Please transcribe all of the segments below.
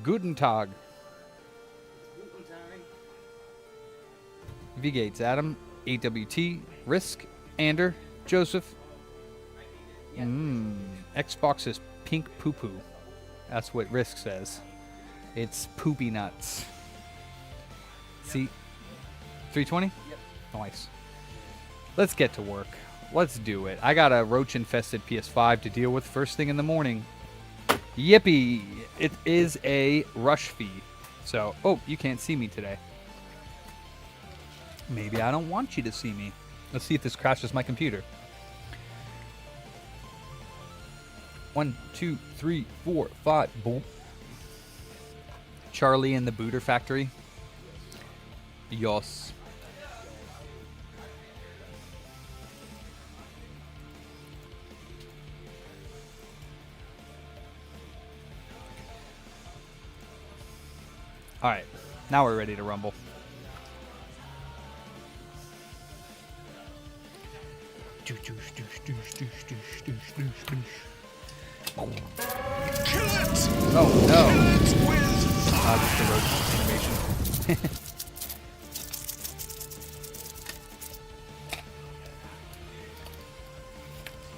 Guten Tag. V-Gates, Adam, AWT, Risk, Ander, Joseph. Xbox is pink poo-poo. That's what Risk says. It's poopy nuts. See? 320? Yep. Nice. Let's get to work. Let's do it. I got a roach-infested PS5 to deal with first thing in the morning. Yippee! It is a rush fee. So, oh, you can't see me today. Maybe I don't want you to see me. Let's see if this crashes my computer. 1, 2, 3, 4, 5. Boom. Charlie in the Booter Factory. Yos. Alright, now we're ready to rumble. Oh no! Just the Roach-animation.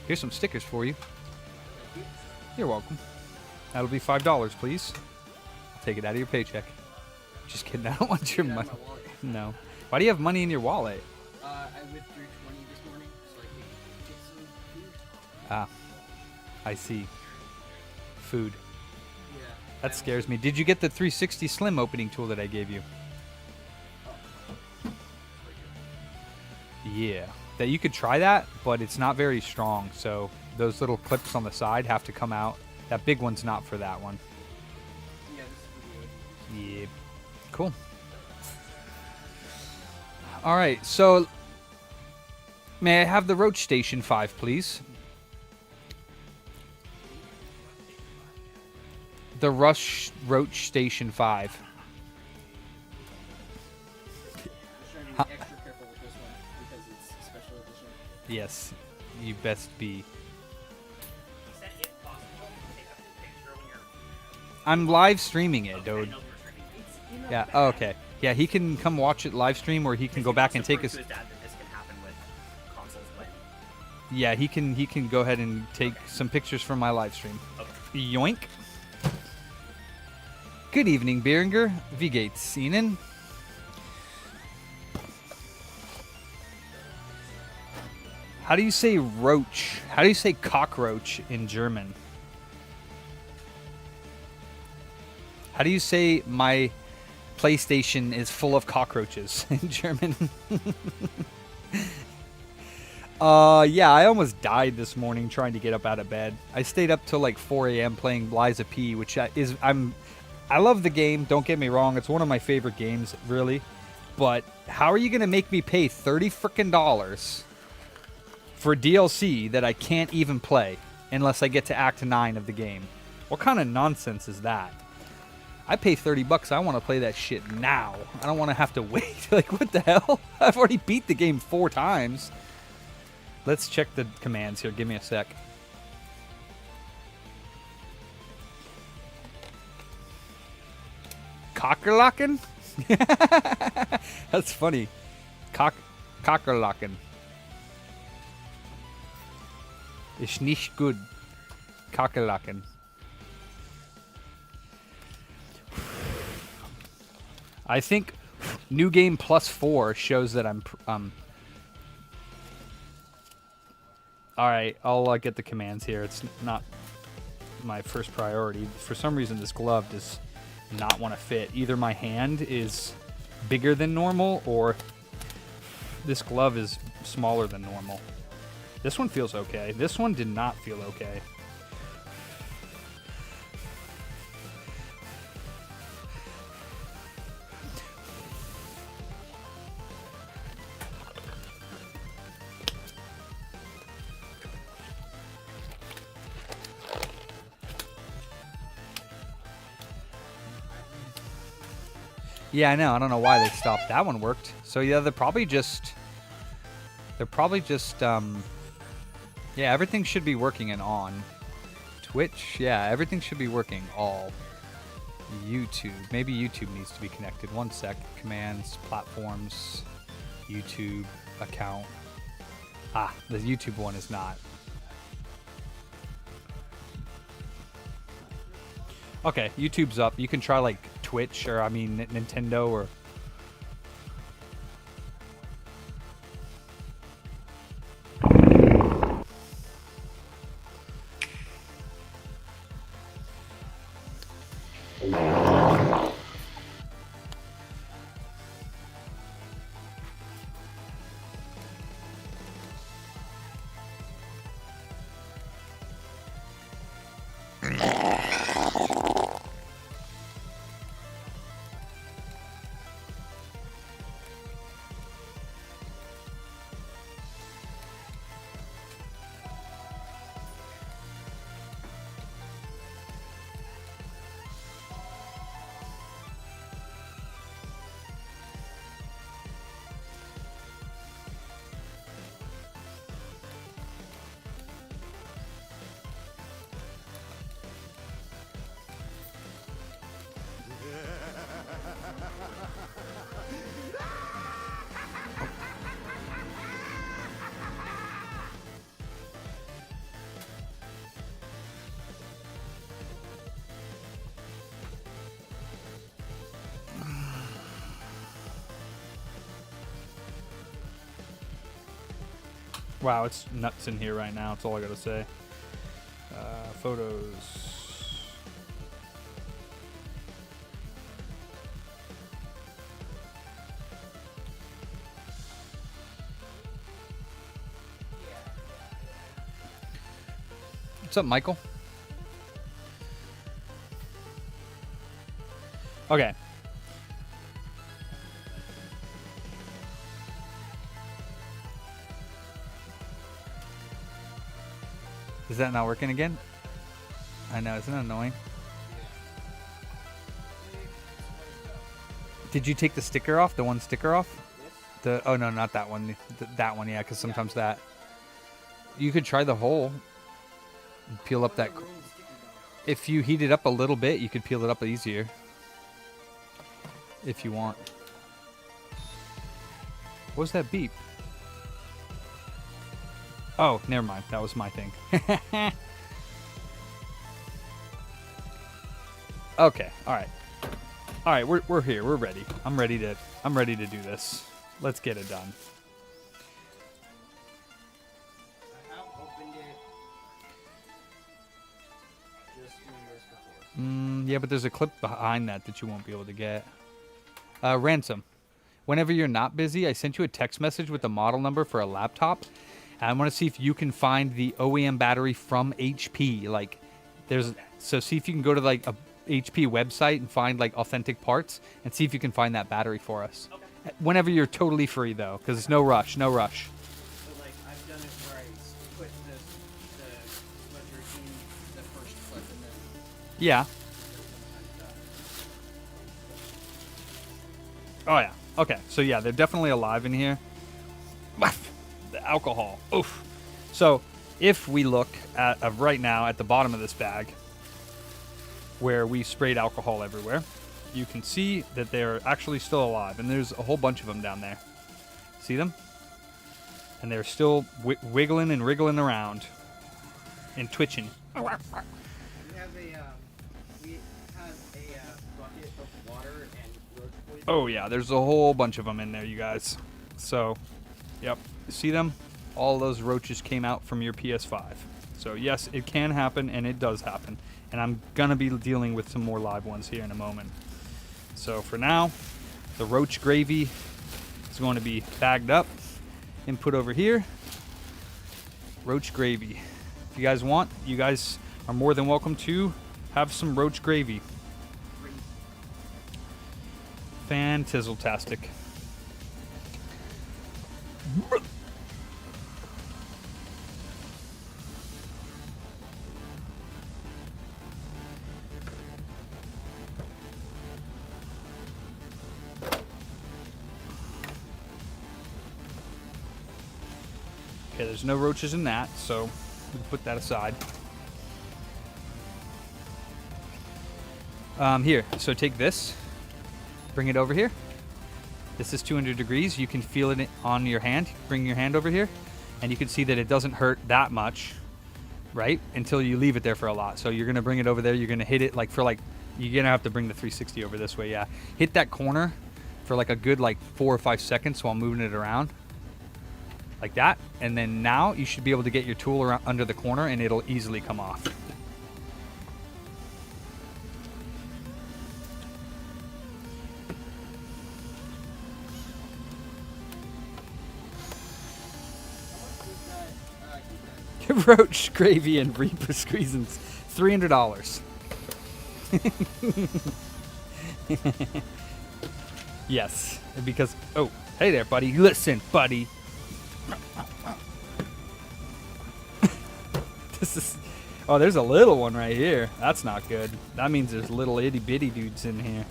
Here's some stickers for you. You're welcome. That'll be $5, please. I'll take it out of your paycheck. Just kidding. I don't want your money. No. Why do you have money in your wallet? I withdrew 20 this morning, so I can get some food. Ah, I see. Food. Yeah. That scares me. Did you get the 360 Slim opening tool that I gave you? Yeah. That you could try that, but it's not very strong. So those little clips on the side have to come out. That big one's not for that one. Yeah, this is for the Yeah. Cool. All right. So may I have the Roach Station 5, please? The Roach Station 5. Just trying to be extra careful with this one because it's a special edition. Yes, you best be. Is that it possible to take a picture when you're... I'm live streaming it, dude. I know we're streaming. It's Yeah. Oh, okay. Yeah, he can come watch it live stream, or he can go back and take us. His dad that this can happen with consoles playing. Yeah, he can go ahead and take some pictures from my live stream. Okay. Yoink. Good evening, Beeringer. V-Gates, Seenan. How do you say roach? How do you say cockroach in German? How do you say my PlayStation is full of cockroaches in German? Yeah, I almost died this morning trying to get up out of bed. I stayed up till like 4 a.m. playing Liza P, which I love the game, don't get me wrong. It's one of my favorite games, really. But how are you going to make me pay $30 frickin' for DLC that I can't even play unless I get to Act 9 of the game? What kind of nonsense is that? I pay $30. I want to play that shit now. I don't want to have to wait. Like, what the hell? I've already beat the game 4 times. Let's check the commands here. Give me a sec. Cockerlocken? That's funny. Cockerlocken. Ist nicht gut. Cockerlocken. I think new game +4 shows that I'm Alright, I'll get the commands here. It's not my first priority. For some reason, this glove does not want to fit. Either my hand is bigger than normal, or this glove is smaller than normal. This one feels okay. This one did not feel okay. Yeah, I know. I don't know why they stopped. That one worked. So yeah, they're probably just yeah, everything should be working and on. Twitch, yeah, everything should be working all. YouTube. Maybe YouTube needs to be connected. One sec. Commands, platforms, YouTube account. Ah, the YouTube one is not. Okay, YouTube's up. You can try like Twitch or I mean Nintendo or. Wow, it's nuts in here right now. That's all I gotta say. Photos. What's up, Michael? Okay. Is that not working again? I know, isn't it annoying? Did you take the sticker off? The one sticker off? The oh no, not that one. That one, yeah, because sometimes that. You could try the hole. Peel up that. If you heat it up a little bit, you could peel it up easier. If you want. What was that beep? Oh, never mind. That was my thing. Okay. All right. All right. We're here. We're ready. I'm ready to do this. Let's get it done. I have opened it just doing this before. Yeah, but there's a clip behind that you won't be able to get. Ransom. Whenever you're not busy, I sent you a text message with the model number for a laptop. And I want to see if you can find the OEM battery from HP. Like, so see if you can go to like a HP website and find like authentic parts and see if you can find that battery for us. Okay. Whenever you're totally free though, because it's no rush, no rush. So like I've done it where I put the ledger in the first clip and then. Yeah. Oh yeah. Okay. So yeah, they're definitely alive in here. The alcohol. Oof. So if we look at right now at the bottom of this bag where we sprayed alcohol everywhere, you can see that they're actually still alive, and there's a whole bunch of them down there. See them? And they're still wiggling and wriggling around and twitching. We have a bucket of water and roach poison. Oh yeah, there's a whole bunch of them in there, you guys. So, yep. See them? All those roaches came out from your PS5. So yes, it can happen, and it does happen. And I'm going to be dealing with some more live ones here in a moment. So for now, the roach gravy is going to be bagged up and put over here. Roach gravy. If you guys want, you guys are more than welcome to have some roach gravy. Fantizzle-tastic. Okay, there's no roaches in that, so we'll put that aside. Here, so take this, bring it over here. This is 200 degrees. You can feel it on your hand. Bring your hand over here, and you can see that it doesn't hurt that much, right? Until you leave it there for a lot. So you're gonna bring it over there. You're gonna hit it like for like, you're gonna have to bring the 360 over this way, yeah. Hit that corner for like a good like 4 or 5 seconds while moving it around. Like that, and then now you should be able to get your tool around under the corner and it'll easily come off. Roach gravy and Reaper squeezins, $300. Yes, because oh, hey there, buddy. Listen, buddy. This is. Oh, there's a little one right here. That's not good. That means there's little itty bitty dudes in here.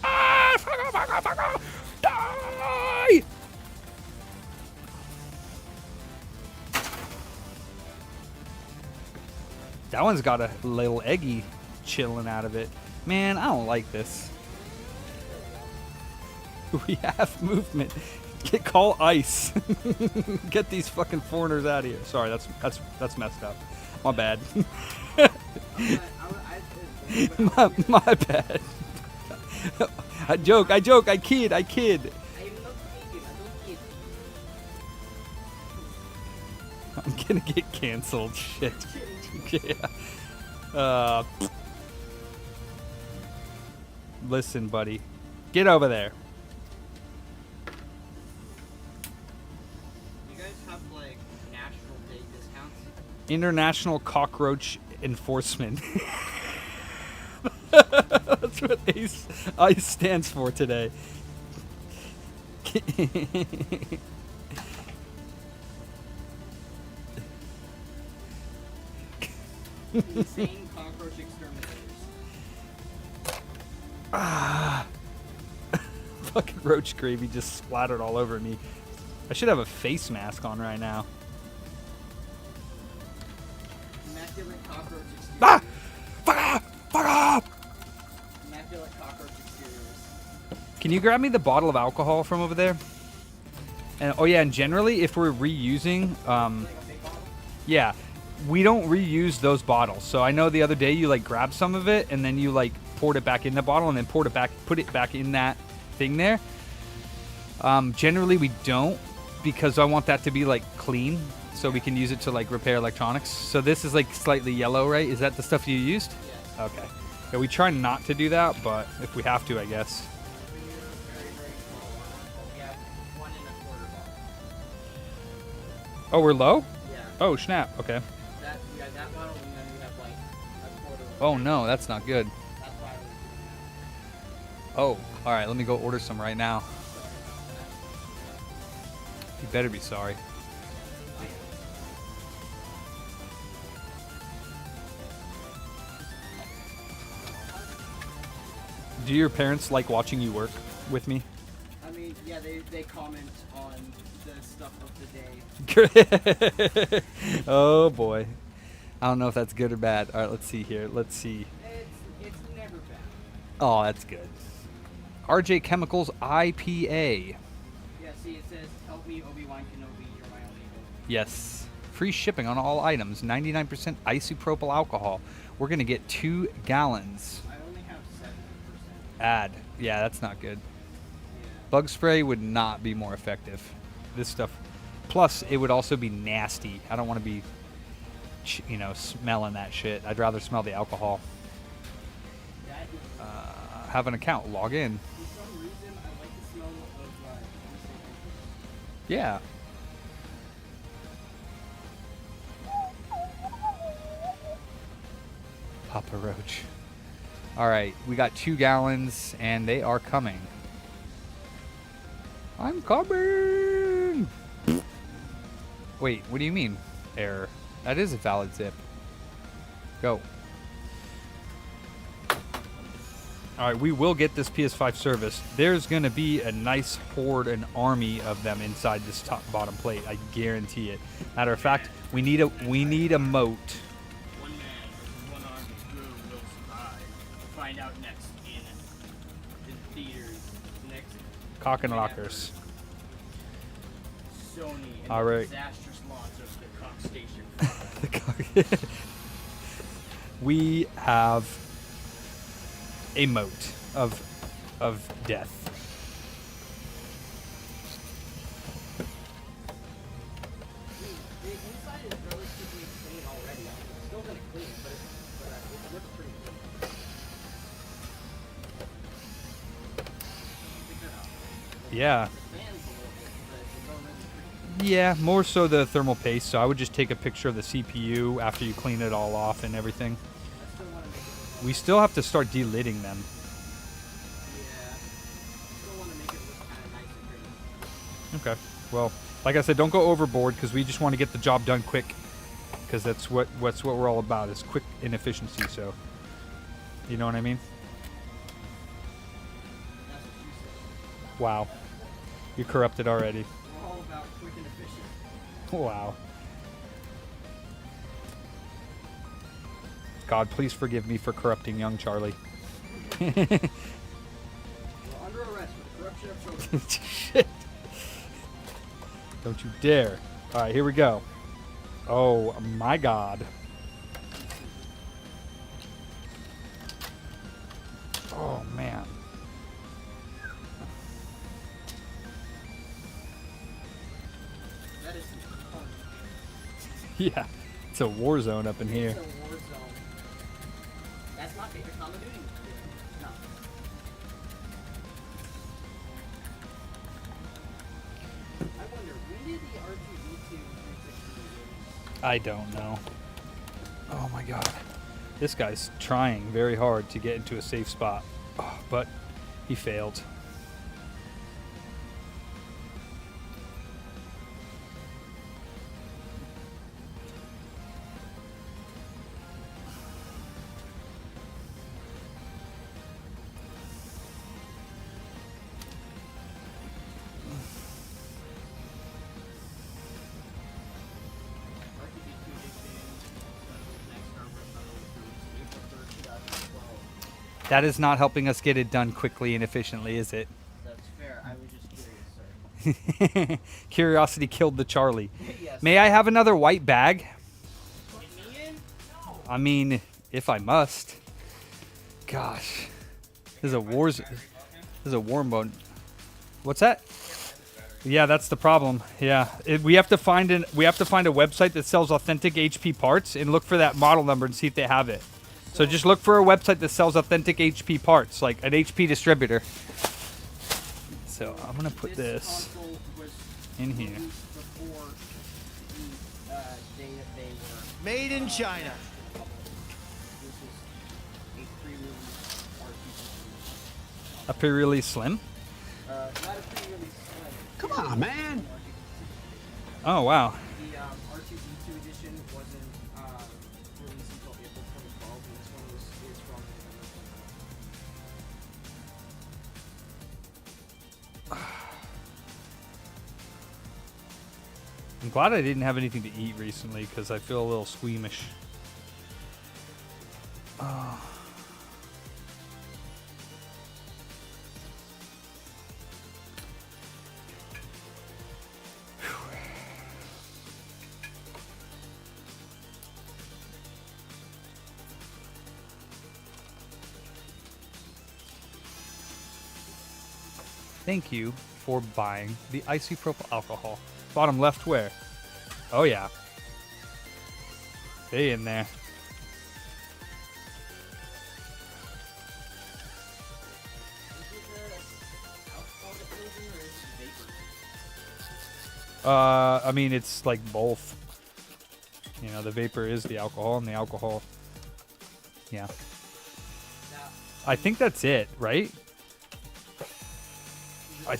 Ah! Fuck off! Die! That one's got a little eggy chilling out of it. Man, I don't like this. We have movement. Call ICE. Get these fucking foreigners out of here. Sorry, that's messed up. My bad. my bad. I joke, I kid. I'm not kidding. I'm gonna get canceled. Shit. Yeah. Listen, buddy. Get over there. You guys have like National Day discounts? International Cockroach Enforcement. That's what ICE stands for today. Insane cockroach exterminators. Ah. Fucking roach gravy just splattered all over me. I should have a face mask on right now. Immaculate cockroach exteriors. Ah! Fuck off! Immaculate cockroach exteriors. Can you grab me the bottle of alcohol from over there? And oh yeah, and generally if we're reusing, Like a big bottle? yeah, we don't reuse those bottles. So I know the other day you like grabbed some of it and then you like poured it back in the bottle and then put it back in that thing there. Generally we don't, because I want that to be like clean so we can use it to like repair electronics. So this is like slightly yellow, right? Is that the stuff you used? Yes. Okay. Yeah, we try not to do that, but if we have to, I guess. We use very, very small ones. We have 1 1/4 bottle. Oh, we're low? Yeah. Oh, snap. Okay. We got that bottle, and then we have like a quarter. Oh no, that's not good. That's why we're doing that. Oh, all right. Let me go order some right now. You better be sorry. Do your parents like watching you work with me? I mean, yeah, they comment on the stuff of the day. Oh boy. I don't know if that's good or bad. All right, let's see here. Let's see. It's never bad. Oh, that's good. RJ Chemicals IPA. Yeah, see, it says, "Help me, Obi-Wan Kenobi, you're my only hope." Yes. Free shipping on all items. 99% isopropyl alcohol. We're going to get 2 gallons. I only have 70%. Add. Yeah, that's not good. Yeah. Bug spray would not be more effective. This stuff. Plus, it would also be nasty. I don't want to be, smelling that shit. I'd rather smell the alcohol. That is, Have an account. Log in. for some reason, I like the smell of Yeah. Papa Roach. All right, we got 2 gallons, and they are coming. I'm coming! Wait, what do you mean, error? That is a valid zip. Go. All right, we will get this PS5 serviced. There's going to be a nice horde, an army of them inside this bottom plate. I guarantee it. Matter of fact, we need a moat. One man. find out next in theaters next. Cock and whenever. lockers. Sony and All the right. disastrous launch of the Cock Station. The cock- We have a moat of death. The inside is relatively clean already. It's still gonna clean, but it looks pretty clean. Pick that up. Yeah. The fans a little bit, but it's already pretty. Yeah, more so the thermal paste. So I would just take a picture of the CPU after you clean it all off and everything. I still want to make it look We still have to start delidding them. yeah. Still want to make it look kind of nice and pretty. Okay. Well, like I said, don't go overboard because we just want to get the job done quick. Because that's what we're all about is quick and efficiency. So, you know what I mean? That's what you said. Wow. You're corrupted already. We're all about quick and efficient. Wow. God, please forgive me for corrupting young Charlie. We're under arrest for the corruption of children. Shit. Don't you dare. All right, here we go. Oh, my God. Oh, man. That is fun. Yeah, it's a war zone up in here. It's a war zone. That's my favorite Call of Duty. No. I wonder, when did the R2D2 360 release? I don't know. Oh, my God. This guy's trying very hard to get into a safe spot, but he failed. R2D2 edition, next Star Wars title was released April 3rd, 2012. That is not helping us get it done quickly and efficiently, is it? That's fair. I was just curious, sir. Curiosity killed the Charlie. Yes. May I have another white bag? Put me in? No. I mean, if I must. Gosh. This is a warm bone. What's that? Yeah, that's the problem. Yeah, we have to find a website that sells authentic HP parts and look for that model number and see if they have it. So just look for a website that sells authentic HP parts, like an HP distributor. So I'm gonna put this console was in here. released before the day that they were Made in China. This is a pre-release RPG. A pre-release slim. Not a pre-release slim. Come on, man. Oh wow. The R2D2 edition wasn't released until April 2012, and this one is from November 2012. I'm glad I didn't have anything to eat recently because I feel a little squeamish. Oh. Thank you for buying the isopropyl alcohol. Bottom left where? Oh yeah. Stay in there. I mean, it's like both. You know, the vapor is the alcohol, and the alcohol. Yeah. I think that's it, right? I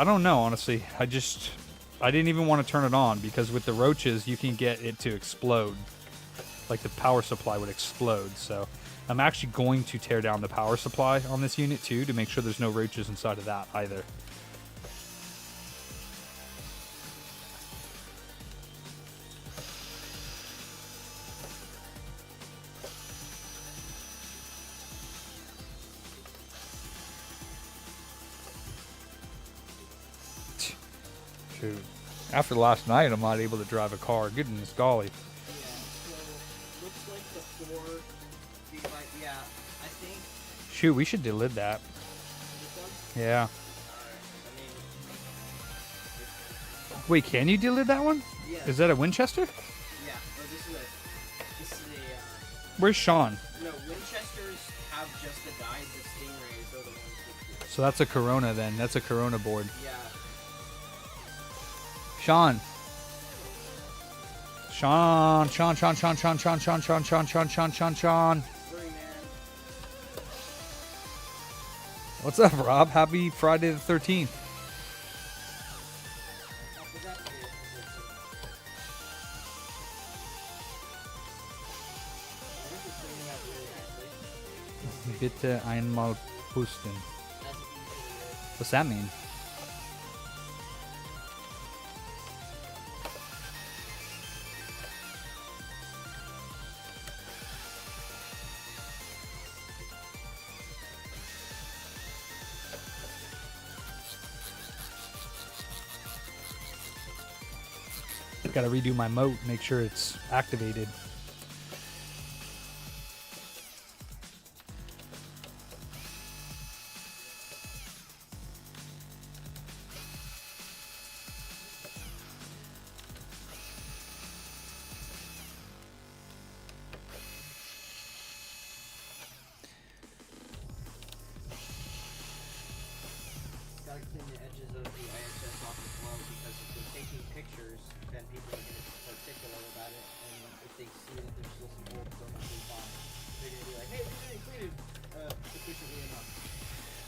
don't know, honestly. I didn't even want to turn it on because with the roaches, you can get it to explode. Like the power supply would explode. So I'm actually going to tear down the power supply on this unit too to make sure there's no roaches inside of that either. Shoot. After last night, I'm not able to drive a car. Goodness golly. Yeah, so looks like the 4 gigabyte. Yeah, I think Shoot, we should delete that. this one. Yeah. Alright, I mean, Wait, can you delete that one? yeah, Is that a Winchester? yeah. Or this is a, Where's Sean? no, Winchesters have just the dies. The Stingrays are the ones with. So that's a Corona then. That's a Corona board. Yeah. Sean. Sean. Sorry, man. What's up, Rob? Happy Friday the 13th. Was that weird? This is cleaning up really nicely. Bitte einmal pusten. That's easy. What's that mean? Gotta redo my moat, make sure it's activated. Gotta clean the edges of the IHS off as well, because if they're taking pictures, then people are gonna be particular about it, and if they see that there's still some old permanently fine, they're gonna be like, hey, we didn't clean it efficiently enough.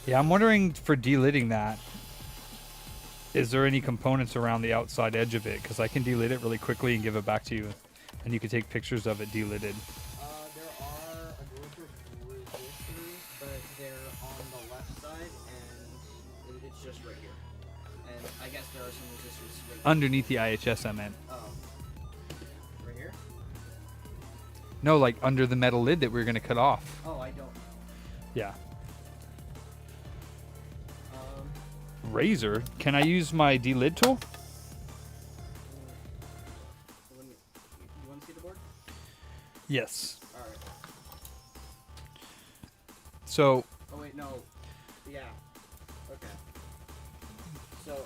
Yeah, I'm wondering for delidding that, is there any components around the outside edge of it? Because I can delid it really quickly and give it back to you, and you can take pictures of it delidded. There are a group of resistors, but they're on the left side, and it's just right here. And I guess there are some resistors right Underneath the IHS, I meant. Oh. Right here? No, like under the metal lid that we are going to cut off. Oh, I don't know. Yeah. Um, Razor, can I use my delid tool? let me, you want to see the board? Yes. Alright. So, Oh, wait, no. Yeah. Okay. So,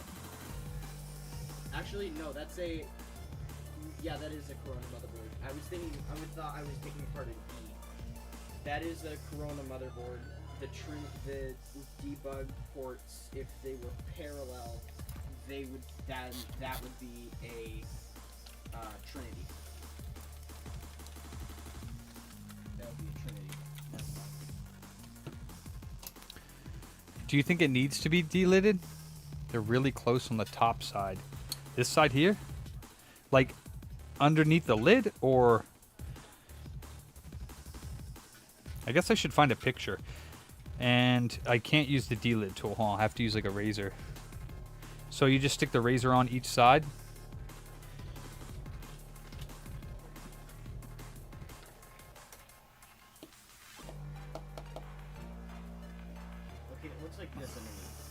actually, no, that's a, yeah, that is a Corona motherboard. I was thinking, thought I was taking apart an E. That is a Corona motherboard. The debug ports, if they were parallel, they would, that would be a, Trinity. That would be a Trinity. do you think it needs to be delidded? They're really close on the top side. This side here? Like underneath the lid, or I guess I should find a picture. And I can't use the delid tool, huh? I have to use like a razor. So you just stick the razor on each side. Okay, it looks like this underneath.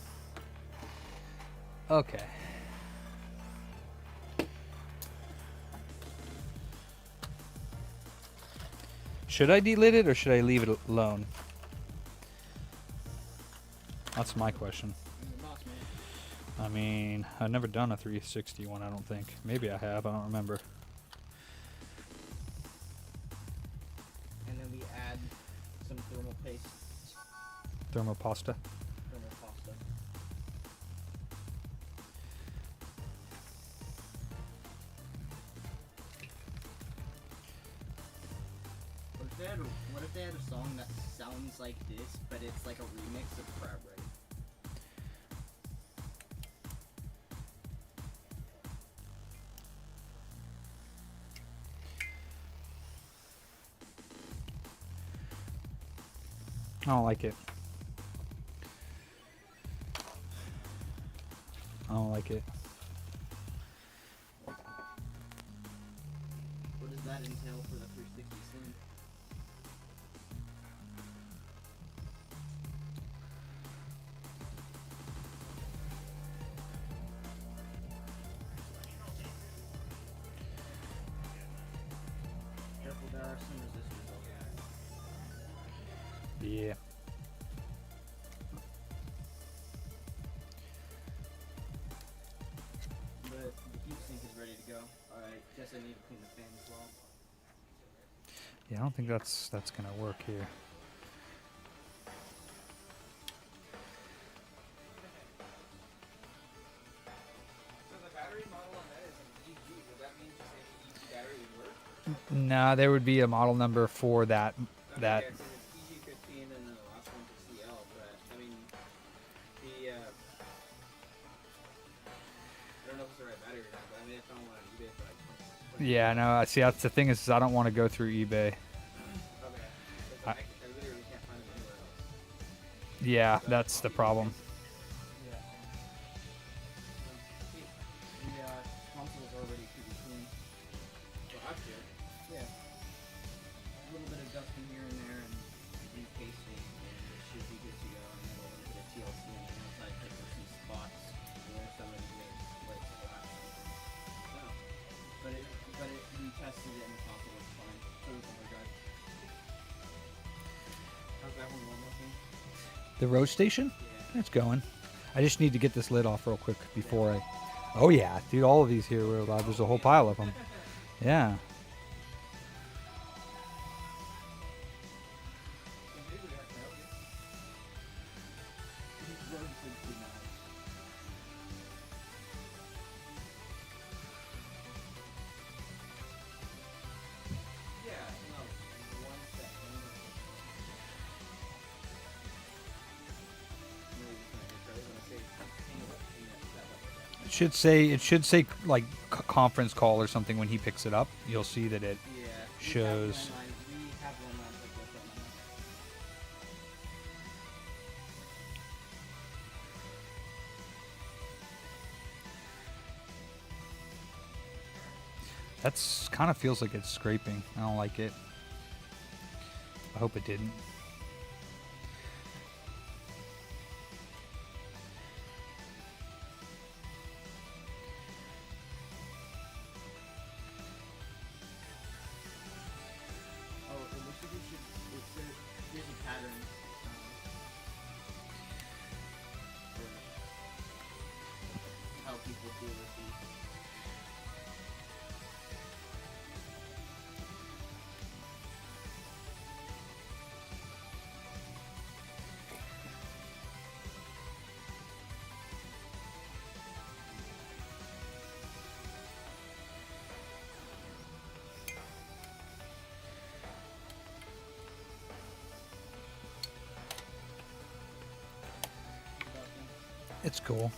Okay. Should I delid it or should I leave it alone? That's my question. You're the boss, man. I mean, I've never done a 360 one, I don't think. Maybe I have, I don't remember. And then we add some thermal paste, Thermopasta. thermal pasta. What if they had a song that sounds like this, but it's like a remix of Crab Rave? I don't like it. I don't like it. What does that entail for the 360 Slim? Yeah. But the heat sink is ready to go. I guess I need to clean the fan as well. Yeah, I don't think that's gonna work here. So the battery model on that is an EG. Would that mean just any EG battery would work? Nah, there would be a model number for that. That. Okay, so it's EG15 and then the last one's a CL. But I mean, the I don't know if it's the right battery or not. But I mean, I found one on eBay for like 20. Yeah, no. I see. That's the thing is, I don't want to go through eBay. Okay. I literally can't find them anywhere else. Yeah, that's the problem. Yeah. The console is already pretty clean. So that's good. Yeah. A little bit of dusting here and there and repasting and it should be good to go. And then a little bit of TLC on the inside because there's some spots where somebody made like glass. No. But we tested it and the console was fine. So was the hard drive. How's that one looking? The road station? Yeah. It's going. I just need to get this lid off real quick before I. Oh yeah, dude! All of these here, there's a whole pile of them. Yeah. It should say like conference call or something when he picks it up. You'll see that it shows. That's kind of feels like it's scraping. I don't like it. I hope it didn't. Here's a pattern. For how people deal with these. It's cool.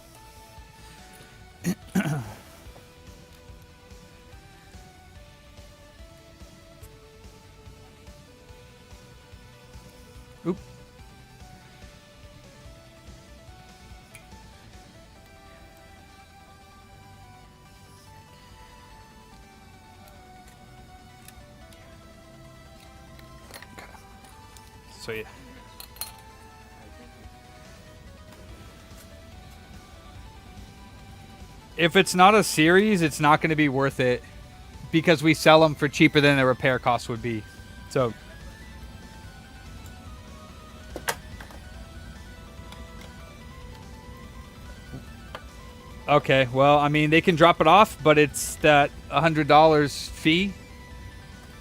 Oop. Okay. So yeah. If it's not a series, it's not going to be worth it because we sell them for cheaper than the repair cost would be. So okay, well, I mean, they can drop it off, but it's that $100 fee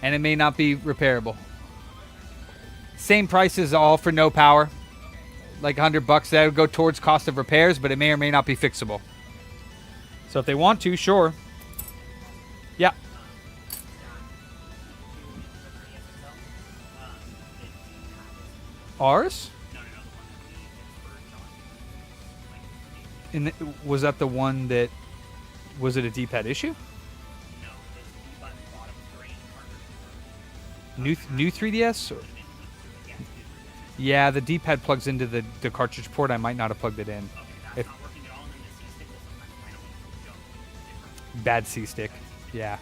and it may not be repairable. Same price as all for no power. Like $100, that would go towards cost of repairs, but it may or may not be fixable. So if they want to, sure. Yeah. Ours? Was that the one that... Was it a D-pad issue? New 3DS? Yeah, the D-pad plugs into the cartridge port. I might not have plugged it in. If, bad C-stick. Yeah.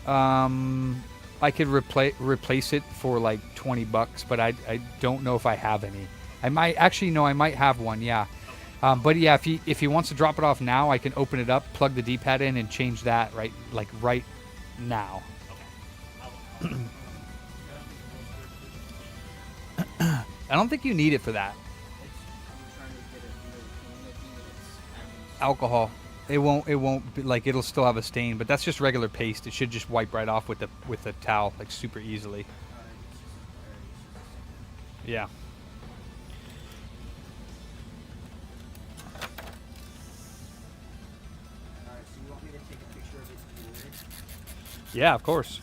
I could replace it for like $20, but I don't know if I have any. I might actually no, I might have one. Yeah. But yeah, if he wants to drop it off now, I can open it up, plug the D-pad in, and change that right now. I don't think you need it for that. I'm trying to get it really clean looking, and it's having Alcohol. It won't be, like, it'll still have a stain, but that's just regular paste. It should just wipe right off with the towel, like, super easily. Yeah. Alright, so you want me to take a picture of it here? Yeah, of course.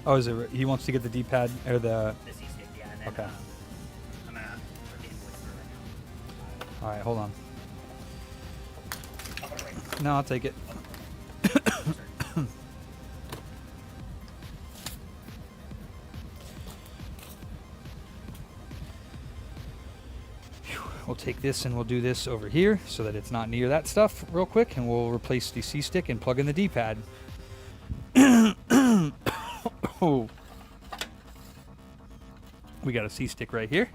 Oh, is it? He wants to get the D-pad or the. The C-stick, yeah. And then, Okay. I'm gonna put the invoice through right All right, hold on. now. I'll put it right. No, I'll take it. We'll take this and we'll do this over here so that it's not near that stuff real quick, and we'll replace the C-stick and plug in the D-pad. Oh. We got a C-stick right here.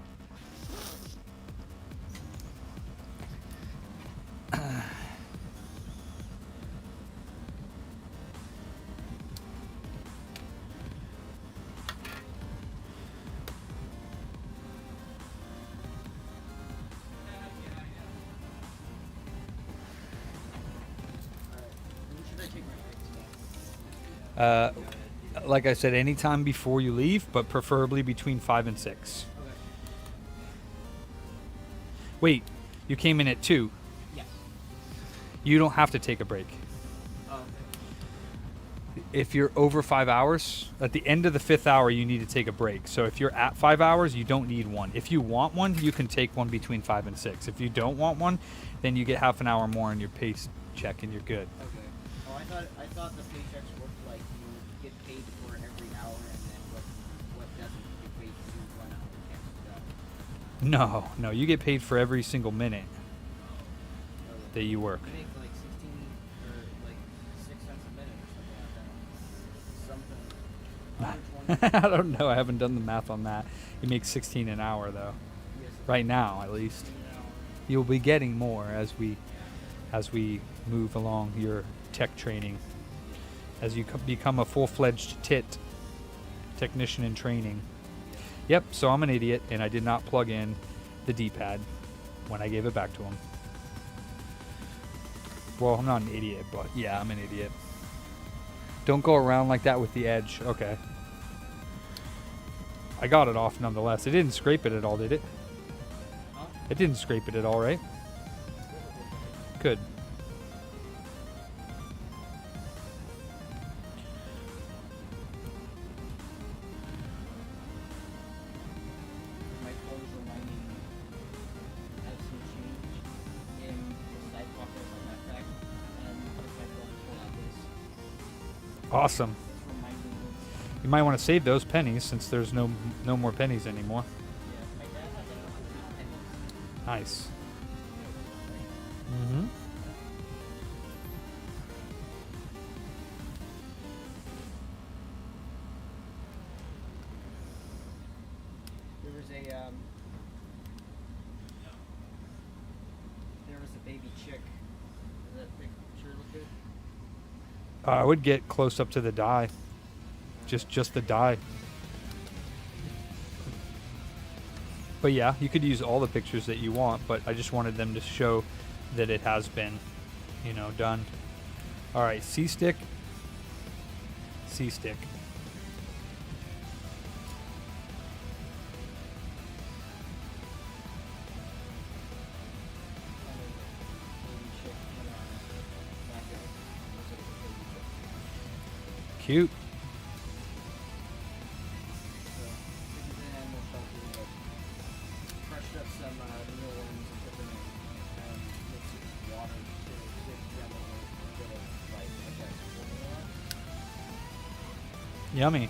When should I take my break today? Like I said, anytime before you leave, but preferably between 5 and 6. Okay. Wait, you came in at 2. Yes. You don't have to take a break. Okay. If you're over 5 hours, at the end of the 5th hour, you need to take a break. So if you're at 5 hours, you don't need one. If you want one, you can take one between 5 and 6. If you don't want one, then you get half an hour more on your pace check and you're good. Okay. Oh, I thought the paychecks worked like you get paid for every hour, and then what doesn't get paid for 1 hour cancels out. No, you get paid for every single minute Okay. that you work. I make like 16 or like 6 cents a minute or something like that. Something. 120. I don't know. I haven't done the math on that. You make 16 an hour though. Yes. Right now, at least. 16 an hour. You'll be getting more as we move along your tech training. As you become a full-fledged technician in training. Yep, so I'm an idiot and I did not plug in the D-pad when I gave it back to him. Well, I'm not an idiot, but yeah, I'm an idiot. Don't go around like that with the edge. Okay. I got it off nonetheless. It didn't scrape it at all, did it? Huh? It didn't scrape it at all, right? Good. My phone is reminding me of some change in the side pocket of my backpack, and if my phone pull out this, Awesome. it's reminding me. You might want to save those pennies since there's no more pennies anymore. Yeah, my dad has like 100 pennies. Nice. Mm-hmm. There was a baby chick. Does that picture look good? I would get close up to the die. Just the die. But yeah, you could use all the pictures that you want, but I just wanted them to show that it has been, done. All right, C-stick. C-stick. Cute. Crushed up some mealworms and put them in and mixed it with water to get them a bit of like that formula. Yummy.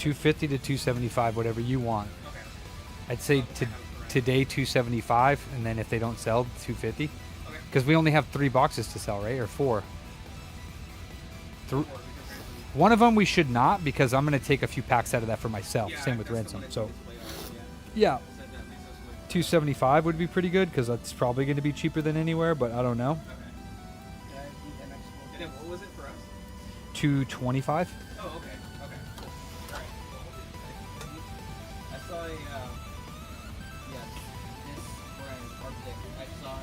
250 to 275, whatever you want. Okay. I'd say today 275, and then if they don't sell, 250. Okay. Because we only have 3 boxes to sell, right? Or 4. Or because there's One of them we should not, because I'm going to take a few packs out of that for myself. yeah, Same with that's the ransom. one I So think is way off, yeah, So that leaves us with 275 would be pretty good, because that's probably going to be cheaper than anywhere, but I don't know. okay. Can I beat MX And then what was it for us? 225. Oh, okay. Okay. Cool. All right. Well, we'll do I saw a, yeah, this brand, Arctic, I saw a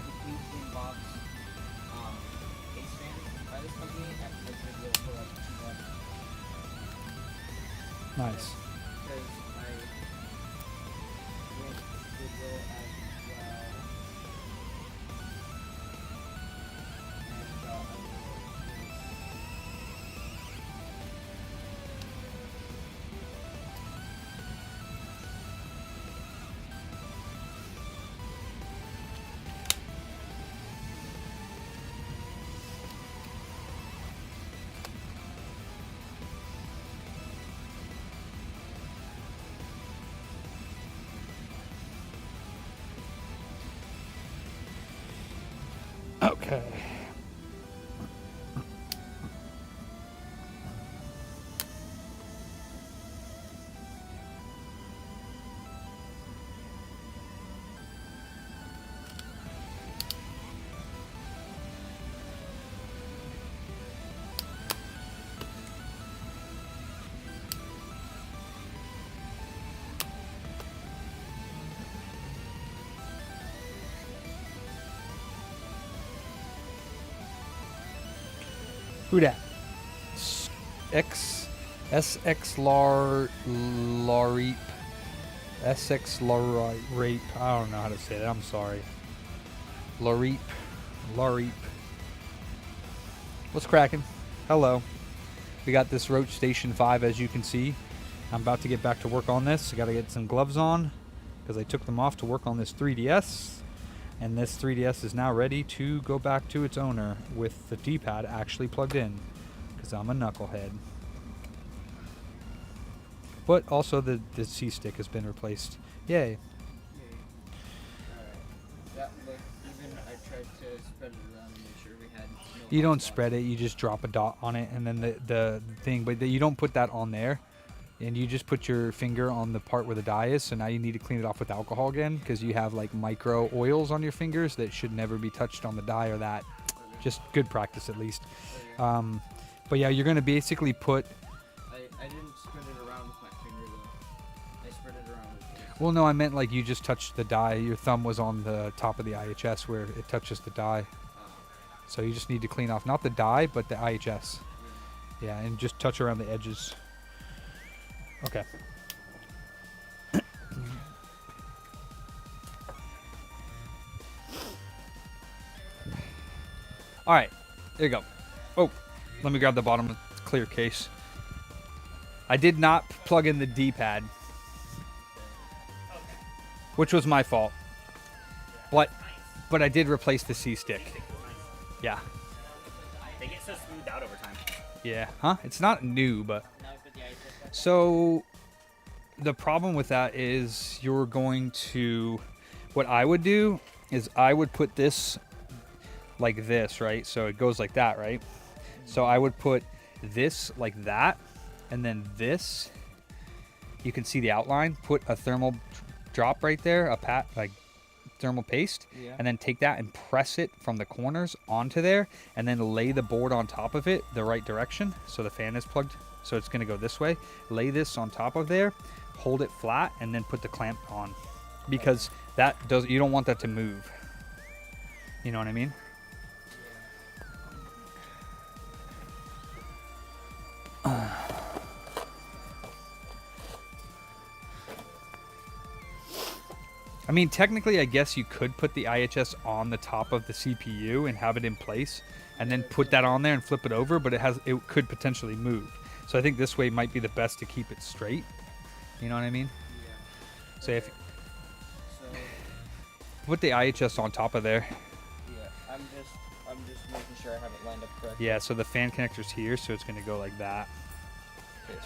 complete in-box, case fan by this company at the video for like $2. Nice. Because I went to Goodwill as well. And, Okay. Who dat? SX Lareep. SX Lareep. I don't know how to say that. I'm sorry. Lareep. What's cracking? Hello. We got this Roach Station 5, as you can see. I'm about to get back to work on this. I got to get some gloves on because I took them off to work on this 3DS. And this 3DS is now ready to go back to its owner with the D-pad actually plugged in, because I'm a knucklehead. But also the C-stick has been replaced. Yay. Alright. That looked, even I tried to spread it around and make sure we had no You don't hotspots. spread it, you just drop a dot on it, and then the thing, but you don't put that on there. And you just put your finger on the part where the dye is, so now you need to clean it off with alcohol again, because you have like micro oils on your fingers that should never be touched on the dye or that. Just good practice at least. But yeah, you're gonna basically put. I didn't spread it around with my finger though. I spread it around with this. Well, no, I meant like you just touched the dye. Your thumb was on the top of the IHS where it touches the dye. So you just need to clean off not the dye, but the IHS. Yeah, and just touch around the edges. Okay. All right, there you go. Oh, let me grab the bottom of the clear case. I did not plug in the D-pad, which was my fault. But I did replace the C-stick. Yeah. They get so smoothed out over time. Yeah. Huh? It's not new, but. Now we put the IHS back. So the problem with that is you're going to, what I would do is I would put this like this, right? So it goes like that, right? So I would put this like that, and then this, you can see the outline, put a thermal drop right there, like thermal paste, Yeah. and then take that and press it from the corners onto there, and then lay the board on top of it the right direction so the fan is plugged, so it's going to go this way. Lay this on top of there, hold it flat, and then put the clamp on, because you don't want that to move. You know what I mean? I mean, technically, I guess you could put the IHS on the top of the CPU and have it in place, and then put that on there and flip it over, but it could potentially move. So I think this way might be the best to keep it straight. You know what I mean? Yeah. So if So put the IHS on top of there. yeah, I'm just making sure I have it lined up correctly. Yeah, so the fan connector's here, so it's going to go like that.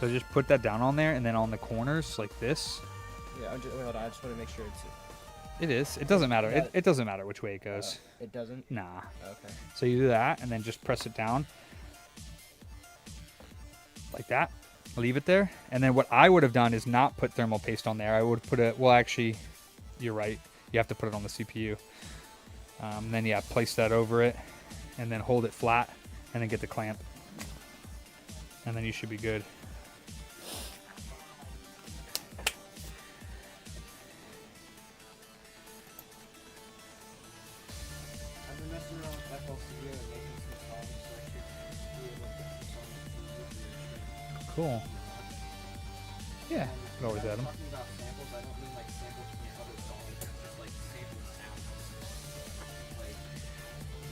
So just put that down on there, and then on the corners like this. Yeah, wait, hold on. I just want to make sure it's. It is. It doesn't matter. Yeah. It doesn't matter which way it goes. It doesn't. Nah. Okay. So you do that, and then just press it down like that. Leave it there, and then what I would have done is not put thermal paste on there. I would put it. Well, actually, you're right. You have to put it on the CPU. Then yeah, place that over it, and then hold it flat, and then get the clamp, and then you should be good. I've been messing around with FLCU and making some songs, so I should be able to get some songs to use in the stream. Cool. Yeah, could always add them. Talking about samples, I don't mean like samples from other songs, just like sample sounds, like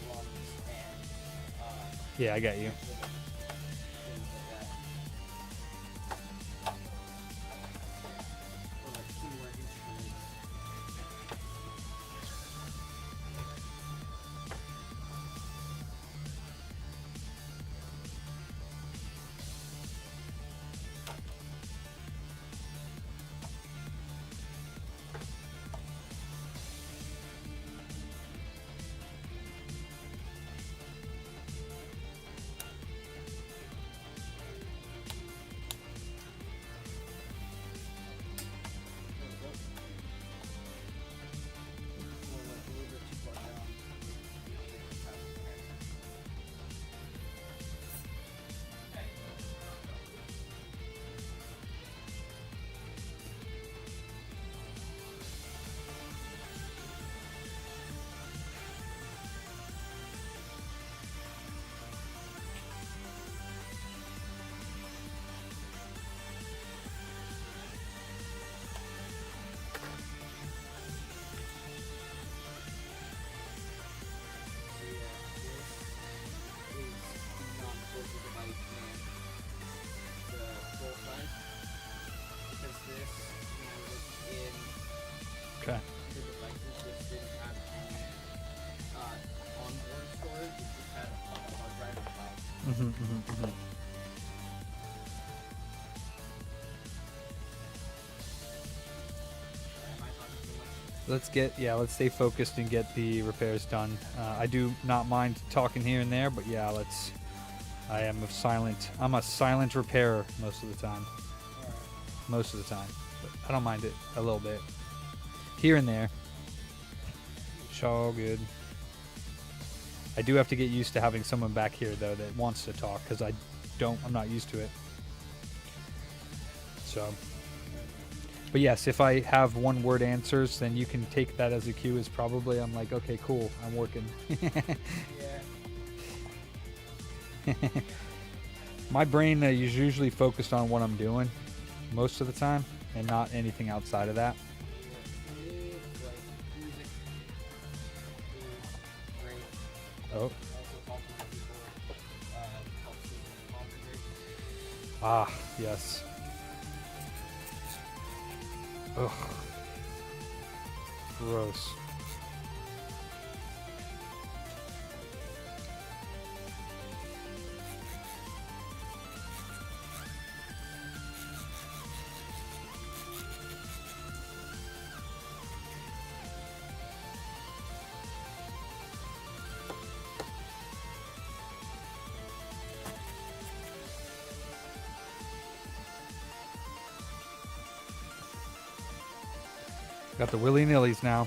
drums and Yeah, I got you. things like that. Or like similar instruments. Okay. The devices just didn't have any onboard storage, it just had a hard drive and file. Am I talking too much? Let's stay focused and get the repairs done. I do not mind talking here and there, but yeah, I'm a silent repairer most of the time. Alright. Most of the time. But I don't mind it a little bit. Here and there. It's all good. I do have to get used to having someone back here though that wants to talk, because I'm not used to it. So, but yes, if I have one word answers, then you can take that as a cue as probably I'm like, okay, cool, I'm working. Yeah. My brain is usually focused on what I'm doing most of the time and not anything outside of that. For me, like, music is great. Oh. Also talking to people helps me concentrate. Ah, yes. Ugh. Gross. Got the willy-nillys now.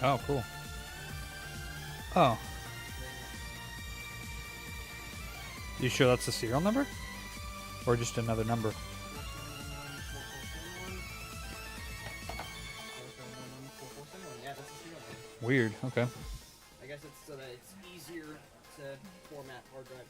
Oh, cool. Oh. You sure that's the serial number? Or just another number? Yeah, that's a serial number. Weird. Okay. I guess it's so that it's easier to format hard drives.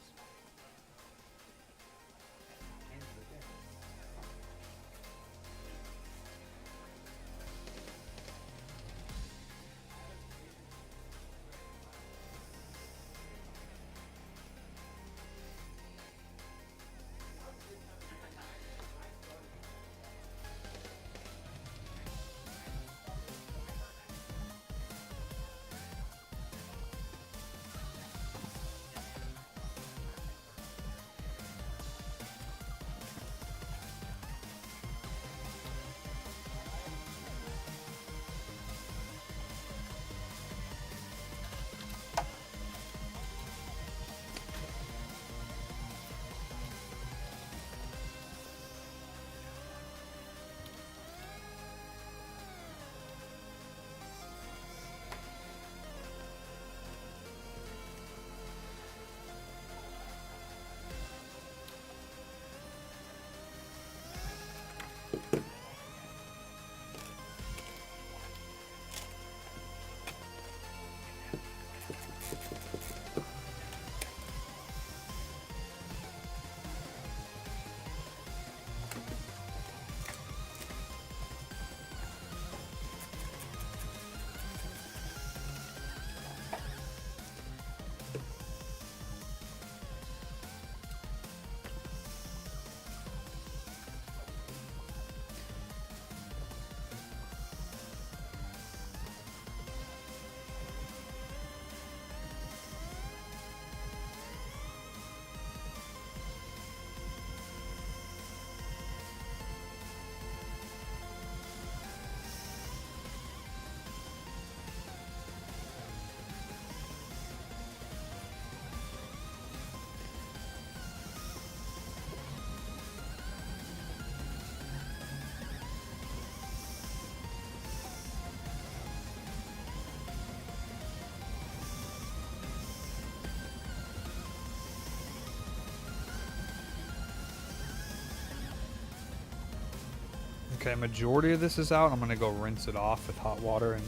Okay, majority of this is out. I'm gonna go rinse it off with hot water and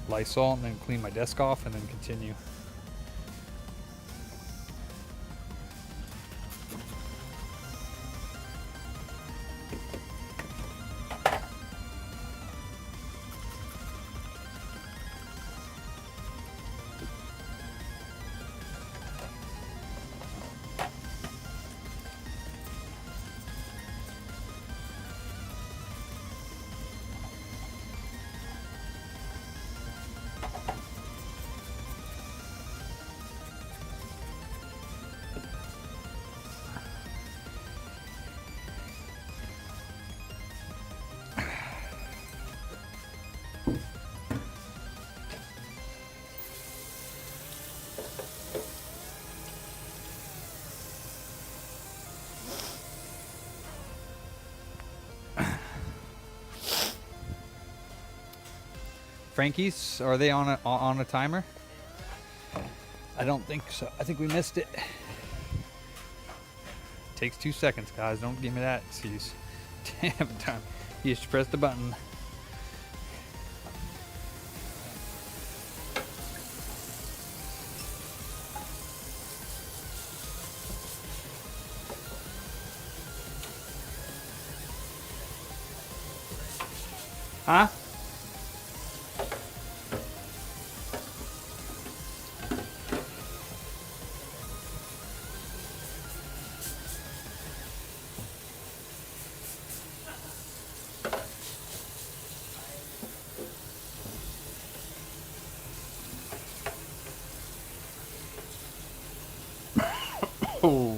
Lysol, and then clean my desk off, and then continue. Frankie's, are they on a timer? I don't think so. I think we missed it. Takes 2 seconds, guys. Don't give me that excuse. Damn time. You just press the button. Huh? Oh.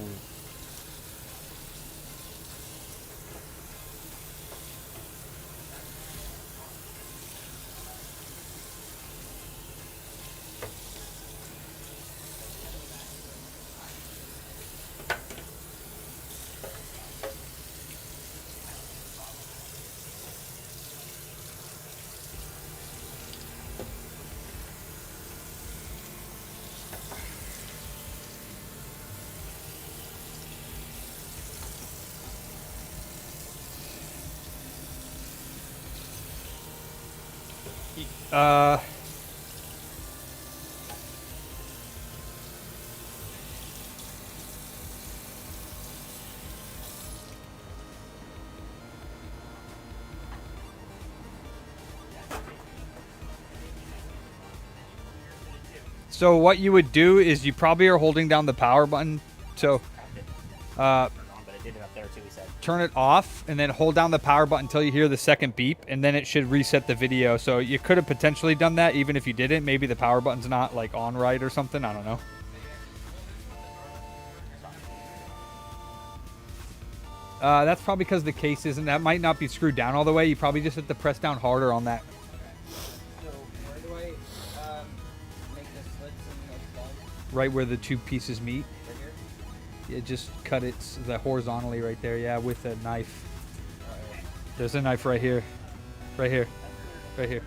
So what you would do is you probably are holding down the power button. So But it did it up there too, he said. turn it off and then hold down the power button until you hear the second beep, and then it should reset the video. So you could have potentially done that even if you didn't. Maybe the power button's not like on right or something. I don't know. That's probably because the case isn't. That might not be screwed down all the way. You probably just have to press down harder on that. So where do I make the slits in the plug? Right where the two pieces meet. Right here? Yeah, just cut it horizontally right there. Yeah, with a knife. There's a knife right here. Right here. Right here.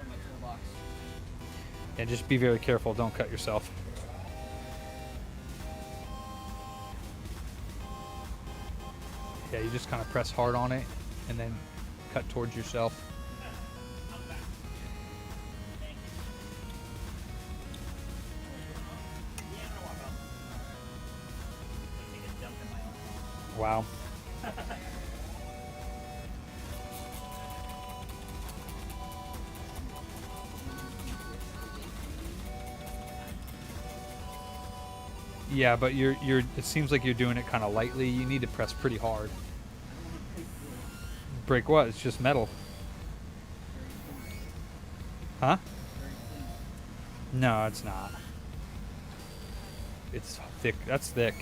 And just be very careful. Don't cut yourself. Yeah, you just kind of press hard on it and then cut towards yourself. Wow. Yeah, but you're it seems like you're doing it kind of lightly. You need to press pretty hard. Break what? It's just metal. Huh? No, it's not. It's thick. That's thick.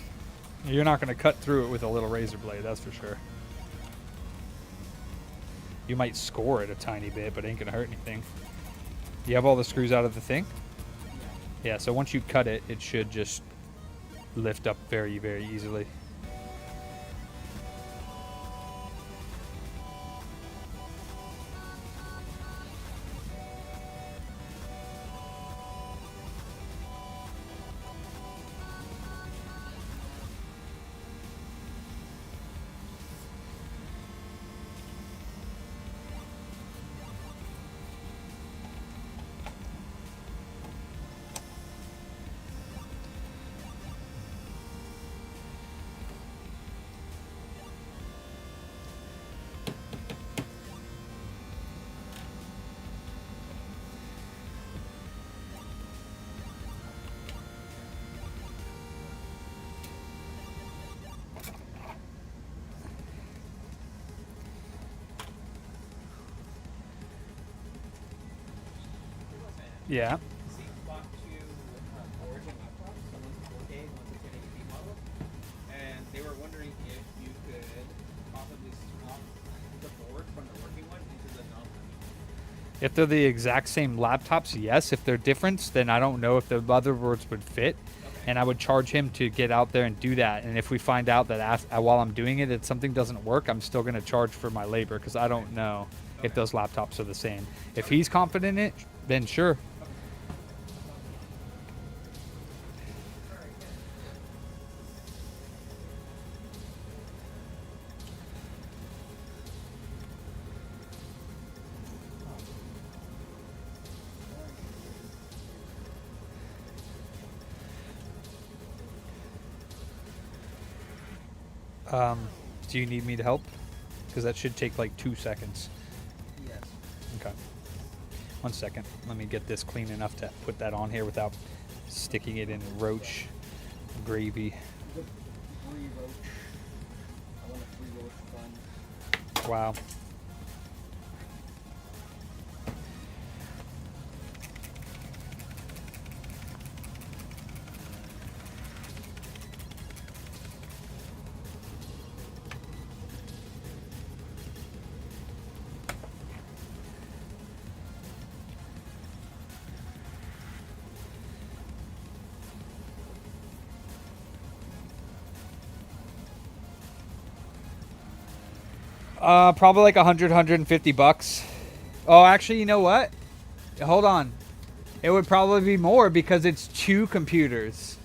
You're not going to cut through it with a little razor blade, that's for sure. You might score it a tiny bit, but it ain't going to hurt anything. You have all the screws out of the thing? Yeah, so once you cut it, it should just lift up very, very easily. Yeah. See, bought two Origin laptops. One's a 4K, one's a 1080p model. And they were wondering if you could possibly swap the board from the working one into the non. If they're the exact same laptops, yes. If they're different, then I don't know if the motherboards would fit. And I would charge him to get out there and do that. And if we find out that while I'm doing it, that something doesn't work, I'm still going to charge for my labor because I don't know if those laptops are the same. If he's confident in it, then sure. Do you need me to help? Because that should take like 2 seconds. Yes. Okay. 1 second. Let me get this clean enough to put that on here without sticking it in roach gravy. Free roach. I want a free roach fun. Wow. Probably like 150 bucks. Oh, actually, you know what? Hold on. It would probably be more because it's 2 computers.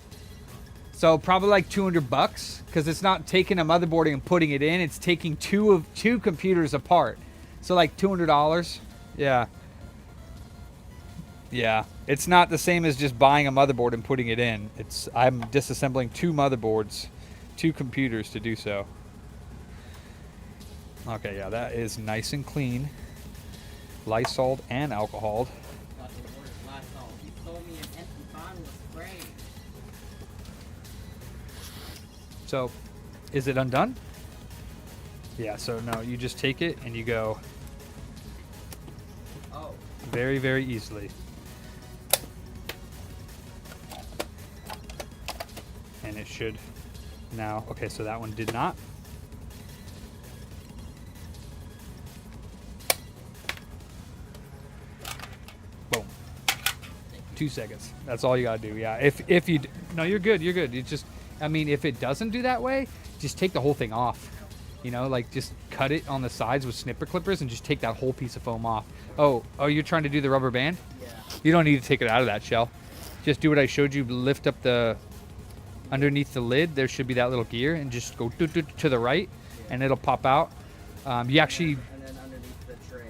So probably like 200 bucks because it's not taking a motherboard and putting it in. It's taking two computers apart. So like $200. Yeah. Yeah, it's not the same as just buying a motherboard and putting it in. I'm disassembling 2 motherboards, 2 computers to do so. Okay, yeah, that is nice and clean. Lysoled and alcoholed. He told me an empty bottle of spray. So, is it undone? Yeah, so no, you just take it and you go Oh. very, very easily. And it should now, okay, so that one did not. Boom. 2 seconds. That's all you gotta do. Yeah. If you no, you're good. You're good. You just, I mean, if it doesn't do that way, just take the whole thing off. You know, like just cut it on the sides with snipper clippers and just take that whole piece of foam off. Oh, you're trying to do the rubber band? Yeah. You don't need to take it out of that shell. Just do what I showed you. Lift up the underneath the lid. There should be that little gear, and just go to the right, and it'll pop out. You actually. And then underneath the tray.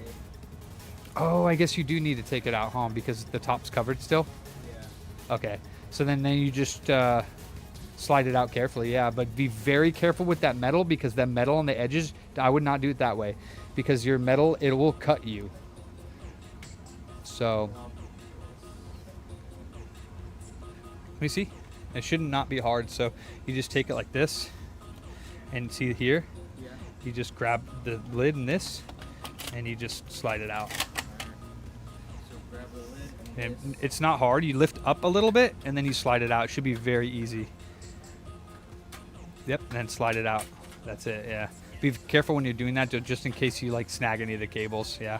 Oh, I guess you do need to take it out, huh? Because the top's covered still. Yeah. Okay. So then you just slide it out carefully. Yeah, but be very careful with that metal, because that metal on the edges, I would not do it that way, because your metal, it will cut you. So. Let me see. It should not be hard. So you just take it like this, and see here, Yeah. you just grab the lid and this, and you just slide it out. So grab the lid and And it's not hard. You lift up a little bit, and then you slide it out. It should be very easy. Yep, and then slide it out. That's it. Yeah. Be careful when you're doing that, just in case you like snag any of the cables. Yeah.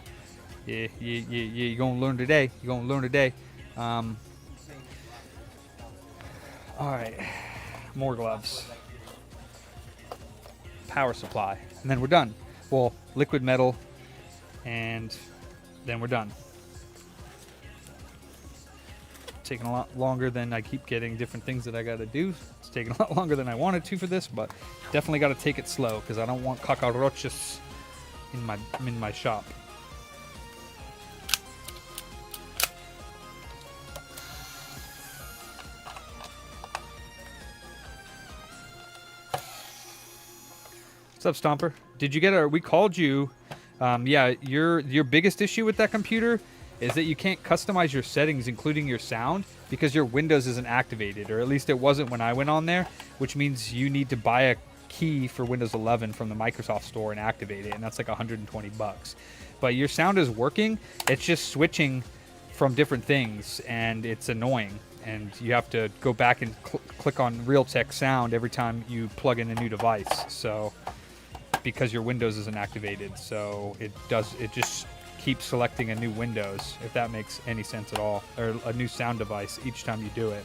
Yeah. You're gonna learn today. You're gonna learn today. All right. More gloves. Power supply, and then we're done. Well, liquid metal, and then we're done. Taking a lot longer than I keep getting different things that I got to do. It's taking a lot longer than I wanted to for this, but definitely got to take it slow, because I don't want cockroaches in my shop. What's up, Stomper? Did you get we called you. Yeah, your biggest issue with that computer is that you can't customize your settings, including your sound, because your Windows isn't activated, or at least it wasn't when I went on there, which means you need to buy a key for Windows 11 from the Microsoft Store and activate it, and that's like $120. But your sound is working. It's just switching from different things, and it's annoying. And you have to go back and click on Realtek Sound every time you plug in a new device. So, because your Windows isn't activated, so it just keeps selecting a new Windows, if that makes any sense at all, or a new sound device each time you do it.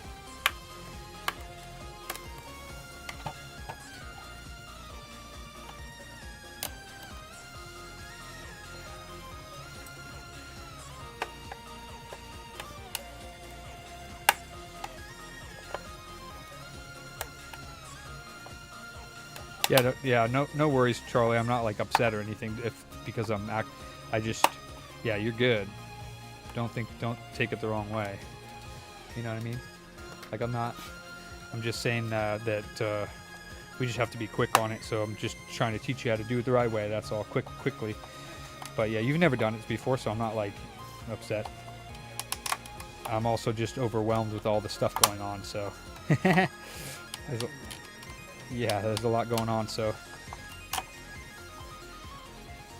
No worries, Charlie. I'm not like upset or anything because yeah, you're good. Don't take it the wrong way. You know what I mean? Like I'm just saying that we just have to be quick on it. So I'm just trying to teach you how to do it the right way. That's all, quickly. But yeah, you've never done it before, so I'm not like upset. I'm also just overwhelmed with all the stuff going on. So there's a lot going on. So,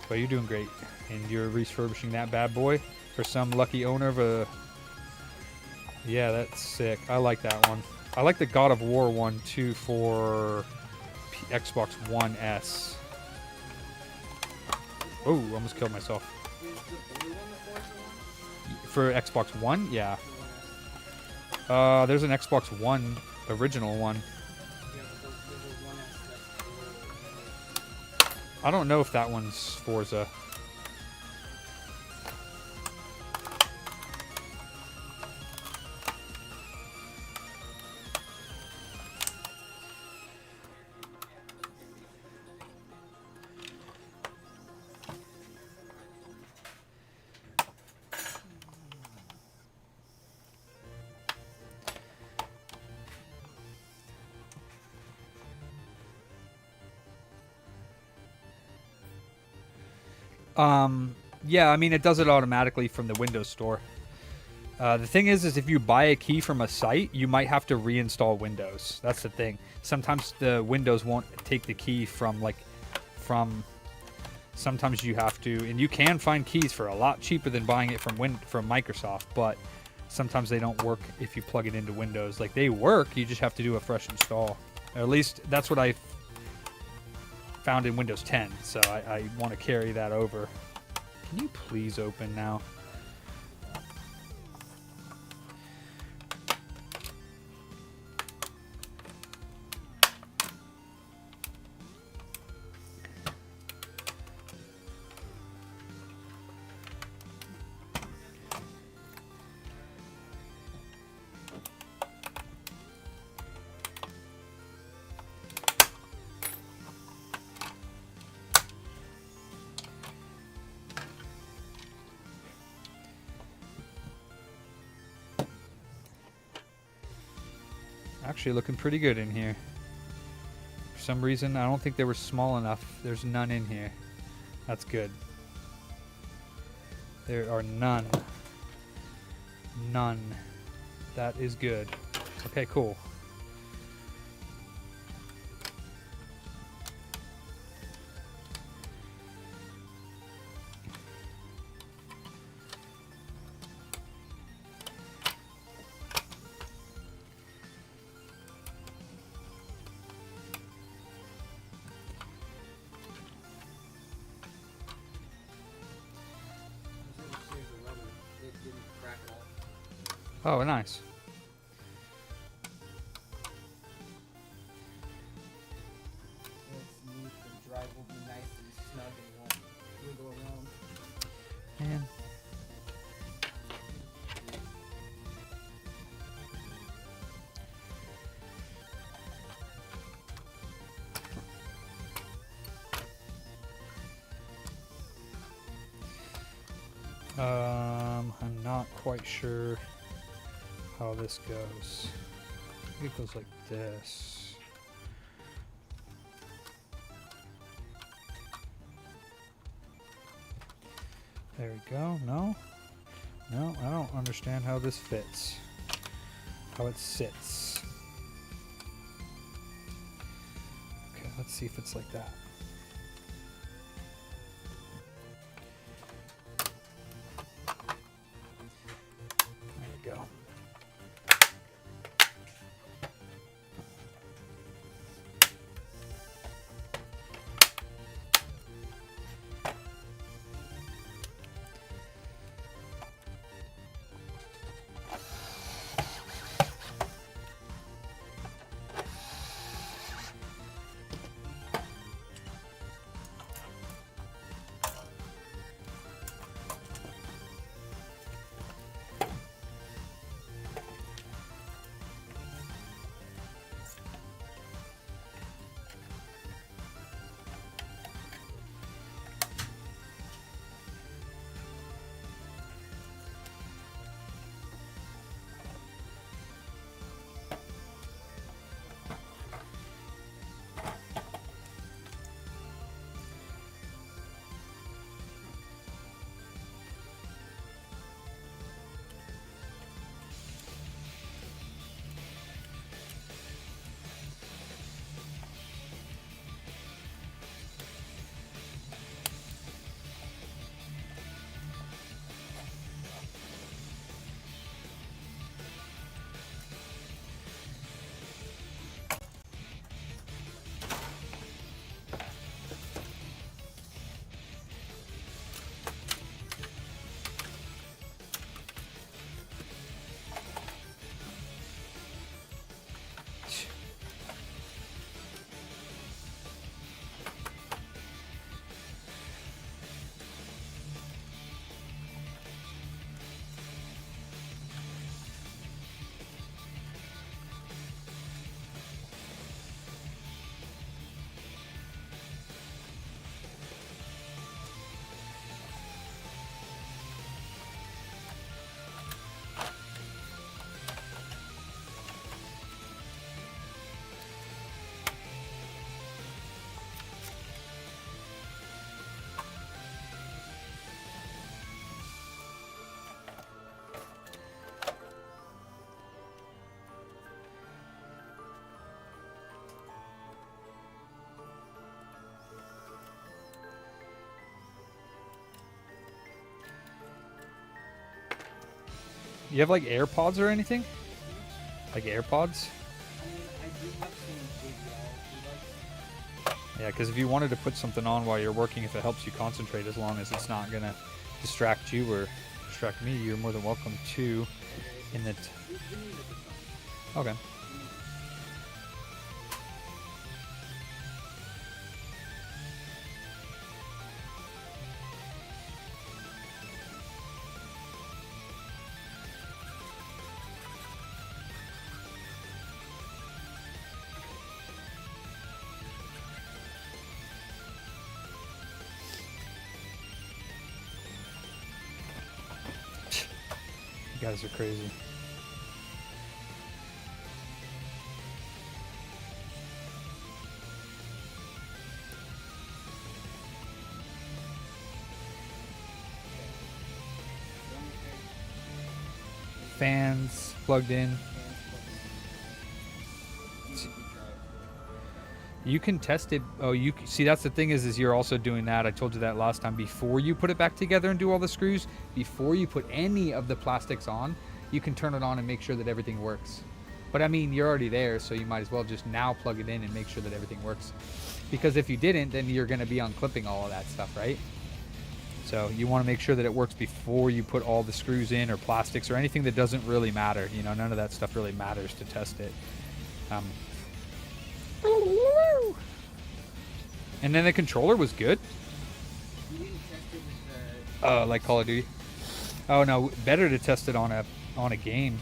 but you're doing great, and you're refurbishing that bad boy for some lucky owner of a. Yeah, that's sick. I like that one. I like the God of War one too for Xbox One S. Oh, almost killed myself. For Xbox One, yeah. There's an Xbox One original one. I don't know if that one's Forza. Yeah, I mean, it does it automatically from the Windows Store. The thing is if you buy a key from a site, you might have to reinstall Windows. That's the thing. Sometimes the Windows won't take the key from sometimes you have to, and you can find keys for a lot cheaper than buying it from Microsoft, but sometimes they don't work if you plug it into Windows. Like, they work, you just have to do a fresh install. Or at least that's what I found in Windows 10, so I want to carry that over. Can you please open now? Actually looking pretty good in here. For some reason, I don't think they were small enough. There's none in here. That's good. There are none. None. That is good. Okay, cool. It didn't crack at all. Oh, nice. It's neat. The drive will be nice and snug and won't wiggle around. Man. I'm not quite sure how this goes. I think it goes like this. There we go. No? No, I don't understand how this fits. How it sits. Okay, let's see if it's like that. There we go. You have like AirPods or anything? Like AirPods? I mean, I do have some AVL. Yeah, because if you wanted to put something on while you're working, if it helps you concentrate, as long as it's not gonna distract you or distract me, you're more than welcome to. In the okay. You guys are crazy. Fans plugged in. You can test it. Oh, you see, that's the thing is you're also doing that. I told you that last time. Before you put it back together and do all the screws, before you put any of the plastics on, you can turn it on and make sure that everything works. But I mean, you're already there, so you might as well just now plug it in and make sure that everything works. Because if you didn't, then you're going to be unclipping all of that stuff, right? So you want to make sure that it works before you put all the screws in or plastics or anything that doesn't really matter. You know, none of that stuff really matters to test it. And then the controller was good. You didn't test it with the... Like Call of Duty. Oh no, better to test it on a game.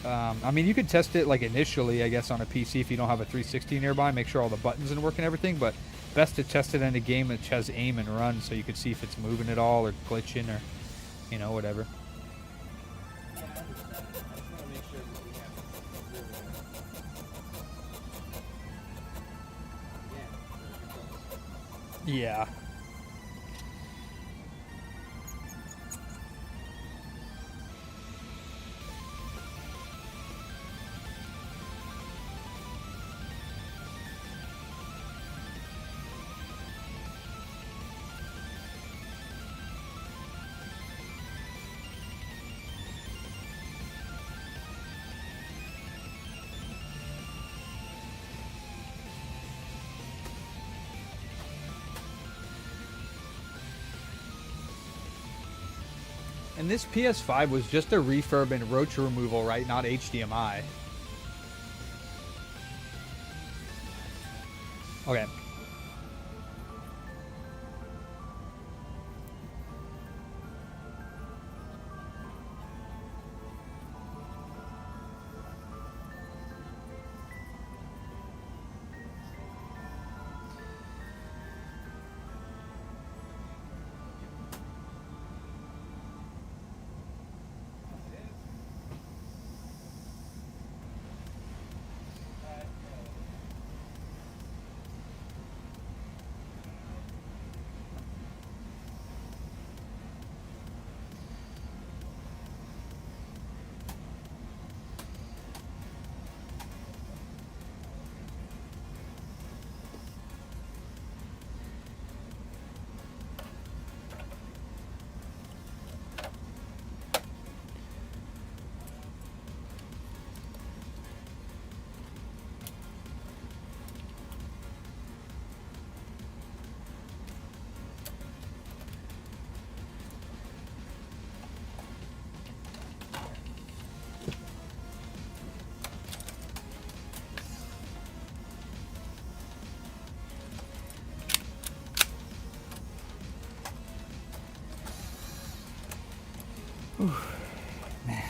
I mean, you could test it like initially, I guess, on a PC if you don't have a 360 nearby. Make sure all the buttons and work and everything. But best to test it in a game which has aim and run, so you can see if it's moving at all or glitching or, you know, whatever. Yeah, I understand. I just want to make sure that we have really... Yeah. And this PS5 was just a refurb and roach removal, right? Not HDMI. Okay. Man.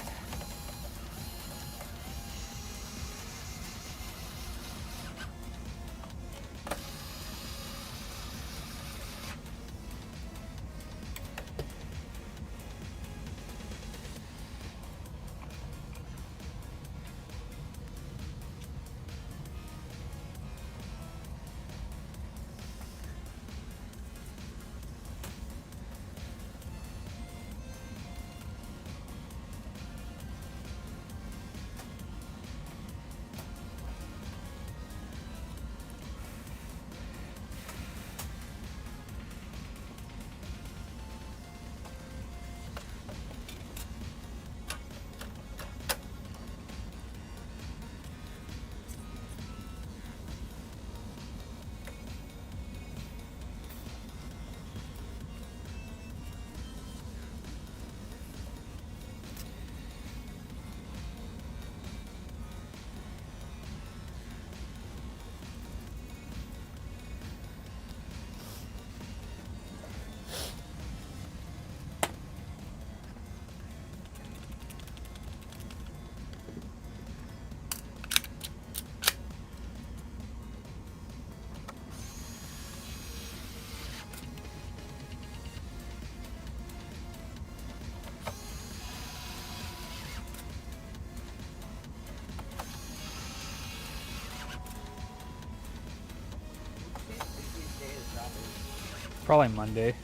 Probably Monday.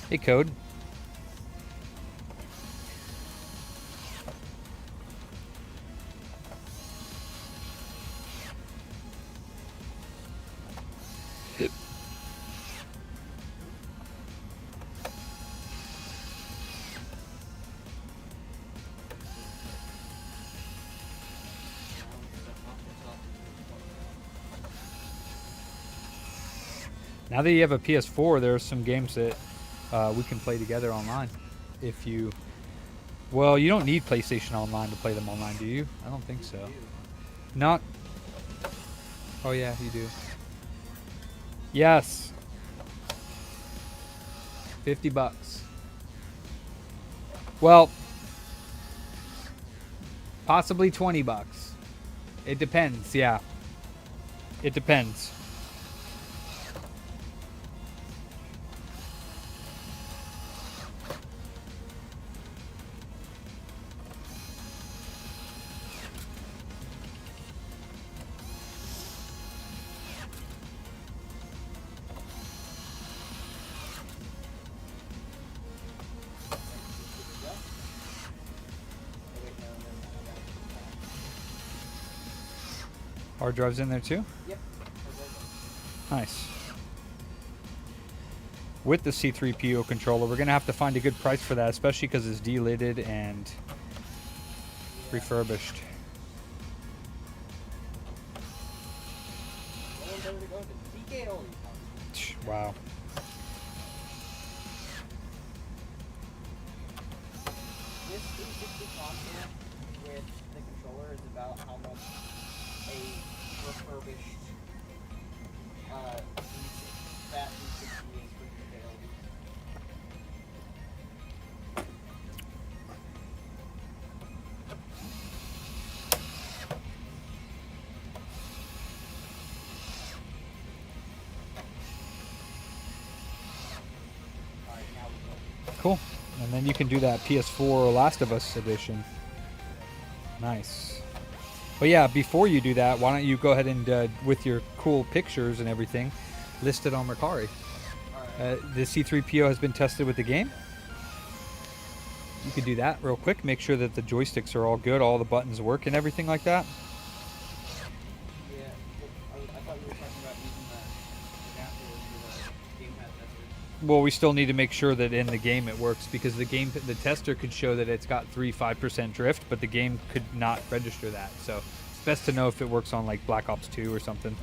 Hey, Code. Now that you have a PS4, there are some games that we can play together online. If you, well, you don't need PlayStation Online to play them online, do you? I don't think so. Not. Oh yeah, you do. Yes. $50. Well, possibly $20. It depends. Yeah. It depends. Hard drives in there too? Yep. Nice. With the C3PO controller, we're going to have to find a good price for that, especially because it's delidded and refurbished. Wow. This 360 content with the controller is about how much a refurbished that 360 is for DK. Cool. And then you can do that PS4 Last of Us edition. Nice. But yeah, before you do that, why don't you go ahead and, with your cool pictures and everything, list it on Mercari. The C3PO has been tested with the game. You can do that real quick. Make sure that the joysticks are all good, all the buttons work and everything like that. Yeah, I thought you were talking about using the adapter for the gamepad tester. Well, we still need to make sure that in the game it works, because the tester could show that it's got 5% drift, but the game could not register that. So it's best to know if it works on like Black Ops 2 or something.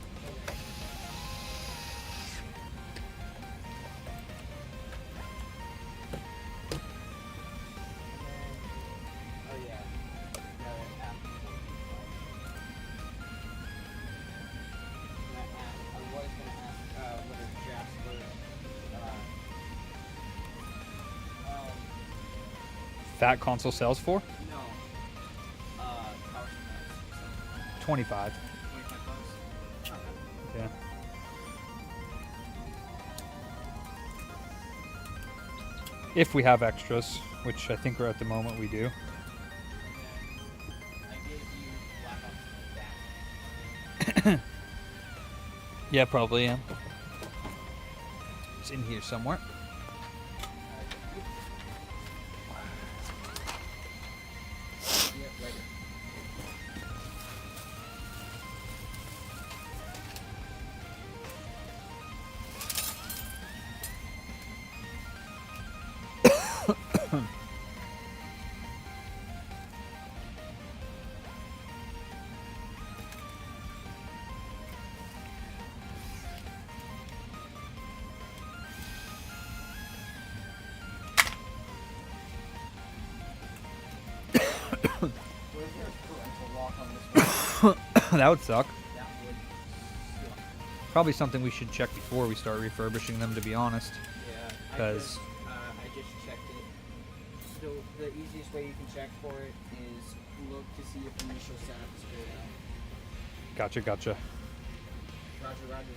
Oh yeah. The app. I was gonna ask whether Jasper That console sells for no. Power supplies. 25. 25 bucks. Yeah. If we have extras, which I think we're at the moment we do. I gave you Black Ops back. Yeah, probably am. It's in here somewhere. Yeah, later. Where's your parental lock on this one? That would suck. That would suck. Probably something we should check before we start refurbishing them, to be honest. Yeah, 'Cause- I just checked it. So the easiest way you can check for it is look to see if initial setup is good. Gotcha, gotcha. Roger, roger.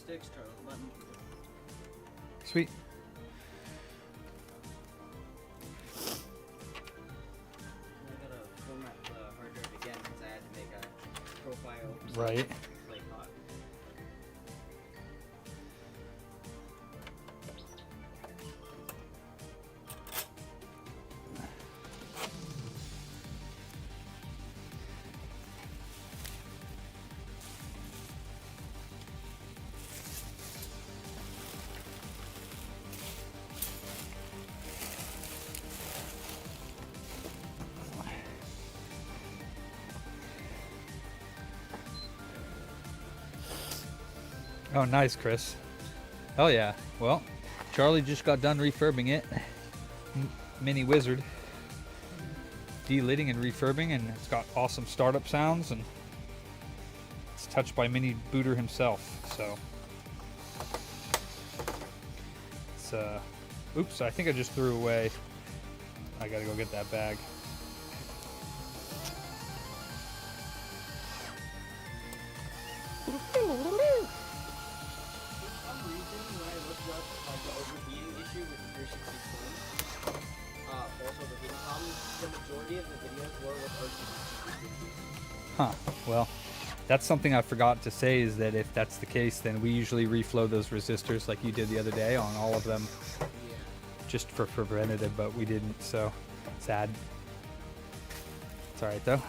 sticks, turn on the button. Sweet. I gotta format the hard drive again since I had to make a profile. Right. Like hot. Oh, nice, Chris. Hell yeah. Well, Charlie just got done refurbing it. Mini Wizard. Delidding and refurbing, and it's got awesome startup sounds, and it's touched by Mini Booter himself. So, it's oops! I think I just threw away. I gotta go get that bag. Huh. Well, that's something I forgot to say, is that if that's the case, then we usually reflow those resistors like you did the other day on all of them, just for preventative, but we didn't, so sad. It's alright though.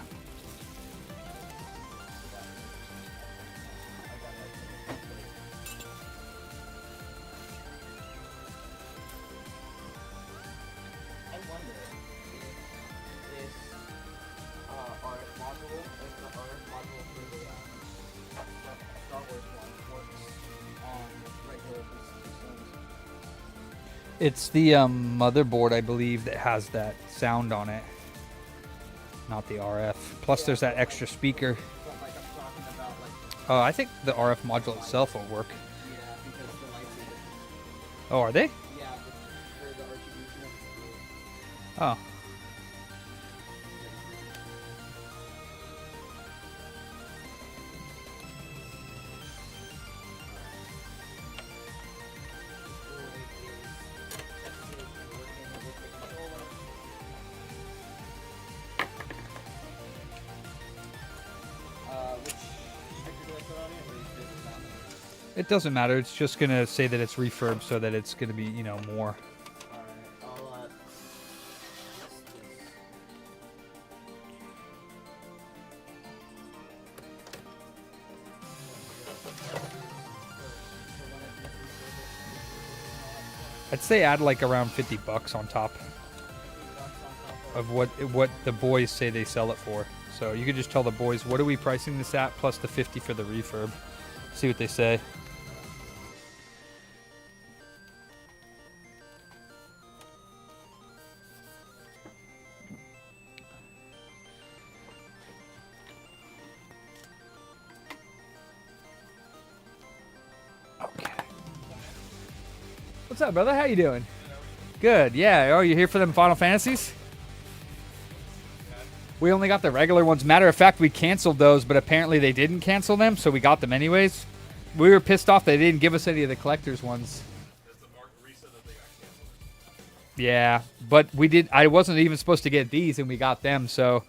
It's the motherboard, I believe, that has that sound on it, not the RF. Plus, there's that extra speaker. Oh, I think the RF module itself will work. Oh, are they? Oh. It doesn't matter. It's just going to say that it's refurb so that it's going to be, you know, more. I'd say add like around $50 on top of what the boys say they sell it for. So you could just tell the boys, what are we pricing this at, plus the 50 for the refurb. See what they say. Okay. What's up, brother? How you doing? Good. Yeah. Oh, you here for them Final Fantasies? We only got the regular ones. Matter of fact, we canceled those, but apparently they didn't cancel them, so we got them anyways. We were pissed off they didn't give us any of the collector's ones. Yeah, but we did. I wasn't even supposed to get these, and we got them. So,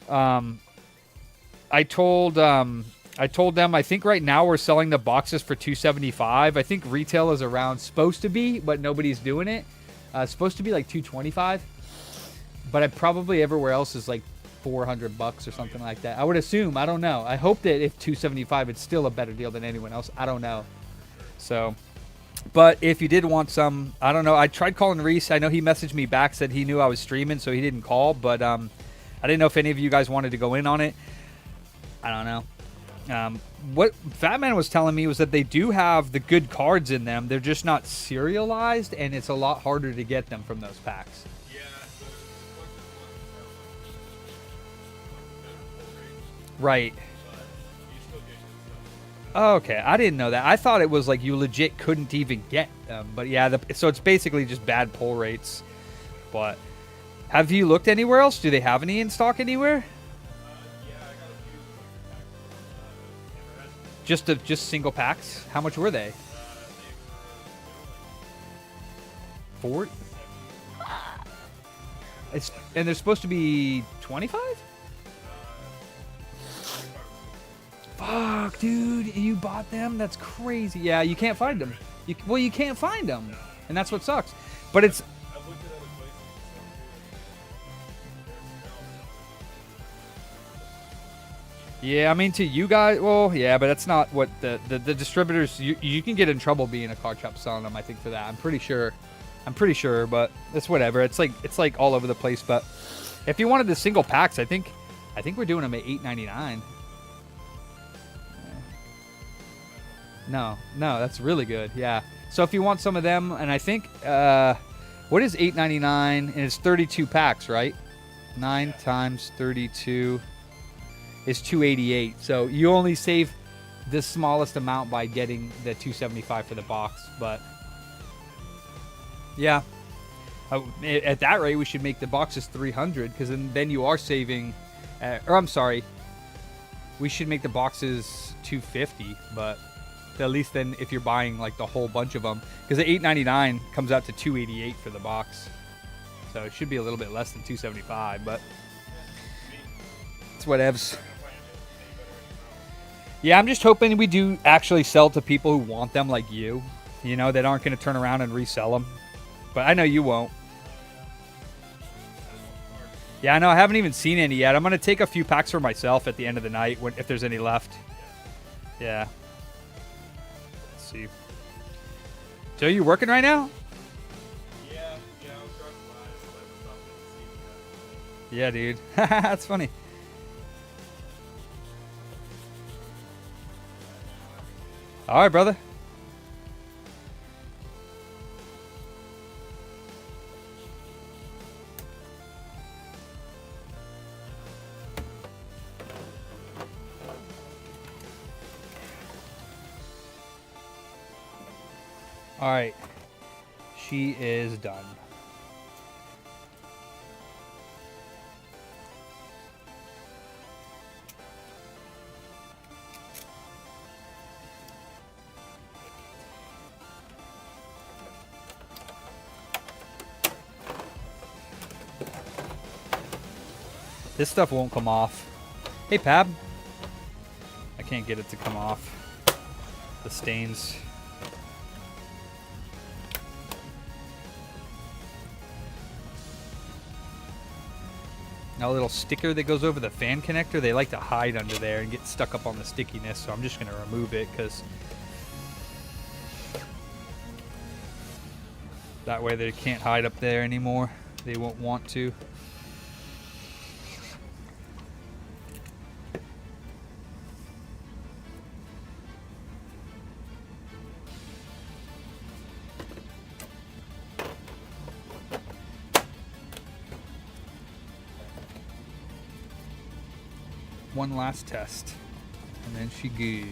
I told them. I think right now we're selling the boxes for $275. I think retail is around supposed to be, but nobody's doing it. It's supposed to be like $225. But I probably everywhere else is like $400 or something like that. I would assume. I don't know. I hope that if $275, it's still a better deal than anyone else. I don't know. So, but if you did want some, I don't know. I tried calling Reese. I know he messaged me back, said he knew I was streaming, so he didn't call. But I didn't know if any of you guys wanted to go in on it. I don't know. What Fat Man was telling me was that they do have the good cards in them. They're just not serialized, and it's a lot harder to get them from those packs. Right. Oh, okay, I didn't know that. I thought it was like you legit couldn't even get them. But yeah, so it's basically just bad pull rates. But have you looked anywhere else? Do they have any in stock anywhere? Just single packs? How much were they? 4? And they're supposed to be 25? Fuck, dude, you bought them? That's crazy. Yeah, you can't find them. Well, you can't find them, and that's what sucks. But it's... Yeah, I mean, to you guys, well, yeah, but that's not what the distributors, you can get in trouble being a card shop selling them, I think, for that. I'm pretty sure, but it's whatever. It's like all over the place, but if you wanted the single packs, I think we're doing them at $8.99. No, that's really good, yeah. So if you want some of them, and I think, what is $8.99, and it's 32 packs, right? 9 times 32... is $288. So you only save the smallest amount by getting the $275 for the box. But yeah, at that rate, we should make the boxes $300 because then you are saving. Or I'm sorry, we should make the boxes $250. But at least then, if you're buying like the whole bunch of them, because the $8.99 comes out to $288 for the box, so it should be a little bit less than $275. But it's whatevs. Yeah, I'm just hoping we do actually sell to people who want them like you. You know, that aren't going to turn around and resell them. But I know you won't. Yeah, I know. I haven't even seen any yet. I'm going to take a few packs for myself at the end of the night if there's any left. Yeah. Let's see. So are you working right now? Yeah, I was driving by. Yeah, dude. That's funny. All right, brother. All right. She is done. This stuff won't come off. Hey, Pab. I can't get it to come off. The stains. Now a little sticker that goes over the fan connector, they like to hide under there and get stuck up on the stickiness, so I'm just going to remove it because that way they can't hide up there anymore. They won't want to. One last test, and then she good.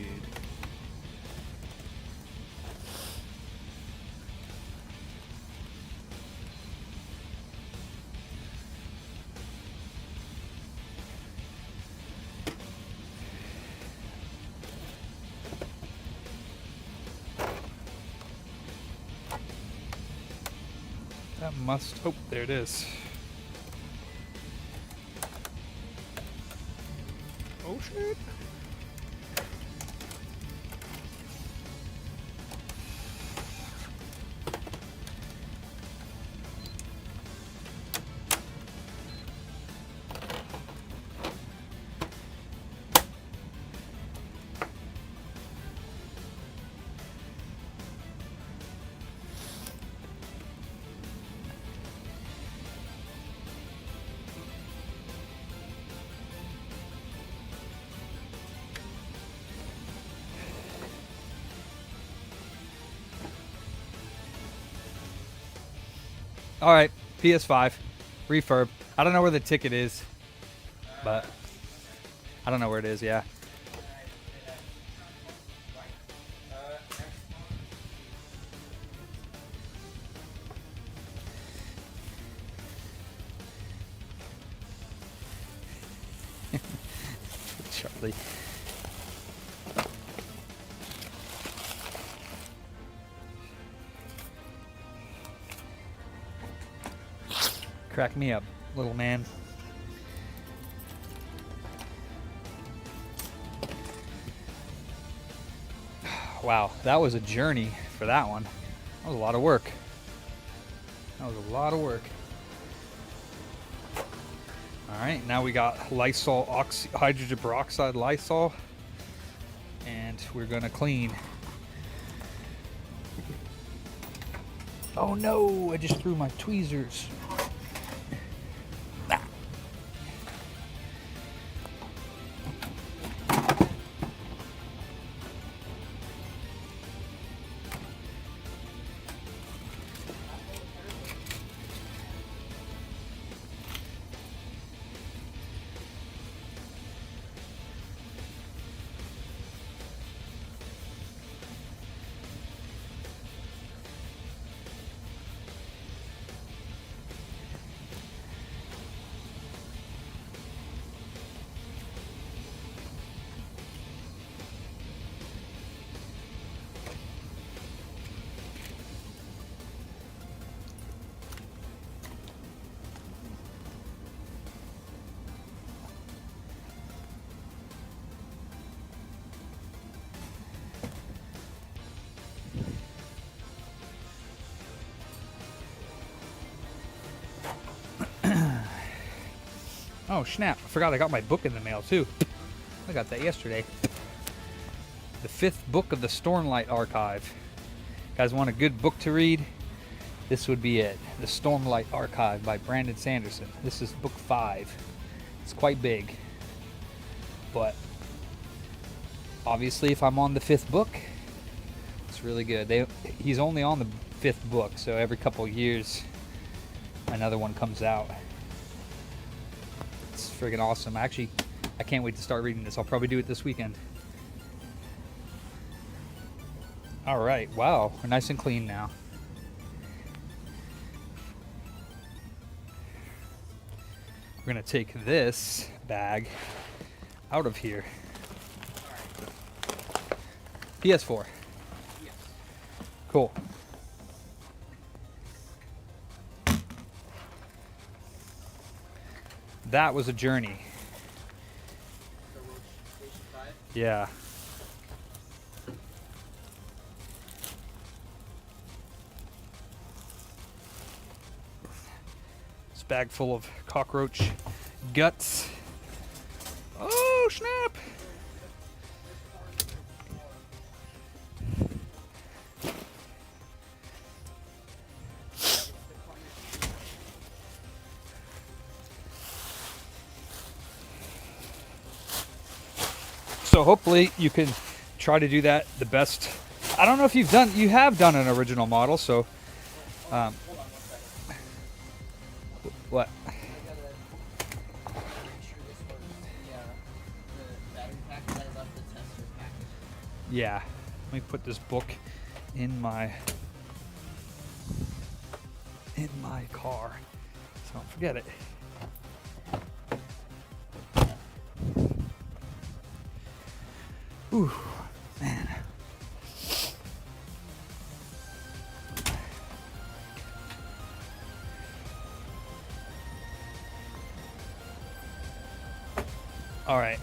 That must, oh, there it is. Oh shit. All right, PS5, refurb. I don't know where the ticket is, but I don't know where it is. Yeah. Charlie. Crack me up, little man. Wow, that was a journey for that one. That was a lot of work. That was a lot of work. All right, now we got Lysol, hydrogen peroxide Lysol, and we're gonna clean. Oh no, I just threw my tweezers. Ah. Oh snap, I forgot I got my book in the mail too. I got that yesterday. The 5th book of the Stormlight Archive. Guys want a good book to read? This would be it. The Stormlight Archive by Brandon Sanderson. This is book 5. It's quite big. But obviously if I'm on the 5th book, it's really good. He's only on the 5th book, so every couple of years another one comes out. It's friggin' awesome. Actually, I can't wait to start reading this. I'll probably do it this weekend. All right, wow, we're nice and clean now. We're gonna take this bag out of here. PS4. Yes. Cool. That was a journey. The Roach-infested PS5. Yeah. This bag full of cockroach guts. Oh, snap! So hopefully you can try to do that the best. I don't know if you have done an original model, so what? I gotta make sure this works. The battery pack that I left the tester package. Yeah, let me put this book in my car, so don't forget it. Ooh, man. All right.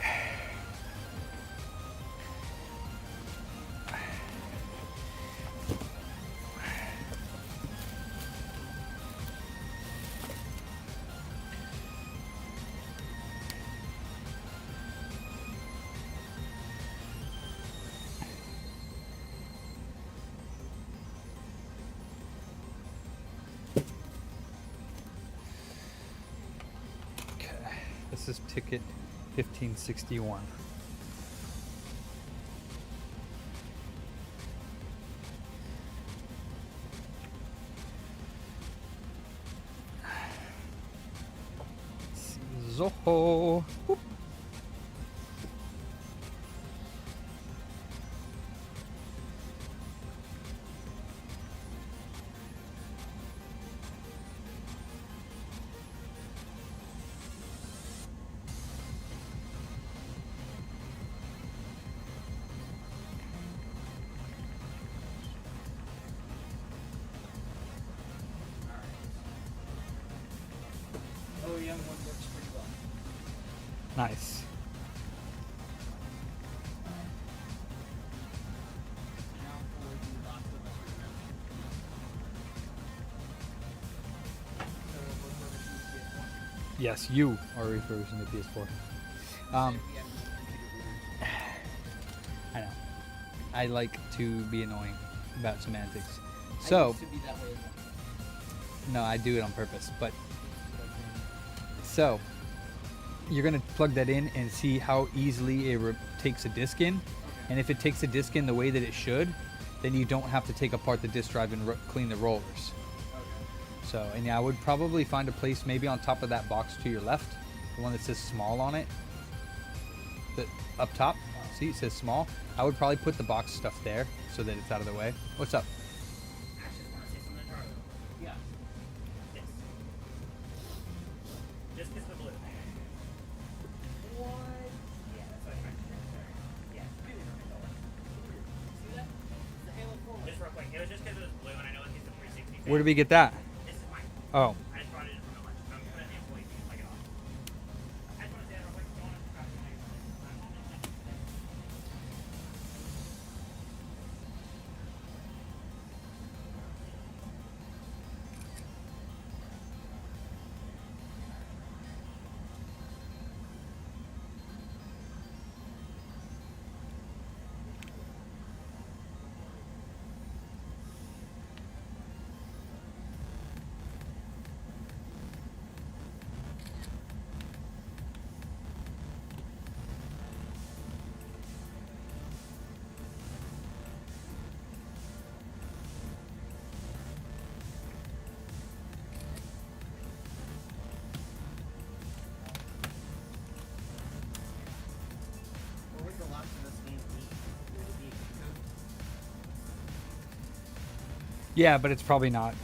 This is ticket 1561. Zoho. Whoop. Nice. Now for the Last of Us remake. So we're refurbishing the PS4. Yes, you are refurbishing the PS4. We have configured I know. I like to be annoying about semantics. I So, used to be that way as well. no, I do it on purpose. But so, you're gonna plug that in and see how easily it takes a disk in. And if it takes a disk in the way that it should, then you don't have to take apart the disk drive and clean the rollers. Okay. So, and yeah, I would probably find a place maybe on top of that box to your left, the one that says small on it. The up top, see it says small. I would probably put the box stuff there so that it's out of the way. What's up? Actually, want to say something to Charlie. Yeah. This. Just kiss the blue. What? Yeah, that's what I tried to do. Sorry. Yeah. See that? It's the Halo 4 one. Just real quick. It was just because it was blue, and I know it's a 360. Where did we get that? This is mine. Oh, I just brought it in from the lunch. I'm gonna the employee so you can plug it off. I just want to say that real quick. Don't want to scratch it. What was the Last of Us game leak? Would it be a cheat code? yeah, but it's probably not.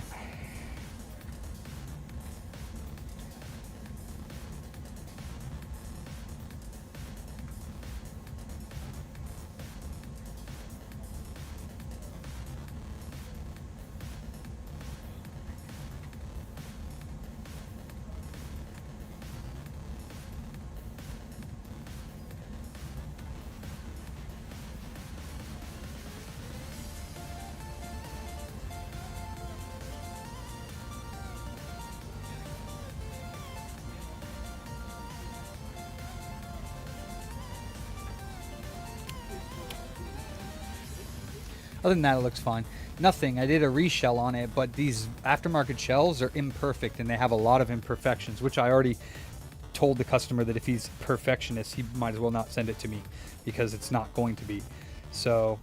Other than that, it looks fine. Nothing. I did a reshell on it, but these aftermarket shells are imperfect and they have a lot of imperfections, which I already told the customer that if he's perfectionist, he might as well not send it to me because it's not going to be. So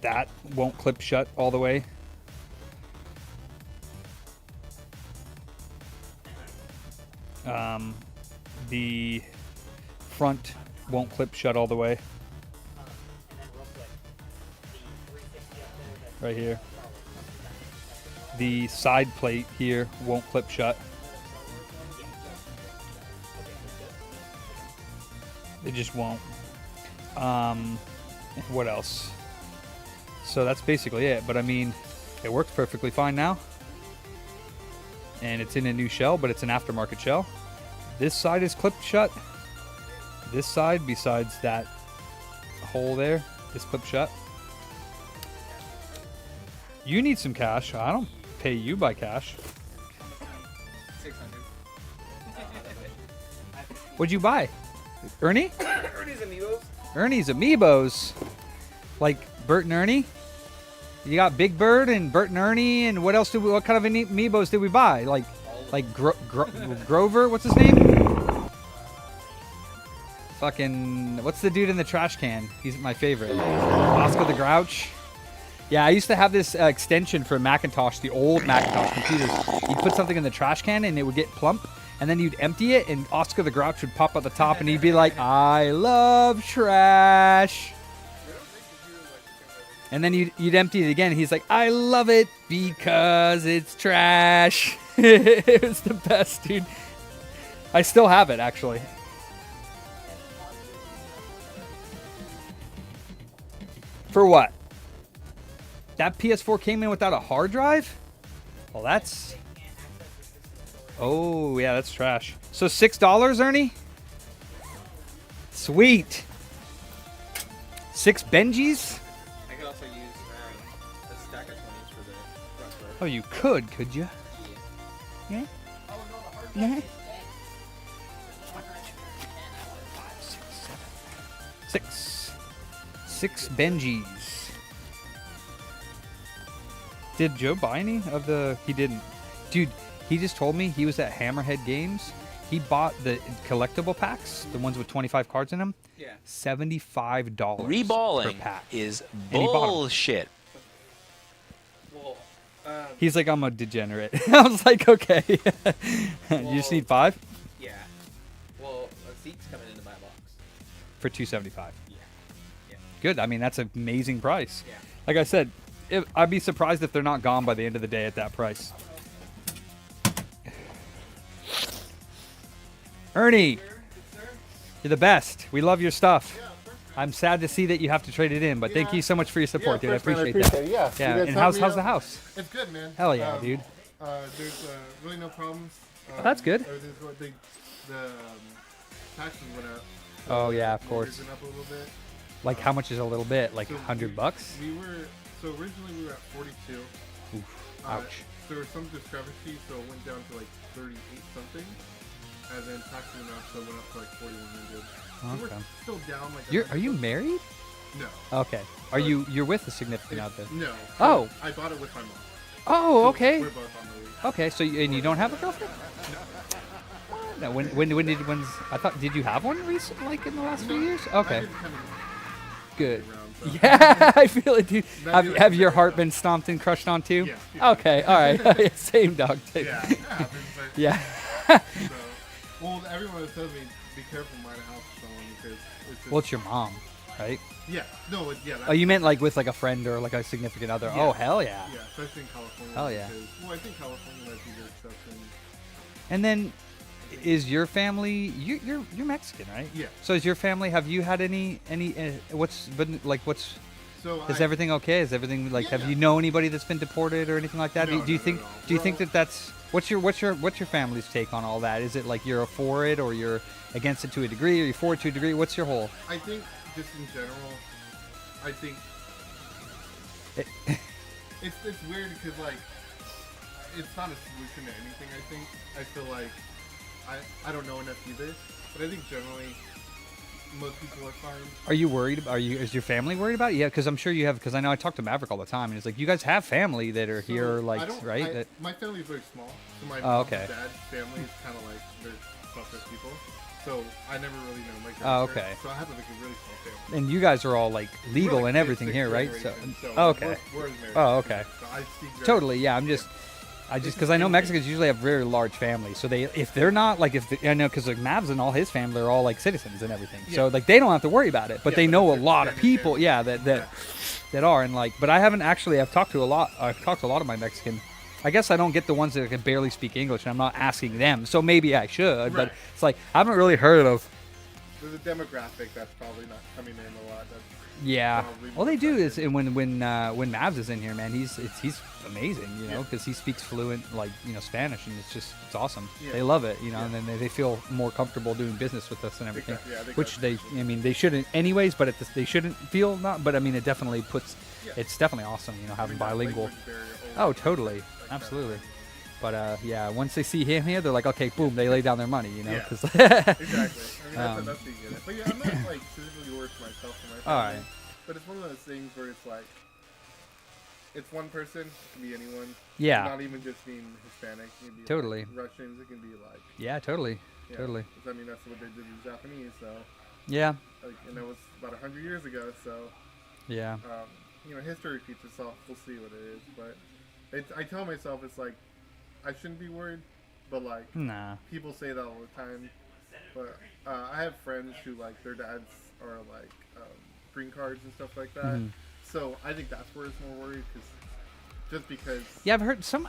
that won't clip shut all the way. The front won't clip shut all the way. And then real quick, the 360 up there. That's Right here. The side plate here won't clip shut. They just won't. What else? So that's basically it. But I mean, it works perfectly fine now. And it's in a new shell, but it's an aftermarket shell. This side is clipped shut. This side, besides that hole there, is clipped shut. You need some cash. I don't pay you by cash. 600. What'd you buy? Ernie? Ernie's Amiibos. Ernie's Amiibos. Like Bert and Ernie? You got Big Bird and Bert and Ernie, and what else did we, what kind of Amiibos did we buy? Like Grover? What's his name? Fucking, what's the dude in the trash can? He's my favorite. Oscar the Grouch. Yeah, I used to have this extension for Macintosh, the old Macintosh computers. You'd put something in the trash can and it would get plump, and then you'd empty it and Oscar the Grouch would pop at the top and he'd be like, I love trash. And then you'd empty it again. He's like, I love it because it's trash. It was the best, dude. I still have it, actually. For what? That PS4 came in without a hard drive? Well, that's... Oh, yeah, that's trash. So $6, Ernie? Sweet. 6 Benjis? I could also use a stack of 20s for the front door. Oh, you could you? Yeah. Yeah. 6 Benjis. Did Joe buy any of the... He didn't. Dude, he just told me he was at Hammerhead Games. He bought the collectible packs, the ones with 25 cards in them. Yeah. $75 per Reballing pack. is And he bought 'em. bullshit. Well, He's like, I'm a degenerate. I was like, okay. You just need 5 yeah. Well, a seat's coming into my box. for $275. Yeah. Yeah. Good. I mean, that's an amazing price. Yeah. Like I said, I'd be surprised if they're not gone by the end of the day at that price. Ernie, you're the best. We love your stuff. I'm sad to see that you have to trade it in, but thank you so much for your support, dude. I appreciate that. it. Yeah. Yeah, You guys and helped how's me the out. house? It's good, man. Hell yeah, dude. There's really no problems. That's good. Everything's going. The taxes went up. Oh yeah, of mortgage course. went up a little bit. Like how much is a little bit? Like So $100? We were originally we were at 42. Oof, ouch. There was some discrepancy, so it went down to like 38 something, and then taxes went up, so it went up to like 4100. So Okay. we're still down like. Are you married? No. Okay. You're with a significant other? No. Oh. I bought it with my mom. Oh, So okay. We're both on the lease. Okay, so you don't have a girlfriend? No. When's I thought, did you have one recently, like in the last few years? Okay. I've been kind of Good. around, so. Yeah, I feel it, dude. That'd be like Have your the- heart been stomped and crushed on too? Yeah. Okay, all right. Same dog. Too. Yeah, it happens, but Yeah. so, well, everyone always tells me be careful buying a house with someone because it's just, Well, it's your mom, right? yeah, no, yeah. Oh, you meant like with like a friend or like a significant other? Yeah. Oh, hell yeah. Yeah, especially in California. Hell yeah. Because, well, I think California might be the exception. And then, is your family? You're Mexican, right? Yeah. So is your family? Have you had any? What's been like? What's So is everything okay? Is everything like? Yeah, Have yeah. you know anybody that's been deported or anything like that? No, do you no, think? no, no. Do you think We're that that's what's your family's take on all that? Is it like you're for it or you're against it to a degree, or you're for it to a degree? What's your whole? I think just in general, I think it's weird because like it's not a solution to anything. I think I feel like I don't know enough either, but I think generally most people are fine. Are you worried? Is your family worried about it? Yeah, because I'm sure you have. Because I know I talk to Maverick all the time, and it's like you guys have family that are So, here, I like don't- right? That, my family is very small. So my Oh, mom okay. and dad's family is kind of like they're suspect people. So I never really know my Oh, grandparents. okay. So I have like a really small family. and you guys are all like legal We're, like, and everything sixth here, right? generation, so Oh, okay. We're married. Oh, okay. So I speak very- Totally, yeah. I just because I know Mexicans usually have very large families, so if they're not like I know because like Mavs and all his family are all like citizens and everything, so Yeah. like they don't have to worry about it, but Yeah, they but know a it's lot of extended people, family. yeah, that are and like, but I haven't actually. I've talked to a lot of my Mexican. I guess I don't get the ones that can barely speak English, and I'm not asking them, so maybe I should. But Right. it's like I haven't really heard of. There's a demographic that's probably not coming in a lot. That's Yeah. probably All they more do is affected. when Mavs is in here, man, he's amazing, you know, Yeah. because he speaks fluent like Spanish, and it's awesome. Yeah. They love it, you know, Yeah. and then they feel more comfortable doing business with us and everything. Exactly, yeah, I think Which that's- I mean, they shouldn't anyways, but they shouldn't feel not. But I mean, it definitely puts. Yeah. It's definitely awesome, I having mean, that bilingual. language barrier Oh, always totally, exists, like, absolutely. But yeah, once they see him here, they're like, okay, boom, they lay down their money, you know, Yeah. because. Exactly. I mean, that's enough to get it. But yeah, I'm not like physically worse myself and my family. All right. But it's one of those things where it's like, it's one person, it can be anyone. Yeah. Not even just being Hispanic. It can be Totally. Like Russians. It can be like. Yeah, totally, Yeah, totally. 'cause, I mean, that's what they did to the Japanese. So, Yeah, like, and that was about 100 years ago. So, yeah. history repeats itself. We'll see what it is. But I tell myself it's like, I shouldn't be worried. But like, Nah. people say that all the time. But I have friends who like their dads are like green cards and stuff like that. Mhm. So I think that's where it's more worried because Yeah,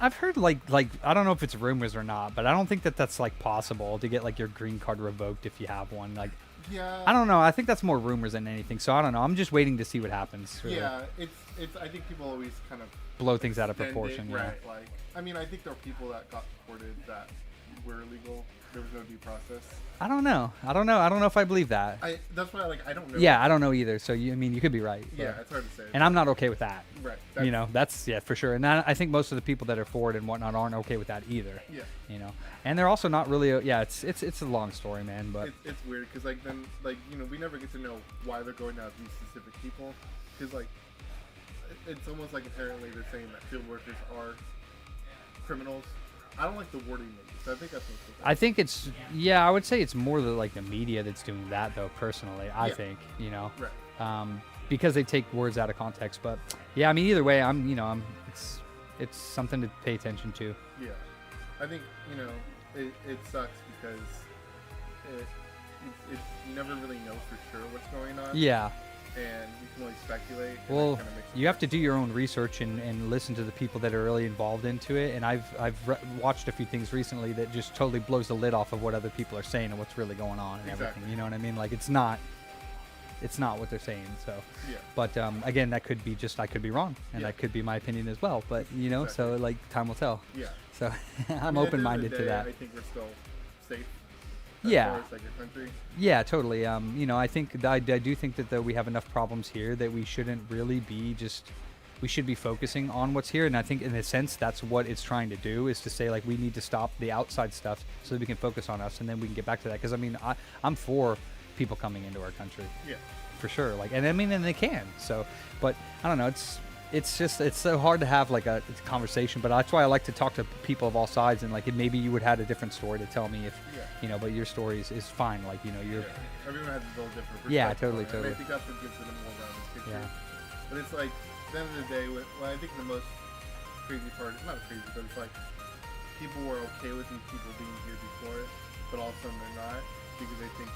I've heard like I don't know if it's rumors or not, but I don't think that's like possible to get like your green card revoked if you have one. Like yeah, I don't know. I think that's more rumors than anything. So I don't know. I'm just waiting to see what happens. Really. yeah, it's I think people always kind of Blow things out of extend it, proportion. Yeah. right? Like I mean, I think there are people that got deported that were illegal, there was no due process. I don't know. I don't know if I believe that. That's why I don't know. Yeah, I don't know either. So you could be right. Yeah, but- it's hard to say. And I'm not okay with that. Right. That's for sure. And I think most of the people that are for it and whatnot aren't okay with that either. Yeah. And they're also not really. It's a long story, man. But it's weird because we never get to know why they're going out these specific people because it's almost like inherently they're saying that field workers are criminals. I don't like the wording they use. So I think that's what's I think it's I would say it's more the media that's doing that though. Personally, I think right. Because they take words out of context. But yeah, I mean either way, it's something to pay attention to. Yeah, I think it sucks because you never really know for sure what's going on. Yeah. And you can only speculate. Well, you have to do your own research and listen to the people that are really involved into it. And I've watched a few things recently that just totally blows the lid off of what other people are saying and what's really going on and everything. You know what I mean? Like it's not what they're saying. So, yeah. But again, that could be I could be wrong, and that could be my opinion as well. But so like time will tell. Yeah. So I'm open-minded to that. I think we're still safe. Yeah. As far as, like, your country. Yeah, totally. I think I do think that we have enough problems here that we shouldn't really be we should be focusing on what's here. And I think in a sense that's what it's trying to do, is to say like we need to stop the outside stuff so that we can focus on us, and then we can get back to that. Because I mean I'm for people coming into our country. Yeah. For sure. Like, and I mean, and they can. So, but I don't know. It's so hard to have like a conversation, but that's why I like to talk to people of all sides, and like maybe you would have a different story to tell me if but your story is fine, like you're everyone has a little different perspective. Yeah, totally. I think that's what gives it a more rounded picture. But it's like at the end of the day, I think the most crazy part is not crazy, but it's like people were okay with these people being here before, but all of a sudden they're not because they think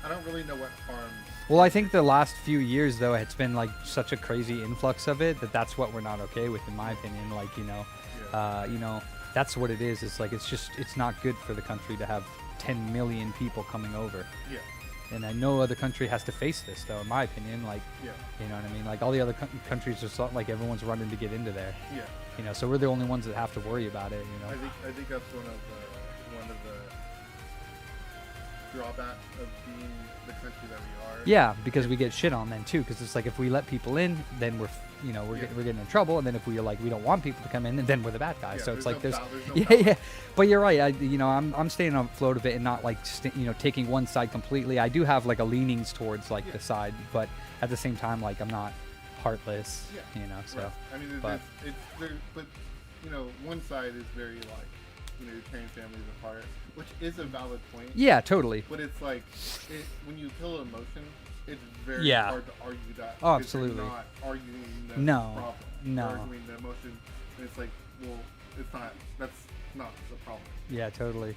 I don't really know what harm. Well, I think the last few years, though, it's been like such a crazy influx of it that's what we're not okay with, in my opinion. Like, that's what it is. It's like it's not good for the country to have 10 million people coming over. Yeah. And I know other country has to face this, though, in my opinion. Like, you know what I mean? Like all the other countries, just like everyone's running to get into there. Yeah. So we're the only ones that have to worry about it. I think that's one of the drawback of being the country that we are. Yeah, because we get shit on then too. Because it's like if we let people in, then we're getting in trouble, and then if we don't want people to come in, then we're the bad guys. So it's like there's yeah. But you're right. I'm staying afloat of it and not like taking one side completely. I do have like a leanings towards like the side, but at the same time, like I'm not heartless. So. Right. I mean, but one side is very like. You're tearing families apart, which is a valid point. Yeah, totally. But it's like, when you kill emotion, it's very hard to argue that. Oh, absolutely. You're not arguing the problem. No. You're arguing the emotion, and it's like, well, it's not. That's not the problem. Yeah, totally.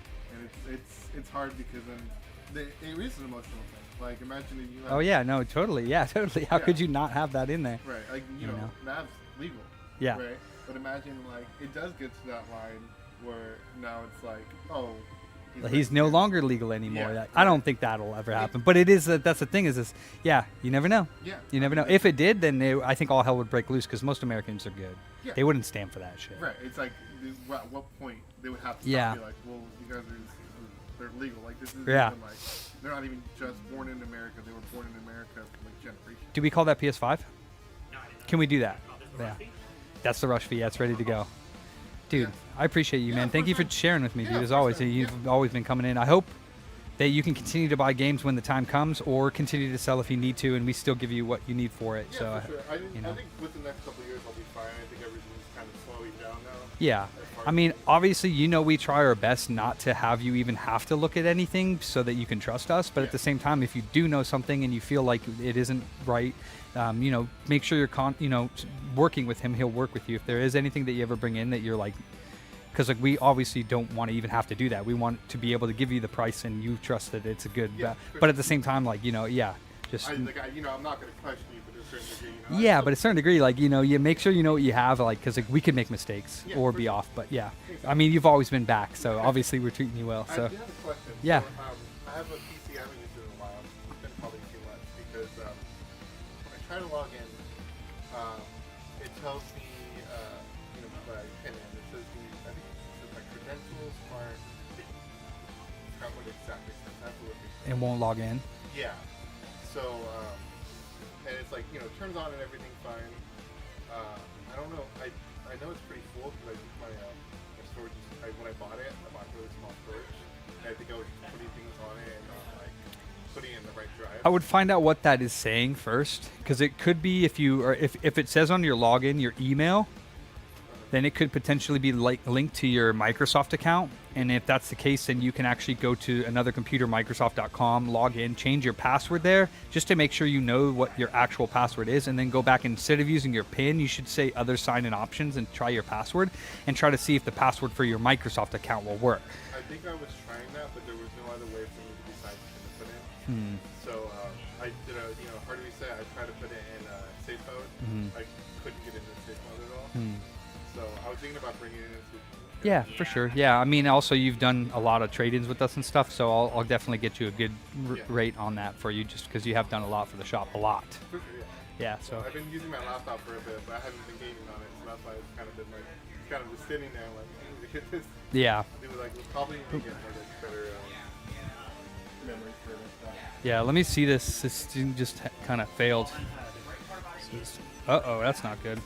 And it's hard because then it is an emotional thing. Like imagine if you. Have, oh yeah, no, totally. Yeah, totally. How could you not have that in there? Right, like that's legal. Yeah. Right, but imagine like it does get to that line. Where now it's like, oh, he's no longer legal anymore. Yeah, I don't think that'll ever happen. But it is that's the thing is this. Yeah, you never know. Yeah, you never know. If it did, then I think all hell would break loose because most Americans are good. Yeah. They wouldn't stand for that shit. Right. It's like at what point they would have to be like, well, you guys they're legal. Like this is even like they're not even just born in America. They were born in America for like generations. Do we call that PS5? No, I didn't know. Can we do that? Yeah. That's the rush fee. That's ready to go. Dude, I appreciate you, man. Thank you for sharing with me, dude, as always. You've always been coming in. I hope that you can continue to buy games when the time comes or continue to sell if you need to, and we still give you what you need for it. Yeah, so, for sure. I think with the next couple of years I'll be fine. I think everything's kind of slowing down now. Yeah. I mean, obviously, we try our best not to have you even have to look at anything so that you can trust us. But at the same time, if you do know something and you feel like it isn't right, make sure you're working with him. He'll work with you. If there is anything that you ever bring in that you're like, because like we obviously don't want to even have to do that. We want to be able to give you the price and you trust that it's a good. But at the same time, like just. I'm not going to question you, but to a certain degree. Yeah, but at a certain degree, like you make sure you know what you have, like because like we could make mistakes or be off. But yeah, I mean you've always been back, so obviously we're treating you well. So. I do have a question. Yeah. So, I have a PC I haven't used it in a while. It's been probably 2 months because when I try to log in, it tells me, my PIN in. It says I think it says my credentials aren't forgot what exactly it says. I have to look at It won't log in. Yeah. So, and it's like, you know, turns on and everything's fine. I don't know. I know it's pretty full because I used my storage. When I bought it a really small storage. And I think I was just putting things on it and not like putting it in the right drive. I would find out what that is saying first, because it could be if it says on your login your email, then it could potentially be linked to your Microsoft account. And if that's the case, then you can actually go to another computer, Microsoft.com, log in, change your password there, just to make sure you know what your actual password is, and then go back. Instead of using your PIN, you should say other sign-in options and try your password, and try to see if the password for your Microsoft account will work. I think I was trying that, but there was no other way for me to decide to put in. So I did hard to reset. I tried to put it in safe mode. I couldn't get into safe mode at all. So I was thinking about bringing it into. Yeah, for sure. Yeah, I mean, also you've done a lot of trade-ins with us and stuff, so I'll definitely get you a good rate on that for you, just because you have done a lot for the shop, a lot. For sure, Yeah, so. I've been using my laptop for a bit, but I haven't been gaming on it, so that's why it's kind of been like, kind of just sitting there like, I need to get this. Yeah. It was like, we'll probably need to get better memory for this stuff. Yeah, let me see this. This thing just kind of failed. Uh-oh, that's not good.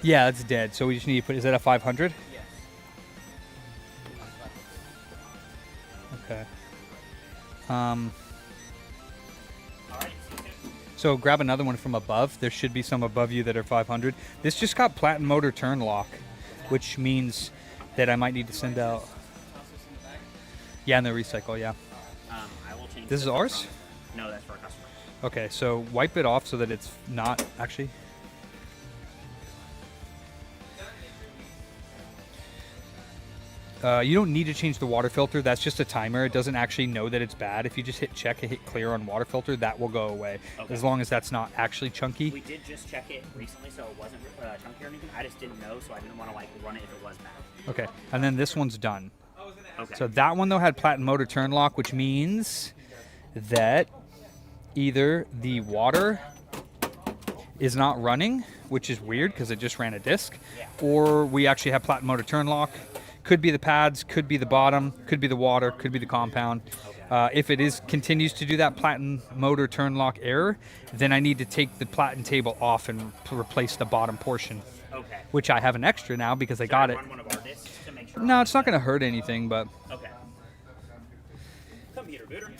Yeah, it's dead. So we just need to put, is that a 500? Yes. Okay. So grab another one from above. There should be some above you that are 500. This just got platinum motor turn lock, which means that I might need to send out. Yeah, in the recycle, yeah. I will change This is ours? No, that's for a customer. Okay, so wipe it off so that it's not actually. You don't need to change the water filter. That's just a timer. It doesn't actually know that it's bad. If you just hit check and hit clear on water filter, that will go away. Okay. As long as that's not actually chunky. We did just check it recently, so it wasn't chunky or anything. I just didn't know, so I didn't want to like run it if it was bad. Okay, and then this one's done. Okay. So that one though had platinum motor turn lock, which means that either the water is not running, which is weird because it just ran a disc, or we actually have platinum motor turn lock. Could be the pads, could be the bottom, could be the water, could be the compound. If it continues to do that platinum motor turn lock error, then I need to take the platinum table off and replace the bottom portion. Okay. Which I have an extra now because I got it. Run one of our discs to make sure. No, it's not going to hurt anything, but Okay. Computer booter.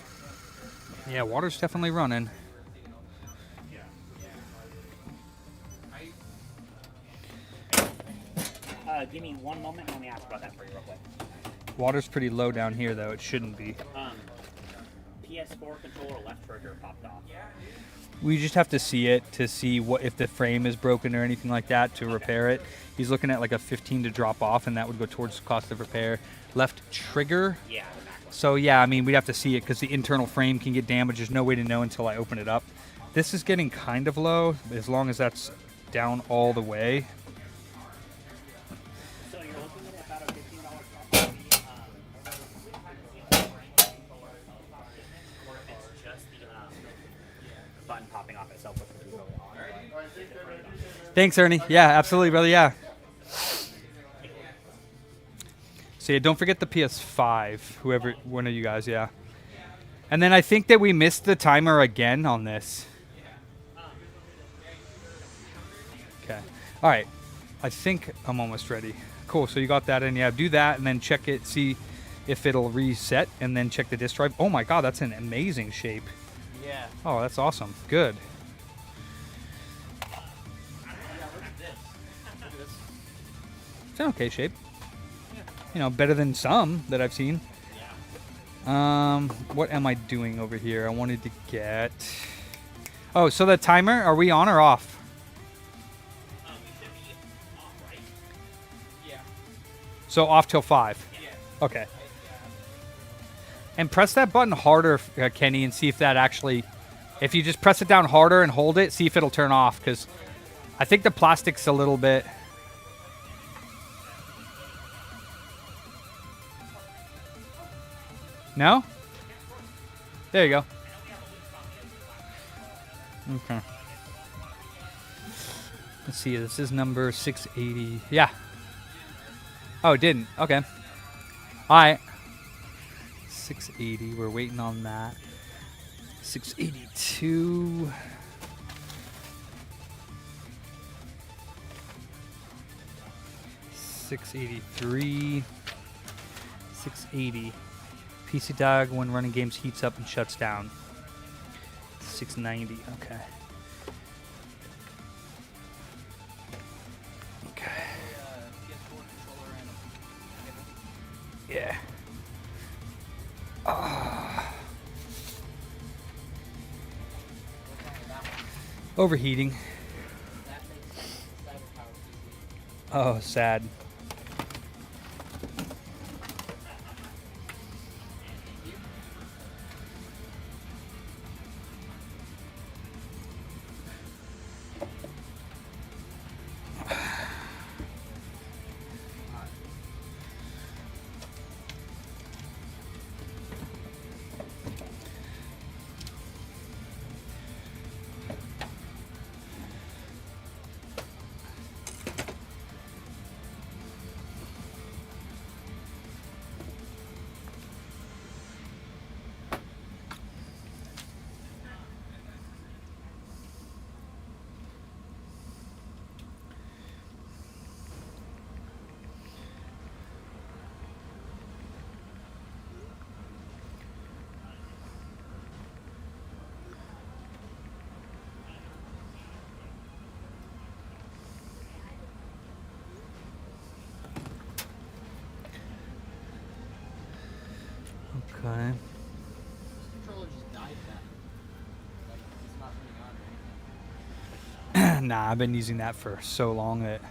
yeah, water's definitely running. Give me one moment and let me ask about that for you real quick. Water's pretty low down here, though. It shouldn't be. PS4 controller left trigger popped off. We just have to see it to see what if the frame is broken or anything like that to repair it. He's looking at like a 15 to drop off, and that would go towards the cost of repair. Left trigger. Yeah, the back one. So yeah, I mean we'd have to see it because the internal frame can get damaged. There's no way to know until I open it up. This is getting kind of low, as long as that's down all the way. So you're looking at about a $15 drop. Or if it's just the button popping off itself, which would be really awesome. Thanks, Ernie. Yeah, absolutely, brother. Yeah. So yeah, don't forget the PS5. Whoever, one of you guys, yeah. And then I think that we missed the timer again on this. Okay. All right. I think I'm almost ready. Cool. So you got that in. Yeah, do that and then check it, see if it'll reset, and then check the disk drive. Oh my God, that's in amazing shape. Yeah. Oh, that's awesome. Good. It's in okay shape. You know, better than some that I've seen. What am I doing over here? I wanted to get. Oh, so the timer, are we on or off? Yeah. So off till 5. Okay. And press that button harder, Kenny, and see if that actually. If you just press it down harder and hold it, see if it'll turn off, because I think the plastic's a little bit. No? There you go. Okay. Let's see. This is number 680. Yeah. Oh, it didn't. Okay. All right. 680. We're waiting on that. 682. $683. 680. PC dog when running games heats up and shuts down. 690. Okay. Okay. Yeah. Overheating. Oh, sad. Okay. This controller just died that. Like, it's not turning on or anything. Nah, I've been using that for so long that.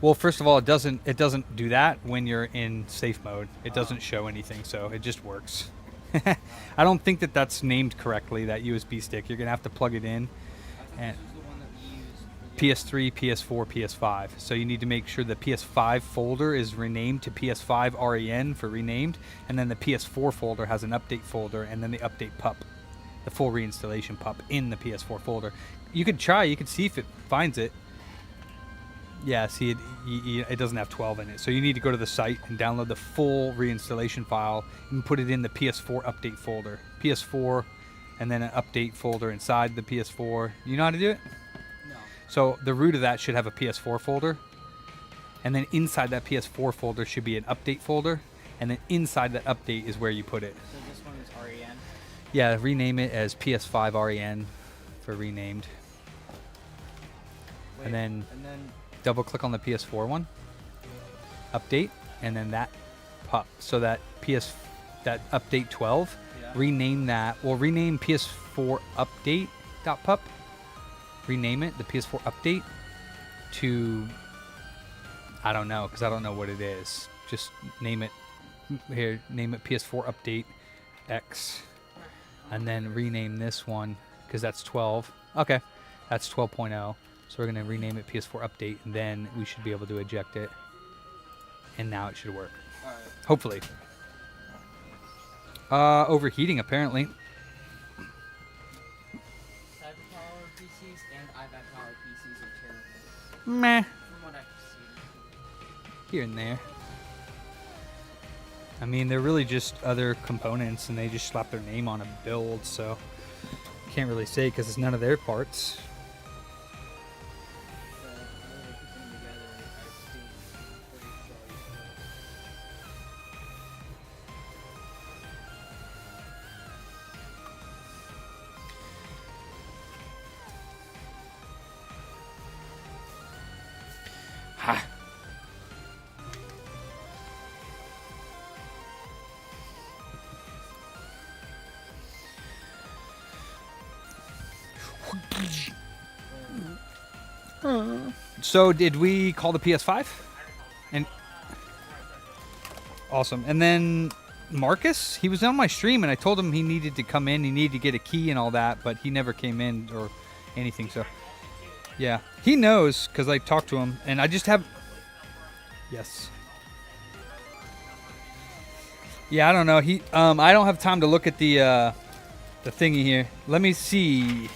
Well, first of all, it doesn't do that when you're in safe mode. It doesn't show anything, so it just works. I don't think that that's named correctly. That USB stick. You're gonna have to plug it in. And This is the one that we used for the PS3, PS4, PS5. So you need to make sure the PS5 folder is renamed to PS5 REN for renamed, and then the PS4 folder has an update folder, and then the update pup, the full reinstallation pup in the PS4 folder. You could try. You could see if it finds it. Yeah, see, it doesn't have 12 in it. So you need to go to the site and download the full reinstallation file and put it in the PS4 update folder. PS4, and then an update folder inside the PS4. You know how to do it? No. So the root of that should have a PS4 folder. And then inside that PS4 folder should be an update folder. And then inside that update is where you put it. So this one is REN. Yeah, rename it as PS5 REN for renamed. Wait, And then and then double click on the PS4 one, update, and then that pup. So that that update 12, Yeah. rename that. Well, rename PS4 update .pup. Rename it the PS4 update to, I don't know, because I don't know what it is. Just name it here. Name it PS4 update X, and then rename this one because that's 12. Okay, that's 12.0. So we're going to rename it PS4 Update, and then we should be able to eject it. And now it should work. Alright. Hopefully. Overheating, apparently. Cyberpower PCs and iPad power PCs are terrible. Meh. From what I've seen. Here and there. I mean, they're really just other components, and they just slap their name on a build, so can't really say because it's none of their parts. Ha. So did we call the PS5? And awesome. And then Marcus, he was on my stream, and I told him he needed to come in. He needed to get a key and all that, but he never came in or anything. So yeah, he knows because I talked to him, and I just have. Yes. Yeah, I don't know. I don't have time to look at the thingy here. Let me see.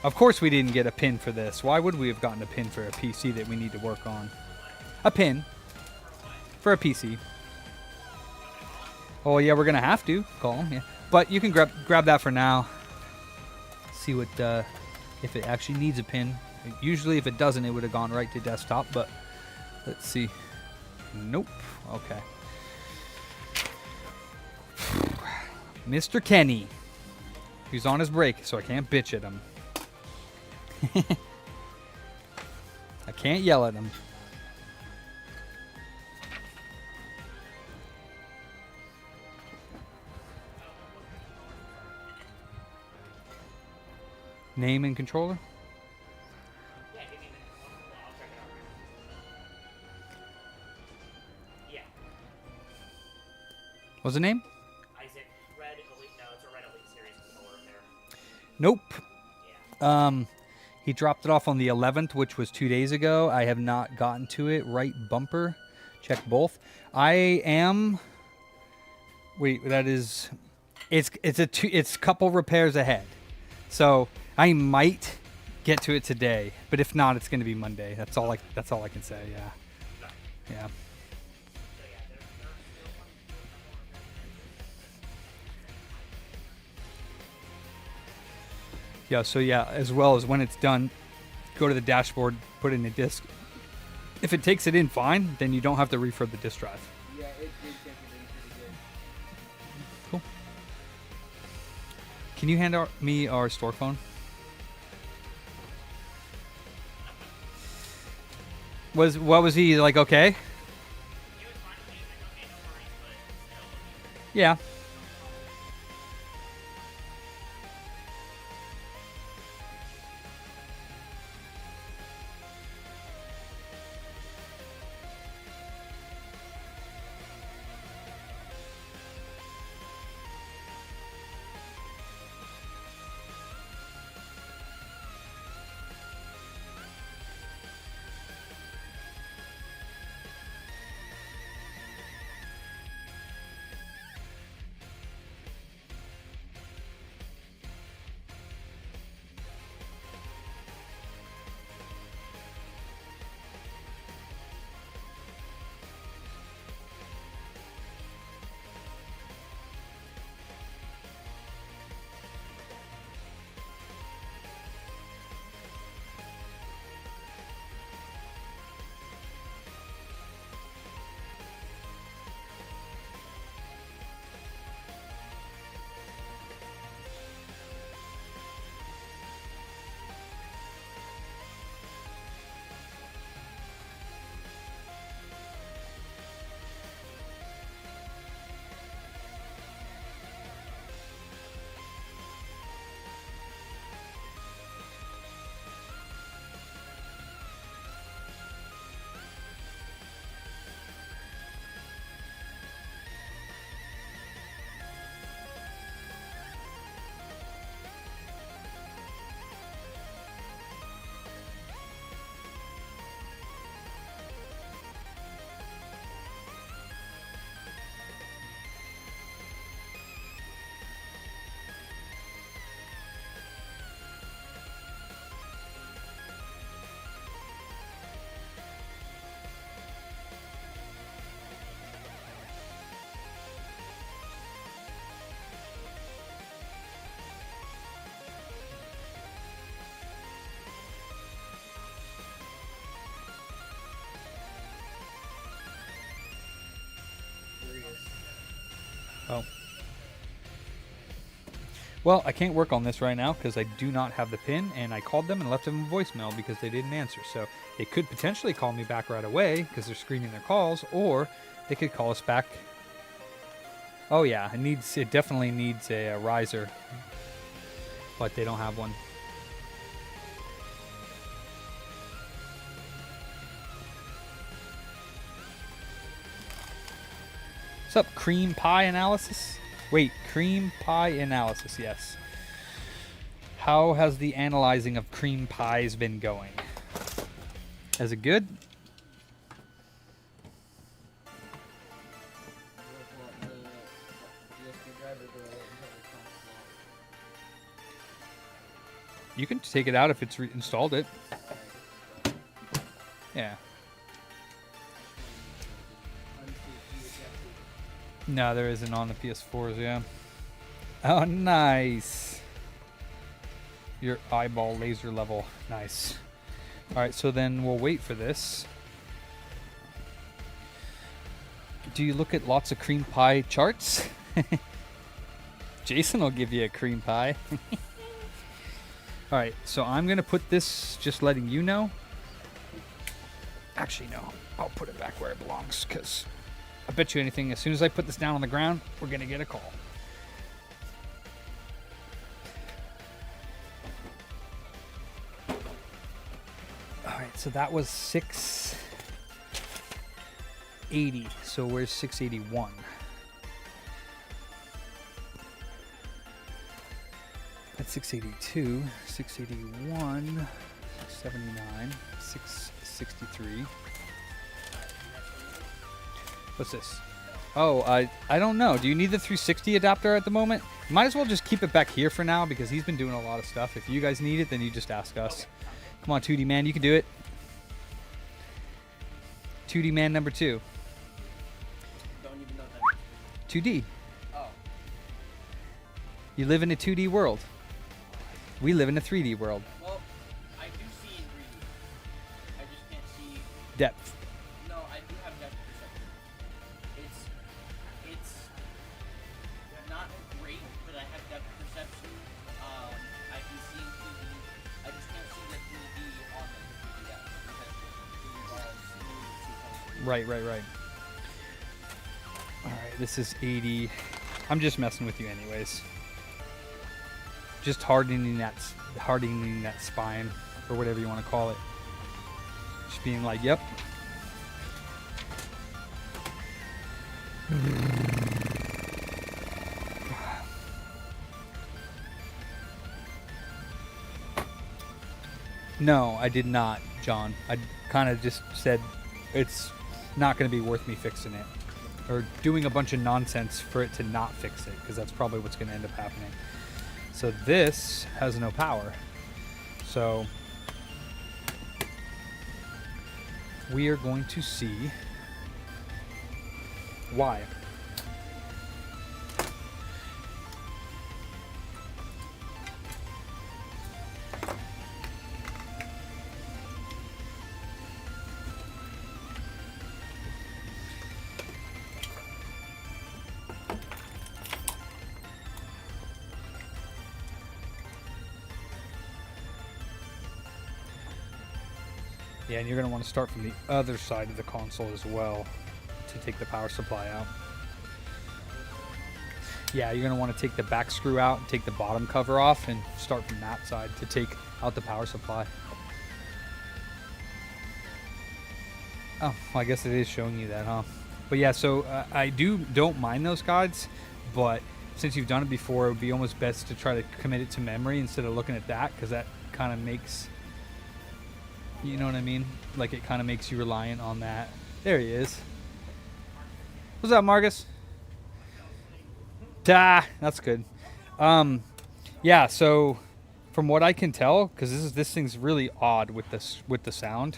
Of course we didn't get a pin for this. Why would we have gotten a pin for a PC that we need to work on? A pin for a PC. Oh yeah, we're gonna have to call him. Yeah, but you can grab that for now. See what if it actually needs a pin. Usually, if it doesn't, it would have gone right to desktop. But let's see. Nope. Okay. Mr. Kenny. He's on his break, so I can't bitch at him. I can't yell at him. Name and controller? Yeah, give me a minute. I'll check it out right now. Yeah. What's the name? Isaac, Red Elite. No, it's a Red Elite series controller in there. Nope. Yeah. He dropped it off on the 11th, which was 2 days ago. I have not gotten to it. Right bumper. Check both. I am. Wait, that is. It's a couple repairs ahead, so I might get to it today. But if not, it's going to be Monday. That's all I can say. Yeah. Yeah. Yeah, so yeah, as well as when it's done, go to the dashboard, put in a disk. If it takes it in fine, then you don't have to refurb the disk drive. Yeah, it did take it in pretty good. Cool. Can you hand me our store phone? What was he like? Okay. He was fine with me. He's like, okay, no worries, but still. Yeah. Oh. Well, I can't work on this right now because I do not have the pin, and I called them and left them a voicemail because they didn't answer. So they could potentially call me back right away because they're screening their calls, or they could call us back. Oh yeah, it definitely needs a riser, but they don't have one. What's up, cream pie analysis? Wait, cream pie analysis, yes. How has the analyzing of cream pies been going? Is it good? You can take it out if it's installed it. Yeah. No, there isn't on the PS4s, yeah. Oh, nice. Your eyeball laser level. Nice. Alright, so then we'll wait for this. Do you look at lots of cream pie charts? Jason will give you a cream pie. Alright, so I'm going to put this, just letting you know. Actually, no. I'll put it back where it belongs, because I bet you anything, as soon as I put this down on the ground, we're going to get a call. Alright, so that was 680. So where's 681? That's 682, 681, 679, 663. What's this? Oh, I don't know. Do you need the 360 adapter at the moment? Might as well just keep it back here for now because he's been doing a lot of stuff. If you guys need it, then you just ask us. Come on, 2D man, you can do it. 2D man number 2. Don't even know that. 2D. Oh. You live in a 2D world. We live in a 3D world. Well, I do see in 3D. I just can't see. Depth. No, I do have depth perception. It's not great, but I have depth perception. I can see in 3D. I just can't see the 3D on the 3D depth because it involves moving 2 Right. Alright, this is 80. I'm just messing with you anyways. Just hardening that spine, or whatever you want to call it. Just being like, yep. No, I did not, John. I kind of just said it's not going to be worth me fixing it. Or doing a bunch of nonsense for it to not fix it, because that's probably what's going to end up happening. So this has no power. So we are going to see why. Yeah, and you're going to want to start from the other side of the console as well to take the power supply out. Yeah, you're going to want to take the back screw out and take the bottom cover off and start from that side to take out the power supply. Oh, well, I guess it is showing you that, huh? But yeah, so I don't mind those guides, but since you've done it before, it would be almost best to try to commit it to memory instead of looking at that, because that kind of makes... You know what I mean? Like, it kind of makes you reliant on that. There he is. What's up, Marcus? That's good. Yeah, so from what I can tell, because this thing's really odd with the sound.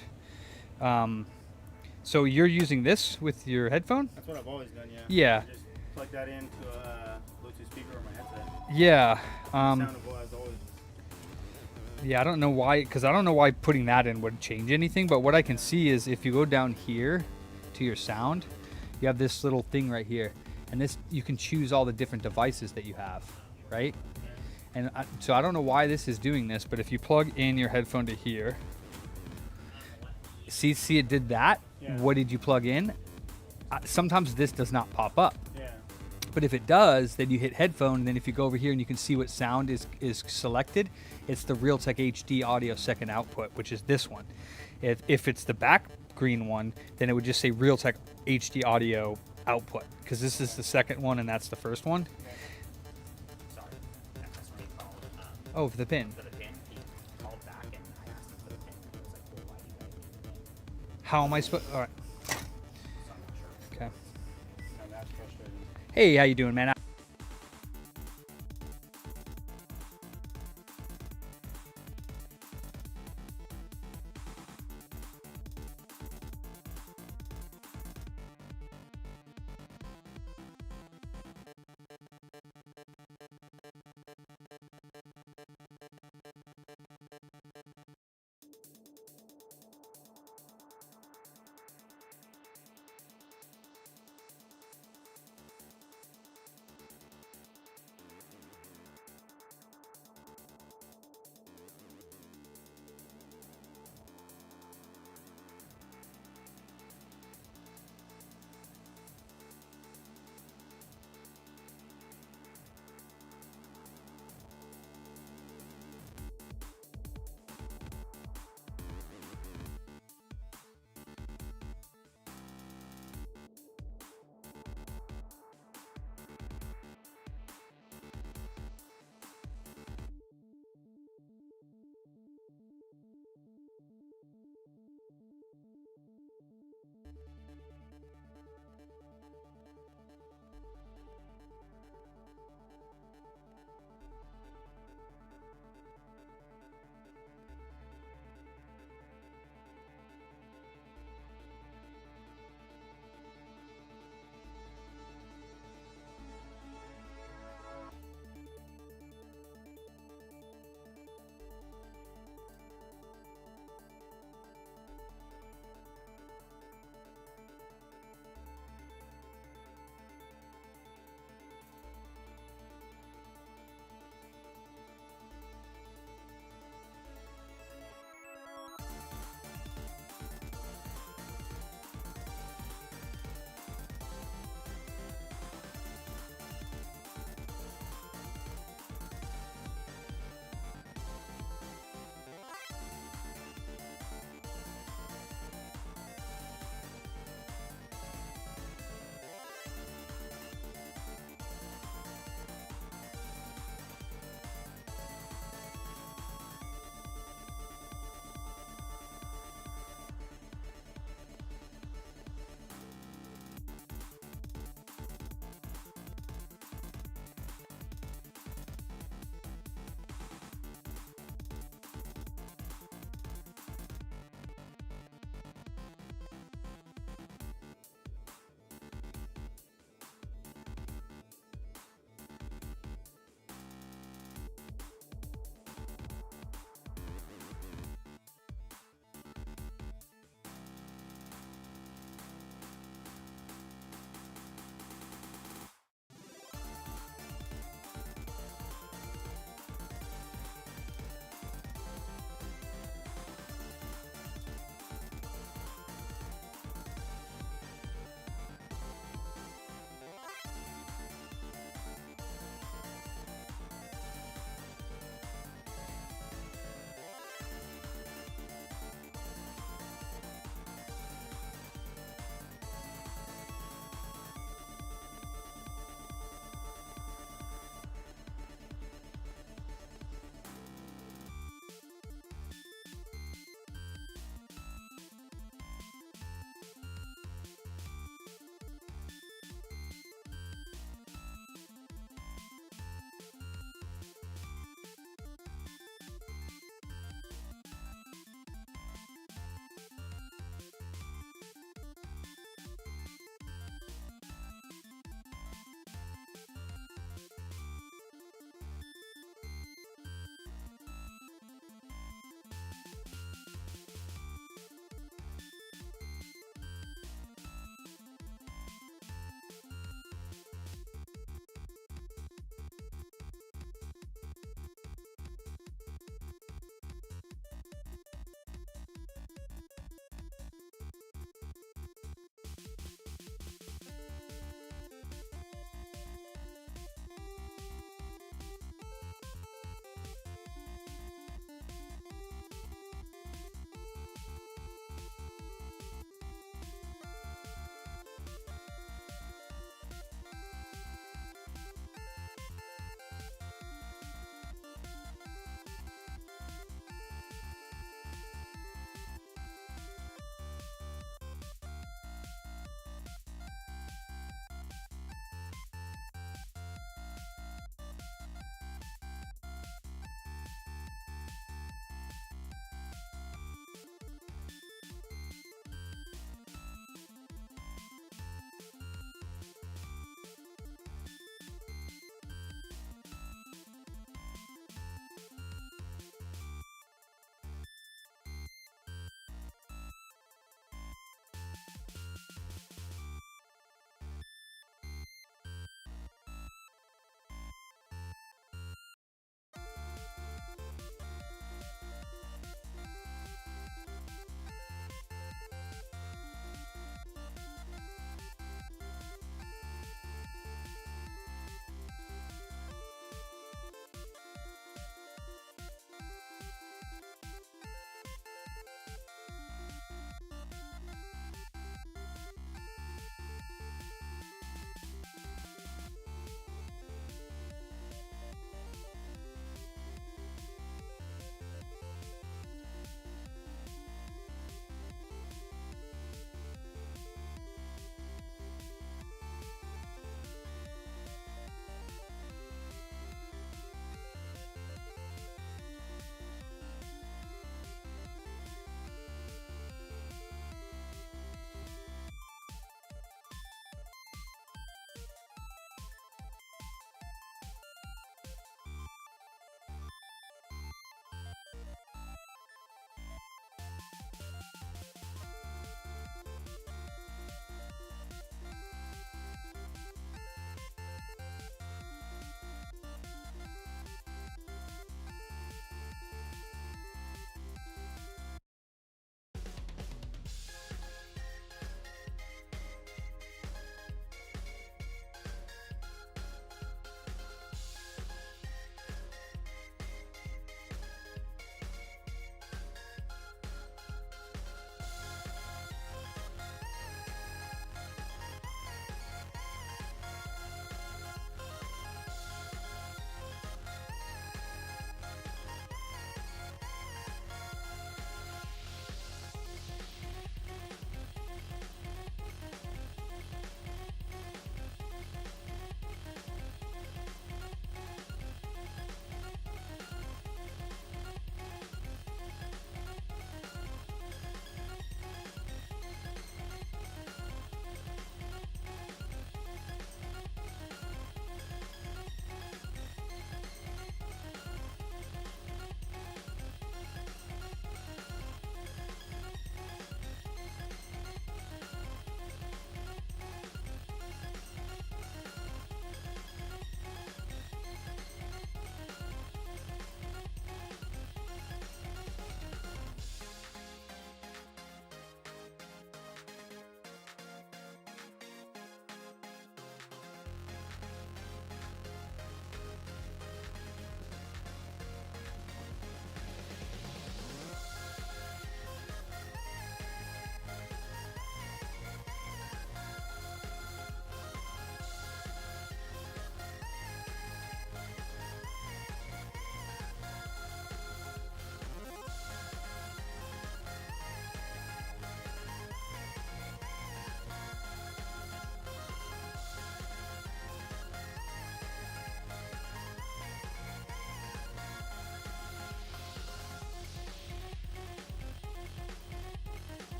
So you're using this with your headphone? That's what I've always done, yeah. Yeah. Just plug that into a Bluetooth speaker or my headset. Yeah. Sound of as always. Yeah, I don't know why, because I don't know why putting that in would change anything, but what I can see is if you go down here to your sound, you have this little thing right here, and this, you can choose all the different devices that you have, right? And so I don't know why this is doing this, but if you plug in your headphone to here, see it did that? Yeah. What did you plug in? Sometimes this does not pop up. Yeah. But if it does, then you hit headphone, and then if you go over here and you can see what sound is selected, it's the Realtek HD audio second output, which is this one. If it's the back green one, then it would just say Realtek HD audio output, because this is the second one and that's the first one. Sorry. That's when he called. Oh, for the pin. For the pin, he called back and I asked him for the pin. He was like, well, why do you guys need the pin? How am I supposed... All right. So I'm not sure. Okay. And that's frustrating. Hey, how you doing, man?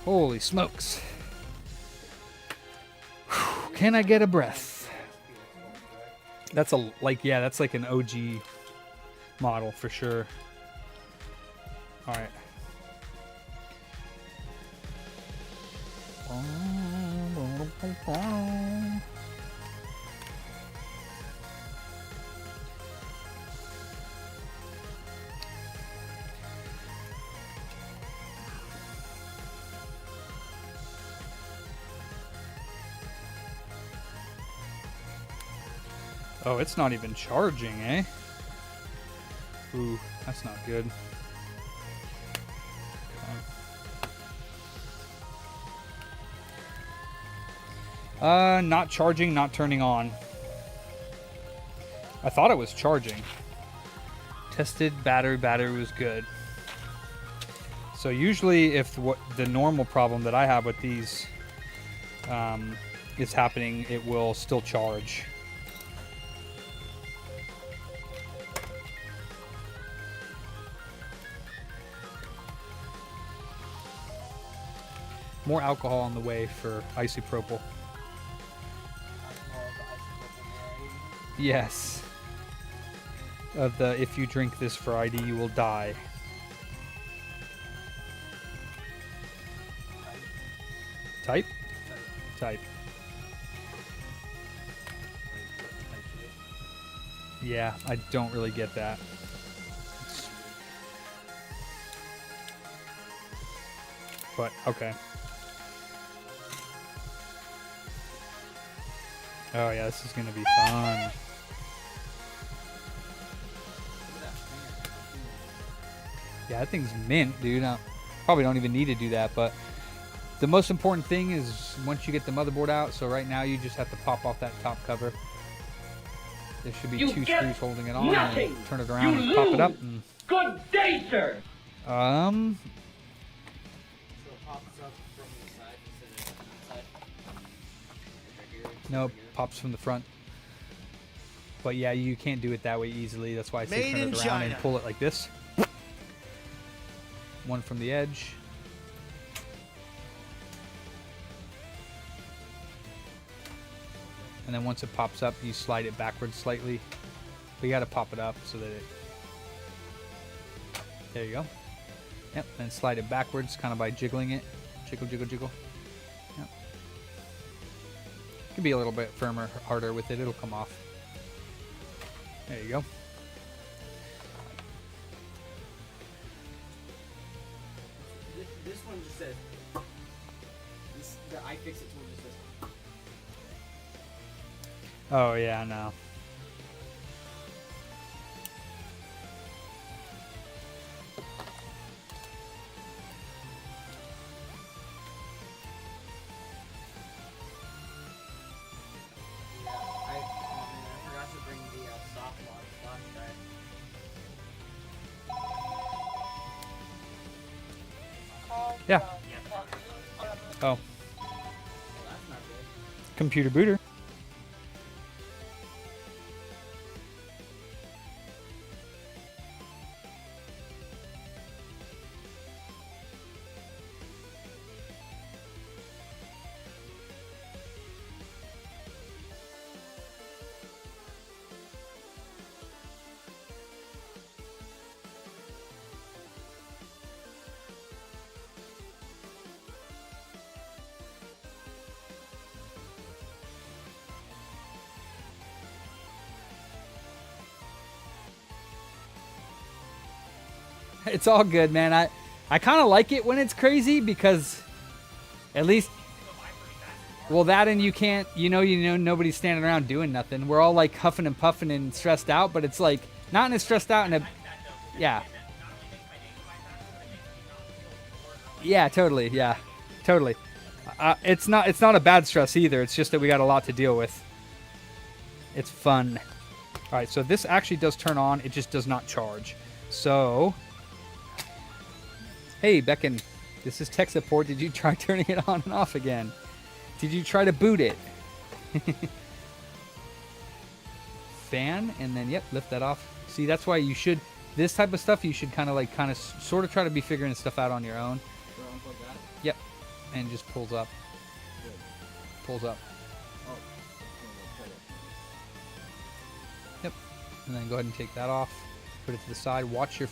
Holy smokes. Whew, can I get a breath? That's that's like an OG model for sure. All right. Oh, it's not even charging, eh? Ooh, that's not good. Not charging, not turning on. I thought it was charging. Tested battery was good. So usually if the normal problem that I have with these is happening, it will still charge. More alcohol on the way for isopropyl. Yes. Of the if you drink this for ID, you will die. Type? Type. Yeah, I don't really get that. But, okay. Oh yeah, this is gonna be fun. Yeah, that thing's mint, dude. I probably don't even need to do that, but the most important thing is once you get the motherboard out, so right now you just have to pop off that top cover. There should be two screws holding it on, and turn it around and pop it up. And, Good day, sir! So it pops up from the side instead of the side. Right here. no, pops from the front. But yeah, you can't do it that way easily. That's why I say Made turn in it around China. and pull it like this. One from the edge. And then once it pops up, you slide it backwards slightly. But you got to pop it up so that it... There you go. Yep, and slide it backwards kind of by jiggling it. Jiggle, jiggle, jiggle. Yep. Can be a little bit firmer, harder with it. It'll come off. There you go. This one just says. The iFixit tool just says. Oh yeah, I know. I forgot to bring the soft launch flash drive. Yeah. Oh, Well, that's not good. computer booter. It's all good, man. I kind of like it when it's crazy because at least, well, that and you can't, you know, nobody's standing around doing nothing. We're all like huffing and puffing and stressed out, but it's like not in a stressed out in a, yeah. Yeah, totally. Yeah, totally. It's not a bad stress either. It's just that we got a lot to deal with. It's fun. All right, so this actually does turn on. It just does not charge. So, hey, Beckon, this is tech support. Did you try turning it on and off again? Did you try to boot it? Fan, and then, yep, lift that off. See, that's why you should, this type of stuff, you should kind of sort of try to be figuring stuff out on your own. Yep. and it just pulls up. Pulls up. Oh. Yep. And then go ahead and take that off. Put it to the side. Watch your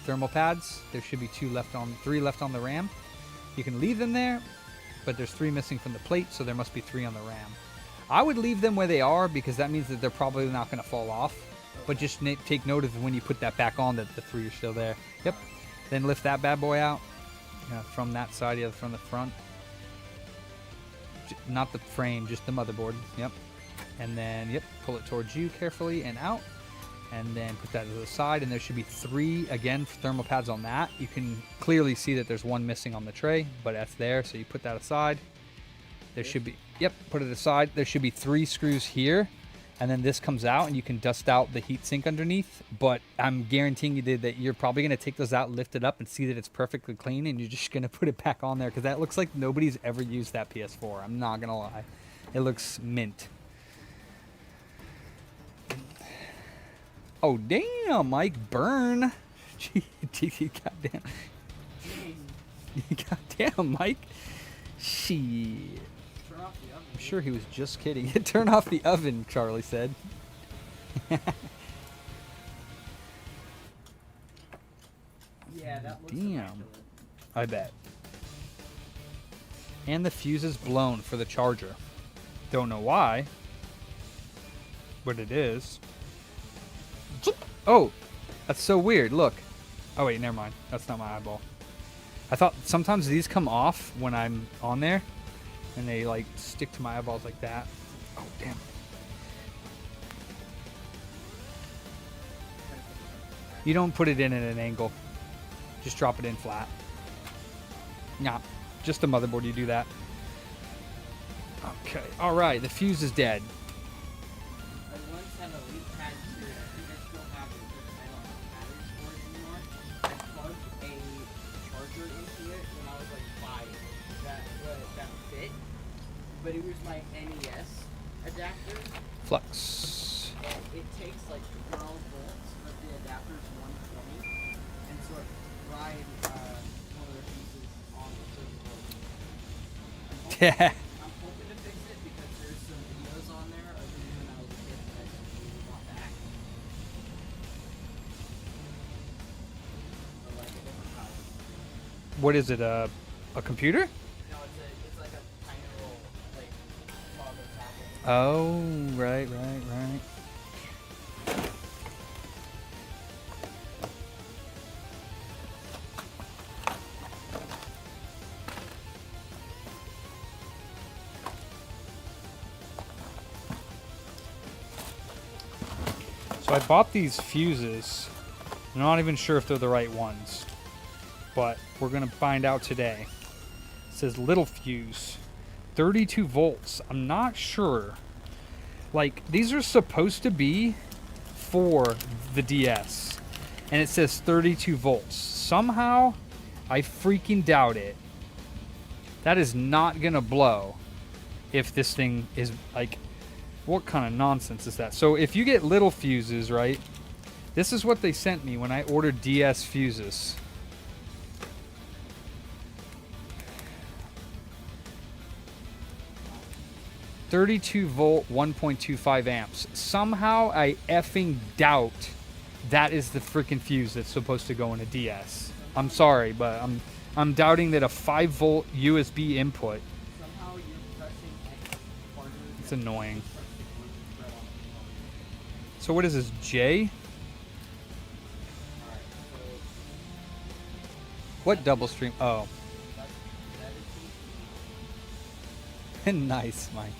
thermal pads. There should be 3 left on the RAM. You can leave them there, but there's 3 missing from the plate, so there must be 3 on the RAM. I would leave them where they are because that means that they're probably not going to fall off. But just take note of when you put that back on that the 3 are still there. Yep. Then lift that bad boy out from that side, from the front. Not the frame, just the motherboard. Yep. And then, yep, pull it towards you carefully and out. And then put that to the side. And there should be 3, again, thermal pads on that. You can clearly see that there's 1 missing on the tray, but that's there. So you put that aside. There should be, yep, put it aside. There should be 3 screws here. And then this comes out and you can dust out the heatsink underneath. But I'm guaranteeing you that you're probably going to take those out, lift it up, and see that it's perfectly clean. And you're just going to put it back on there because that looks like nobody's ever used that PS4. I'm not going to lie. It looks mint. Oh, damn, Mike. Burn. Gee, goddamn. Goddamn, Mike. Shit. I'm sure he was just kidding. Turn off the oven, Charlie said. Yeah, that looks Damn. immaculate. I bet. And the fuse is blown for the charger. Don't know why, but it is. Oh, that's so weird. Look. Oh, wait, never mind. That's not my eyeball. I thought sometimes these come off when I'm on there. And they like stick to my eyeballs like that. Oh, damn. You don't put it in at an angle. Just drop it in flat. Nah, just the motherboard, you do that. Okay, all right, the fuse is dead. I once had a leak pad too. I think I still have it because I don't have batteries for it anymore. I plugged a charger into it when I was like 5. That fit. But it was my NES adapter. Flux. And it takes like 12 volts, but the adapter's 120. And so it fried one of the pieces on the circuit board. Yeah. I'm hoping to fix it because there's some videos on there of me when I was a kid that I really want back. Or like a different power. What is it, a computer? No, it's like a tiny little like toggle tablet. Oh, right. So I bought these fuses. I'm not even sure if they're the right ones, but we're gonna find out today. It says little fuse, 32 volts. I'm not sure. Like, these are supposed to be for the DS, and it says 32 volts. Somehow, I freaking doubt it. That is not gonna blow if this thing is like, what kind of nonsense is that? So if you get little fuses, right? This is what they sent me when I ordered DS fuses. .32 volt, 1.25 amps. Somehow I effing doubt that is the freaking fuse that's supposed to go in a DS. I'm sorry, but I'm doubting that a 5 volt USB input. Somehow you're pressing X harder It's than annoying. you press the key right on the phone. So what is this, J? Alright, so What double stream? Oh, that is nice, Mike.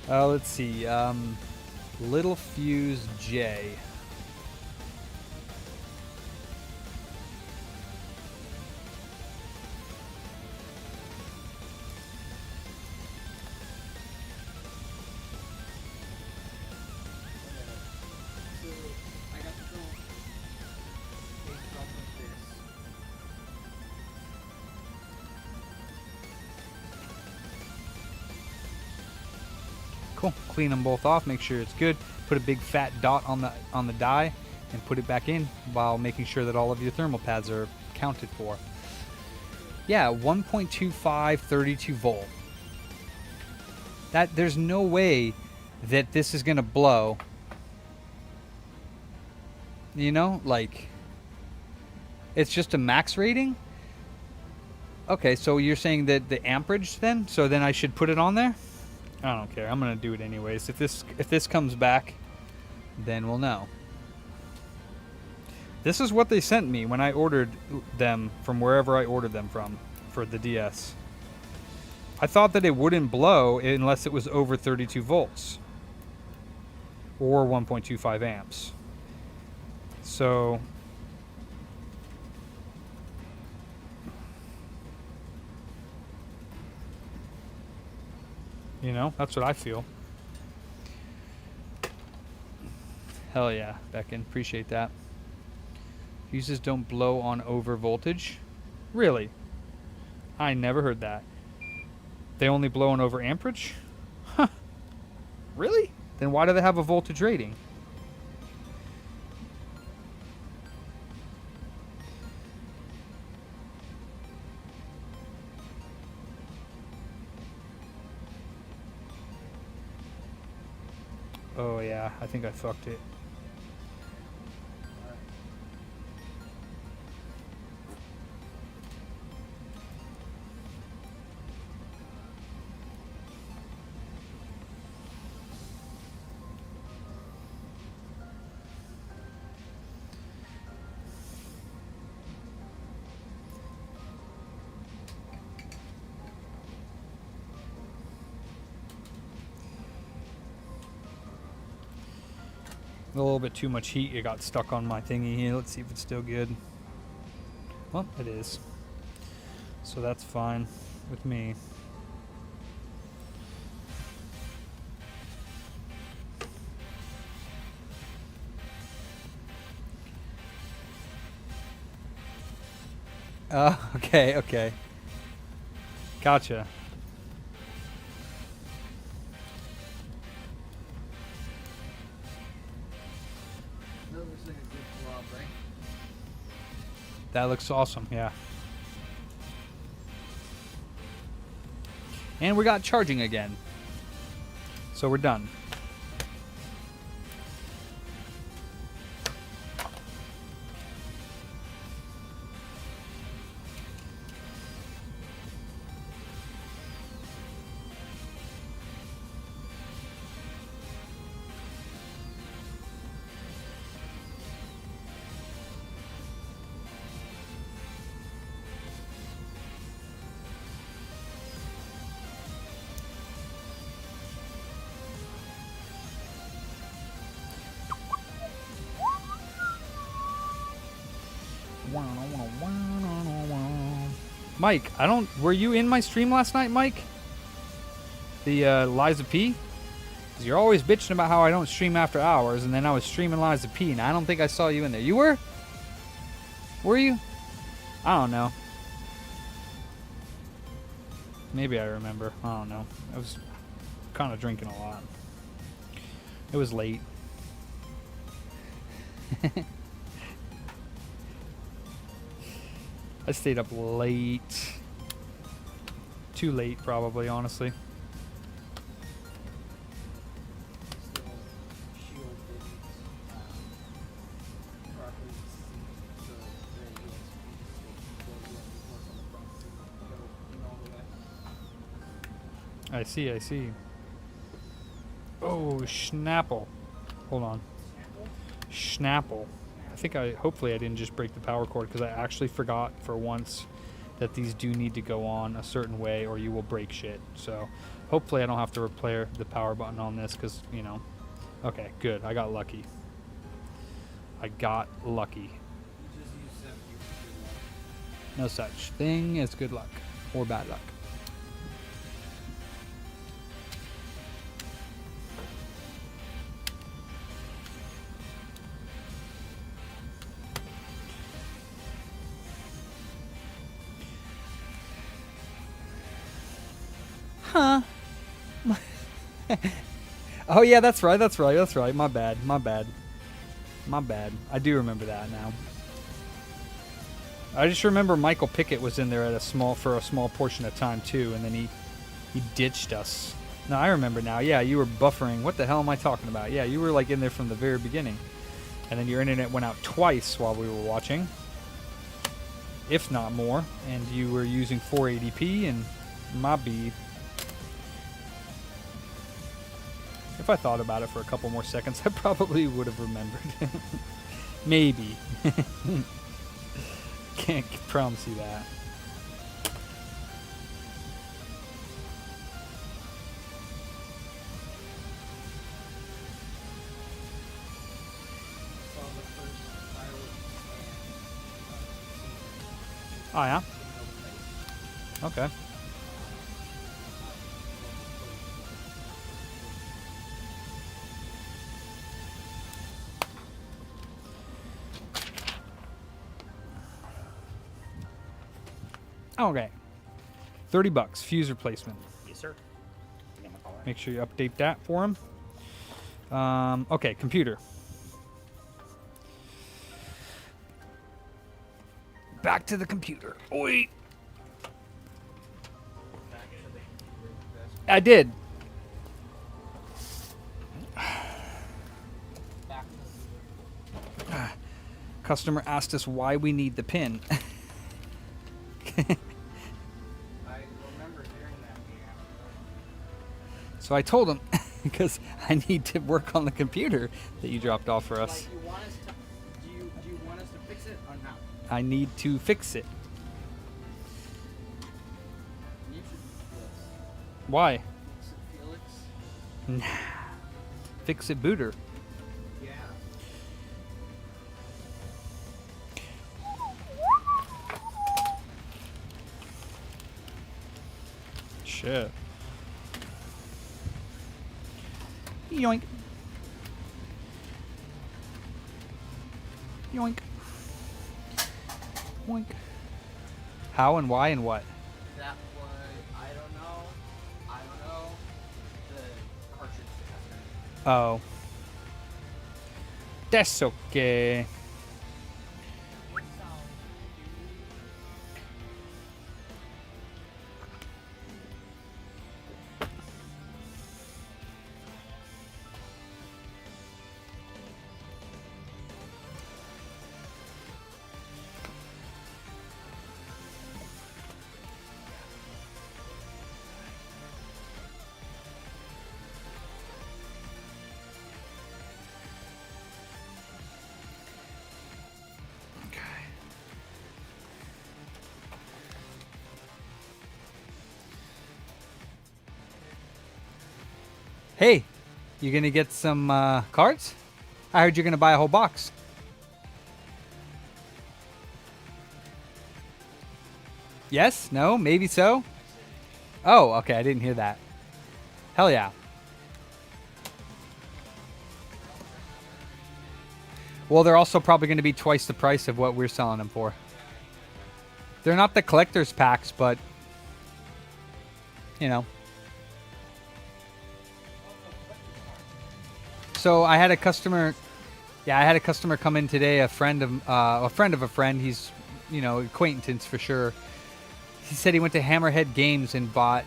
Let's see. Little fuse J. so I got the little big drop like this. Cool. Clean them both off. Make sure it's good. Put a big fat dot on the die, and put it back in while making sure that all of your thermal pads are accounted for. Yeah, 1.25 32 volt. That there's no way that this is gonna blow. You know, like it's just a max rating. Okay, so you're saying that the amperage then? So then I should put it on there? I don't care. I'm gonna do it anyways. If this comes back, then we'll know. This is what they sent me when I ordered them from wherever I ordered them from for the DS. I thought that it wouldn't blow unless it was over 32 volts or 1.25 amps. So you know, that's what I feel. Hell yeah, Becken. Appreciate that. Fuses don't blow on over voltage? Really? I never heard that. They only blow on over amperage? Huh. Really? Then why do they have a voltage rating? Oh yeah, I think I fucked it. A little bit too much heat. It got stuck on my thingy here. Let's see if it's still good. Well, it is. So that's fine with me. Okay, okay. Gotcha. That looks like a good blob, right? That looks awesome, yeah. And we got charging again. So we're done. Mike, were you in my stream last night, Mike? The Liza P? 'Cause you're always bitching about how I don't stream after hours, and then I was streaming Liza P, and I don't think I saw you in there. You were? Were you? I don't know. Maybe I remember. I don't know. I was kind of drinking a lot. It was late. I stayed up late. Too late, probably, honestly. Still, Shield didn't properly see the USB work on the front to go all the way. I see, I see. Oh, Schnapple. Hold on. Schnapple. Hopefully I didn't just break the power cord, because I actually forgot for once that these do need to go on a certain way or you will break shit. So hopefully I don't have to repair the power button on this, because, you know. Okay, good. I got lucky. I got lucky. Just use 70 for good luck. No such thing as good luck or bad luck. Huh. Oh yeah, that's right. My bad. I do remember that now. I just remember Michael Pickett was in there for a small portion of time too, and then he ditched us. No, I remember now. Yeah, you were buffering. What the hell am I talking about? Yeah, you were like in there from the very beginning, and then your internet went out twice while we were watching, if not more, and you were using 480p and my bead. If I thought about it for a couple more seconds, I probably would have remembered. Maybe. Can't promise you that. Saw the first fireworks and Oh, yeah? season. Okay. Okay. $30. Fuse replacement. Yes, sir. Give him a call. Make sure you update that for him. Okay, computer. Back to the computer. Oi. I did. Customer asked us why we need the pin. I remember hearing that. So I told him because I need to work on the computer that you dropped off for us. Like, you want us to, do you want us to fix it or not? I need to fix it. You should Why? fix it, Felix. Fix it, booter. Yeah. Shit. Yoink. Yoink. Yoink. How and why and what? That was, I don't know. The cartridge detector. Oh. That's okay. Hey, you gonna get some cards? I heard you're gonna buy a whole box. Yes? No? Maybe so? Oh, okay. I didn't hear that. Hell yeah. Well, they're also probably going to be twice the price of what we're selling them for. They're not the collector's packs, but, you know. So I had a customer, come in today. A friend of a friend. He's, acquaintance for sure. He said he went to Hammerhead Games and bought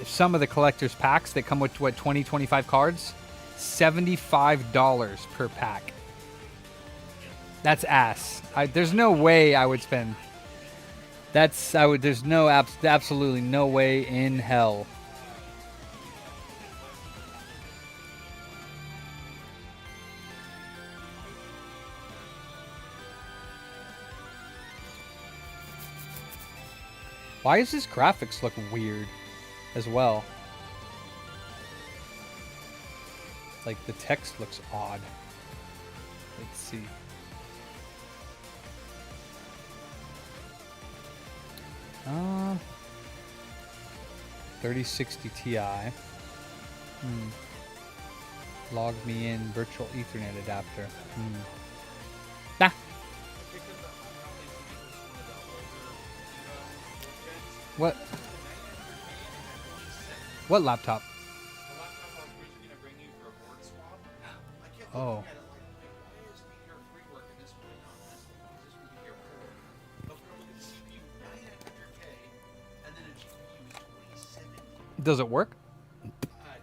some of the collector's packs that come with 20, 25 cards. $75 per pack. That's ass. There's no way I would spend. There's absolutely no way in hell. Why does this graphics look weird as well? Like the text looks odd. Let's see. Uh, 3060 Ti. Log me in virtual Ethernet adapter. Nah. What? What laptop? Does it work?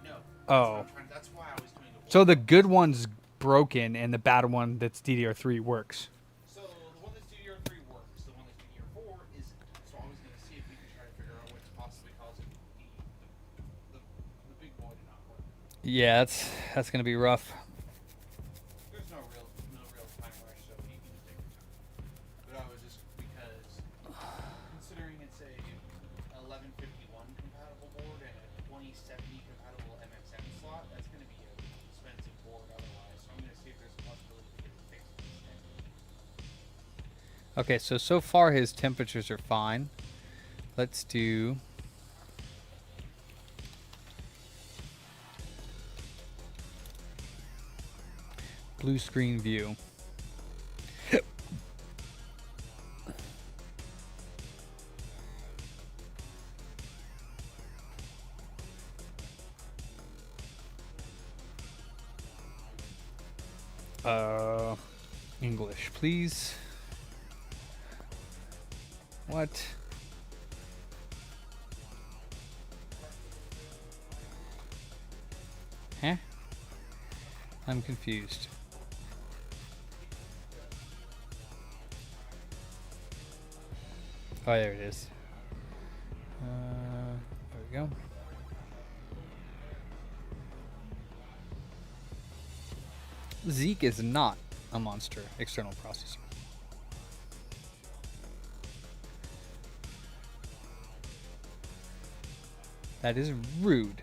No. Oh. That's why I was doing the So the good one's broken, and the bad one that's DDR3 works. So the one that's DDR3 works. The one that's DDR4 isn't. So I was going to see if we could try to figure out what's possibly causing the big boy to not work. Yeah, that's gonna be rough. There's no real time rush, so you can just take your time. But I was just because considering it's a 1151 compatible board and a 2070 compatible MXM slot, that's going to be an expensive board otherwise. So I'm going to see if there's a possibility to get it fixed instead. Okay, so far his temperatures are fine. Let's do. Blue screen view. English, please. What? Huh? I'm confused. Oh, there it is. There we go. Zeke is not a monster external processor. That is rude.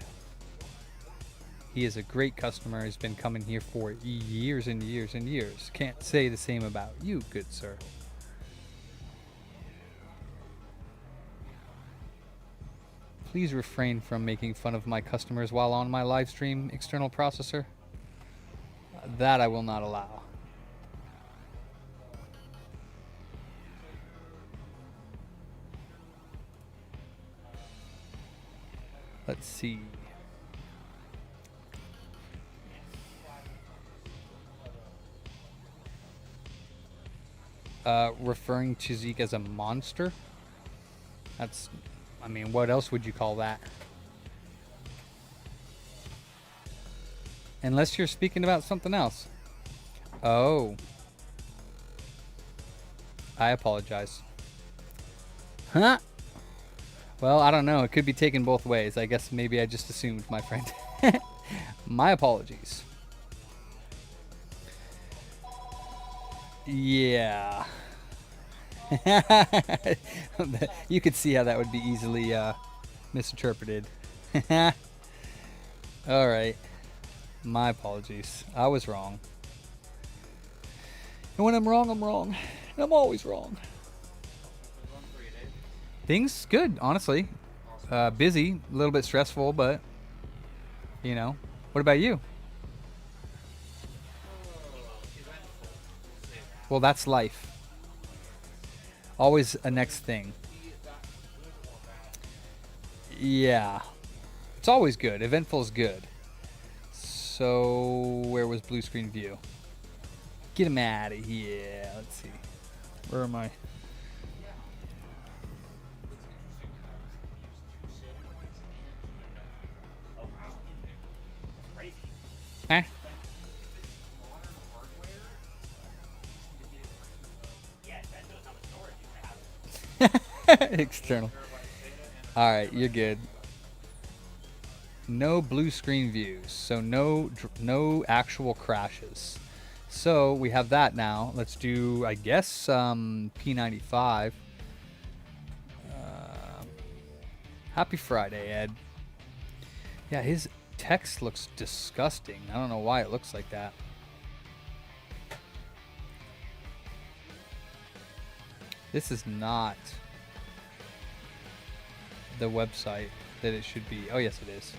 He is a great customer. He's been coming here for years and years and years. Can't say the same about you, good sir. Please refrain from making fun of my customers while on my live stream external processor. That I will not allow. Let's see. Referring to Zeke as a monster? That's, I mean, what else would you call that? Unless you're speaking about something else. Oh. I apologize. Huh? Well, I don't know. It could be taken both ways. I guess maybe I just assumed, my friend. My apologies. Yeah. You could see how that would be easily misinterpreted. Alright. My apologies. I was wrong. And when I'm wrong, I'm wrong. And I'm always wrong. Things good, honestly. Busy, a little bit stressful, but you know. What about you? Well, that's life. Always a next thing. Yeah. It's always good. Eventful is good. So, where was blue screen view? Get him out of here. Let's see. Where am I? Huh? External. Alright, you're good. No blue screen views, so no actual crashes. So we have that now. Let's do, I guess, P95. Happy Friday, Ed. Yeah, his text looks disgusting. I don't know why it looks like that. This is not the website that it should be. Oh, yes, it is.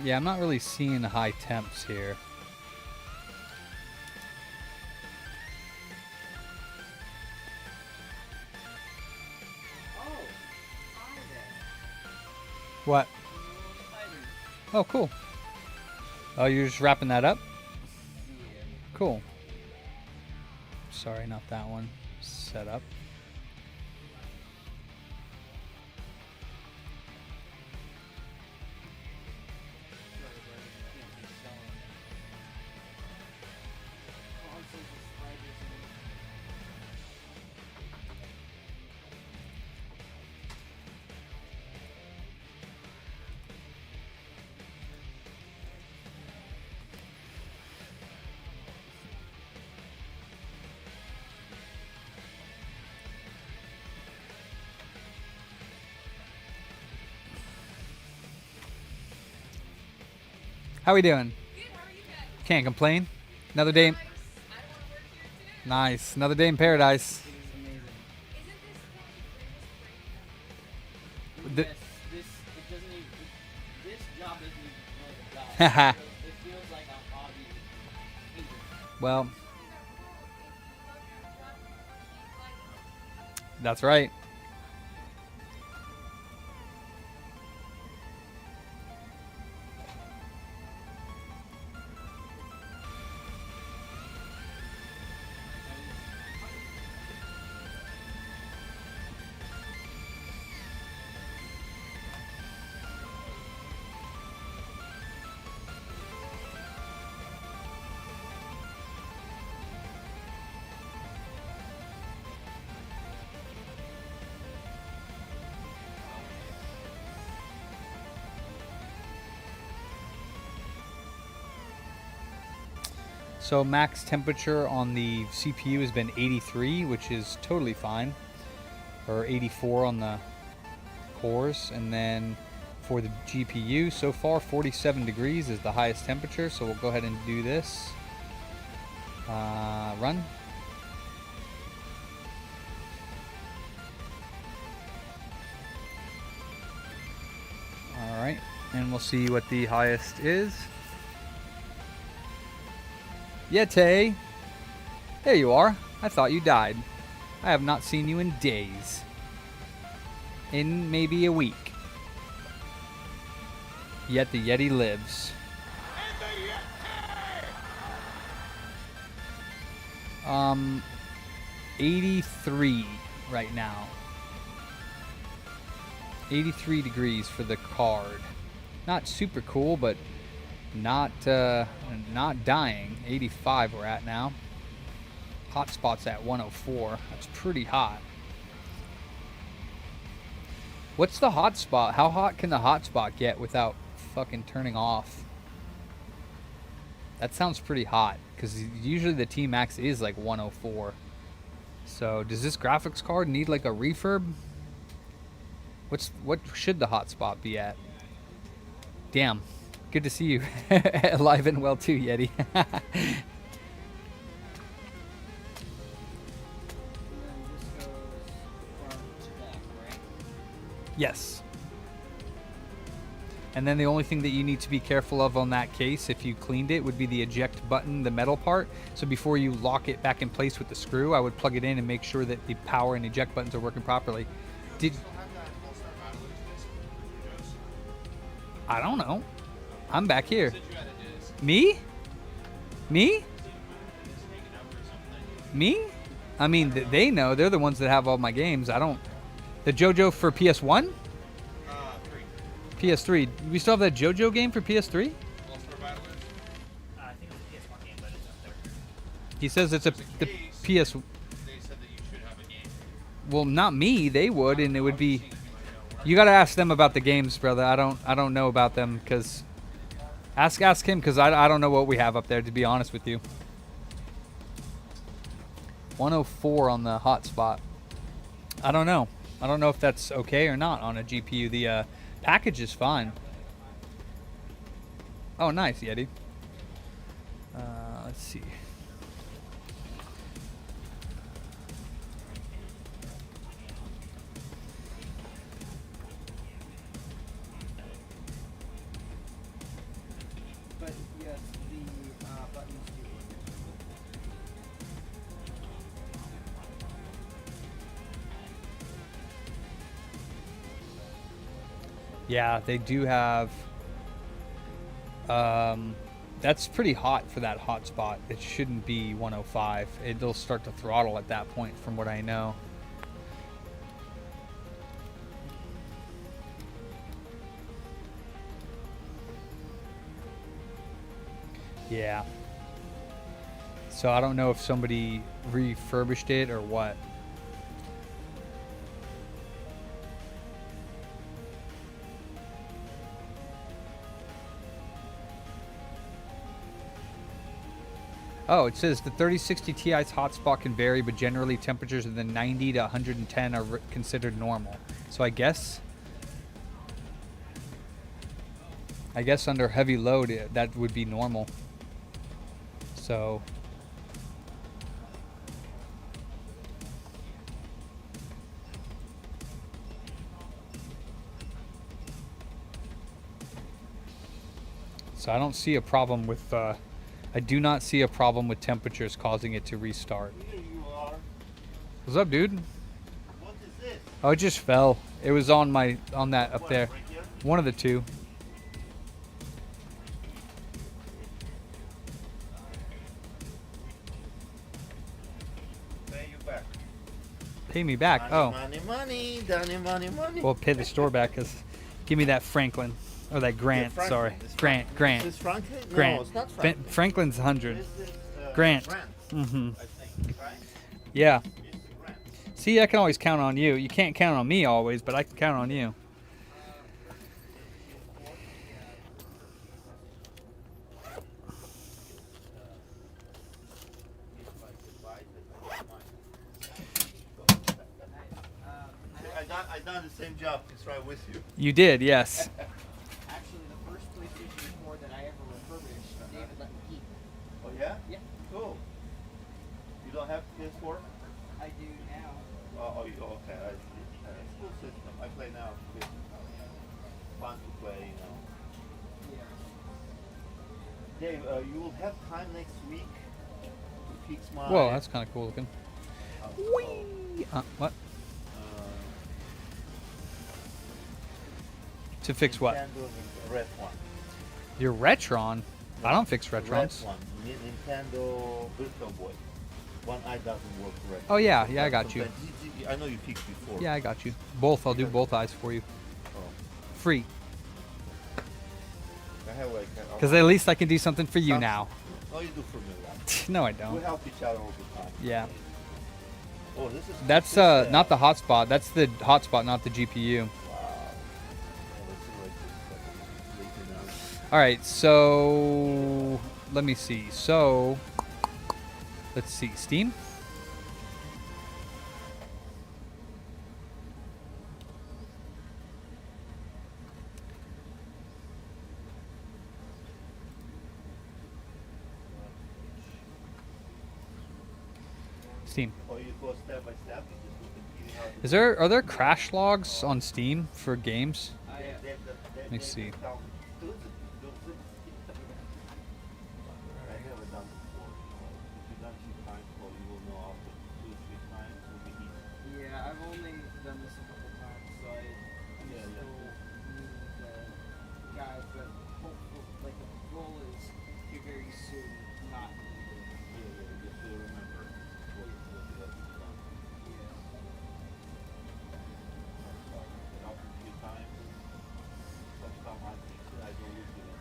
Yeah, I'm not really seeing high temps here. Oh, hi there. What? Little spider. Oh, cool. Oh, you're just wrapping that up? Yeah. Cool. Sorry, not that one. Set up. Sorry, buddy. Can't keep going. Consoles with spiders in it. How we doing? Can't complain. Another day. Nice. Another day in paradise. It is amazing. The- Yes, it doesn't even, this job doesn't even feel like a job. It feels like a hobby. Well, that's right. So max temperature on the CPU has been 83, which is totally fine, or 84 on the cores, and then for the GPU so far 47 degrees is the highest temperature. So we'll go ahead and do this. Run. All right, and we'll see what the highest is. Yeti! There you are. I thought you died. I have not seen you in days. In maybe a week. Yet the Yeti lives. 83 right now. 83 degrees for the card. Not super cool, but not dying. 85 we're at now. Hotspot's at 104. That's pretty hot. What's the hotspot? How hot can the hotspot get without fucking turning off? That sounds pretty hot, because usually the T-Max is like 104. So does this graphics card need like a refurb? What should the hotspot be at? Damn. Good to see you. Alive and well too, Yeti. And then this goes front to back, right? Yes. And then the only thing that you need to be careful of on that case, if you cleaned it, would be the eject button, the metal part. So before you lock it back in place with the screw, I would plug it in and make sure that the power and eject buttons are working properly. I don't know. I'm back here. Me? Me? Me? I mean, they know. They're the ones that have all my games. I don't. The JoJo for PS1? PS3. We still have that JoJo game for PS3? I think it's a PS1 game, but it's up there. He says it's the PS. They said that you should have a game. Well, not me. They would, and it would be. You gotta ask them about the games, brother. I don't know about them, because. Ask him, because I don't know what we have up there, to be honest with you. 104 on the hotspot. I don't know. I don't know if that's okay or not on a GPU. The package is fine. Oh, nice, Yeti. Let's see. Yeah, they do have. That's pretty hot for that hotspot. It shouldn't be 105. It'll start to throttle at that point, from what I know. Yeah. So I don't know if somebody refurbished it or what. Oh, it says the 3060 Ti's hotspot can vary, but generally temperatures in the 90 to 110 are considered normal. So I guess under heavy load that would be normal. So I don't see a problem with I do not see a problem with temperatures causing it to restart. Here you are. What's up, dude? What is this? Oh, it just fell. It was on that up What, there. right here? One of the two. Pay you back. Pay me back. Money, Oh, money, money, Danny, money, money. well, pay the store back. Give me that Franklin. Or that Grant, Franklin. sorry. It's Grant. Is this Franklin? Grant. No, it's not Franklin. Franklin's 100. This is, Grant. Mm-hmm. I think, right? Yeah. It's Grant. See, I can always count on you. You can't count on me always, but I can count on you. I done the same job. It's right with you. You did, yes. Actually, the first PlayStation 4 that I ever refurbished, David let me keep. Oh yeah? Yeah. Cool. You don't have PS4? I do now. Oh, okay. I see. It's a cool system. I play now. It's fun to play, you know. Yeah. Dave, you will have time next week to fix my. Whoa, that's kind of cool looking. What? To fix what? Nintendo Red one. Your Retron? I don't fix Red Retrons. one. Nintendo Virtual Boy. One eye doesn't work correctly. Oh, yeah, I got you. Sometimes- I know you fixed before. Yeah, I got you. Both. I'll do both eyes for you. Oh. Free. I have like. Because at least I can do something for you now. Oh, you do for me. Right? No, I We don't. help each other all the time. Yeah. Oh, this is. That's this is, not the hotspot. That's the hotspot, not the GPU. Wow. Oh, let's see what this is. Later now. All right, so let me see. So let's see. Steam. Steam. Oh, you go step by step. You just look at eating out. Are there crash logs on Steam for games? Let me see. I never done before. If you done 2 times, well, you will know after 2 or 3 times it will be easy. Yeah, I've only done this a couple times, so I'm Yeah, still new to guide, but hopefully, like, the goal is to very soon not need it. Yeah, just to remember what you have done. Yeah. After a few times, sometimes I fix it, I don't look at it.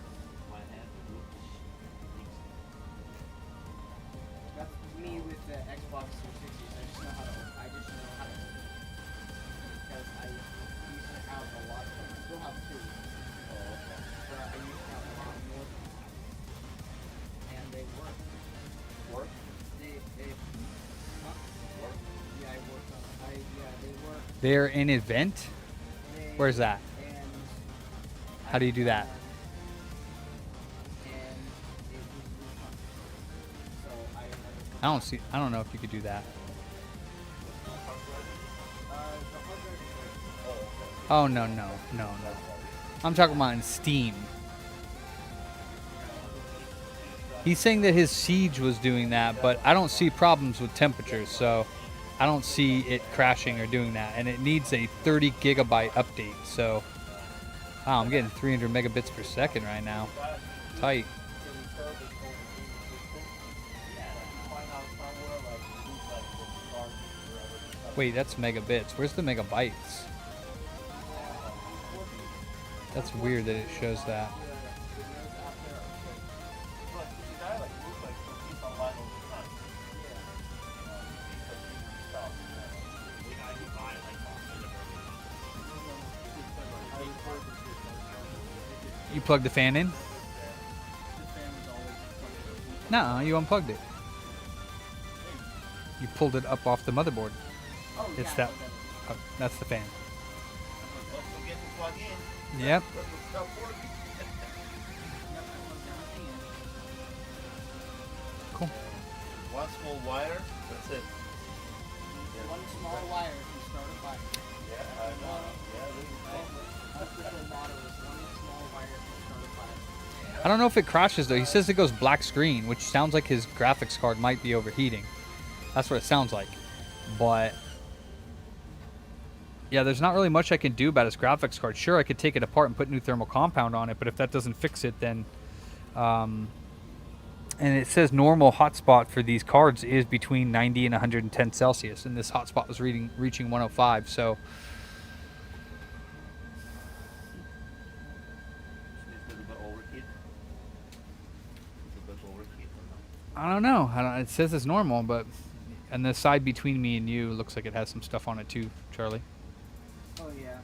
My hand will look easy. That's me with the Xbox 360. I just know how to. Because I used to have a lot. I still have 2. But I used to have a lot more than that. And they work. Work? They huh? Work? Yeah, I worked on. They work. They're in event. They, Where's that? And How do you do that? And it was really fun. So I never. I don't see. I don't know if you could do that. The hard drive is like, Oh no. I'm talking about in Steam. He's saying that his Siege was doing that, but I don't see problems with temperatures, so I don't see it crashing or doing that. And it needs a 30 gigabyte update, so Wow, I'm getting 300 megabits per second right now. Tight. Wait, that's megabits. Where's the megabytes? That's weird that it shows that. You plugged the fan in? No, you unplugged it. You pulled it up off the motherboard. It's that. Oh, that's the fan. Yep. Cool. One small wire, that's it. One small wire can start a fire. Yeah, I know. Yeah, this is My official motto is one small wire can start a fire. I don't know if it crashes though. He says it goes black screen, which sounds like his graphics card might be overheating. That's what it sounds like. But yeah, there's not really much I can do about his graphics card. Sure, I could take it apart and put new thermal compound on it, but if that doesn't fix it, then and it says normal hotspot for these cards is between 90 and 110 Celsius, and this hotspot was reaching 105. So a little bit overheat. It's a bit overheat or not? I don't know. It says it's normal, but and the side between me and you looks like it has some stuff on it too, Charlie. Oh yeah.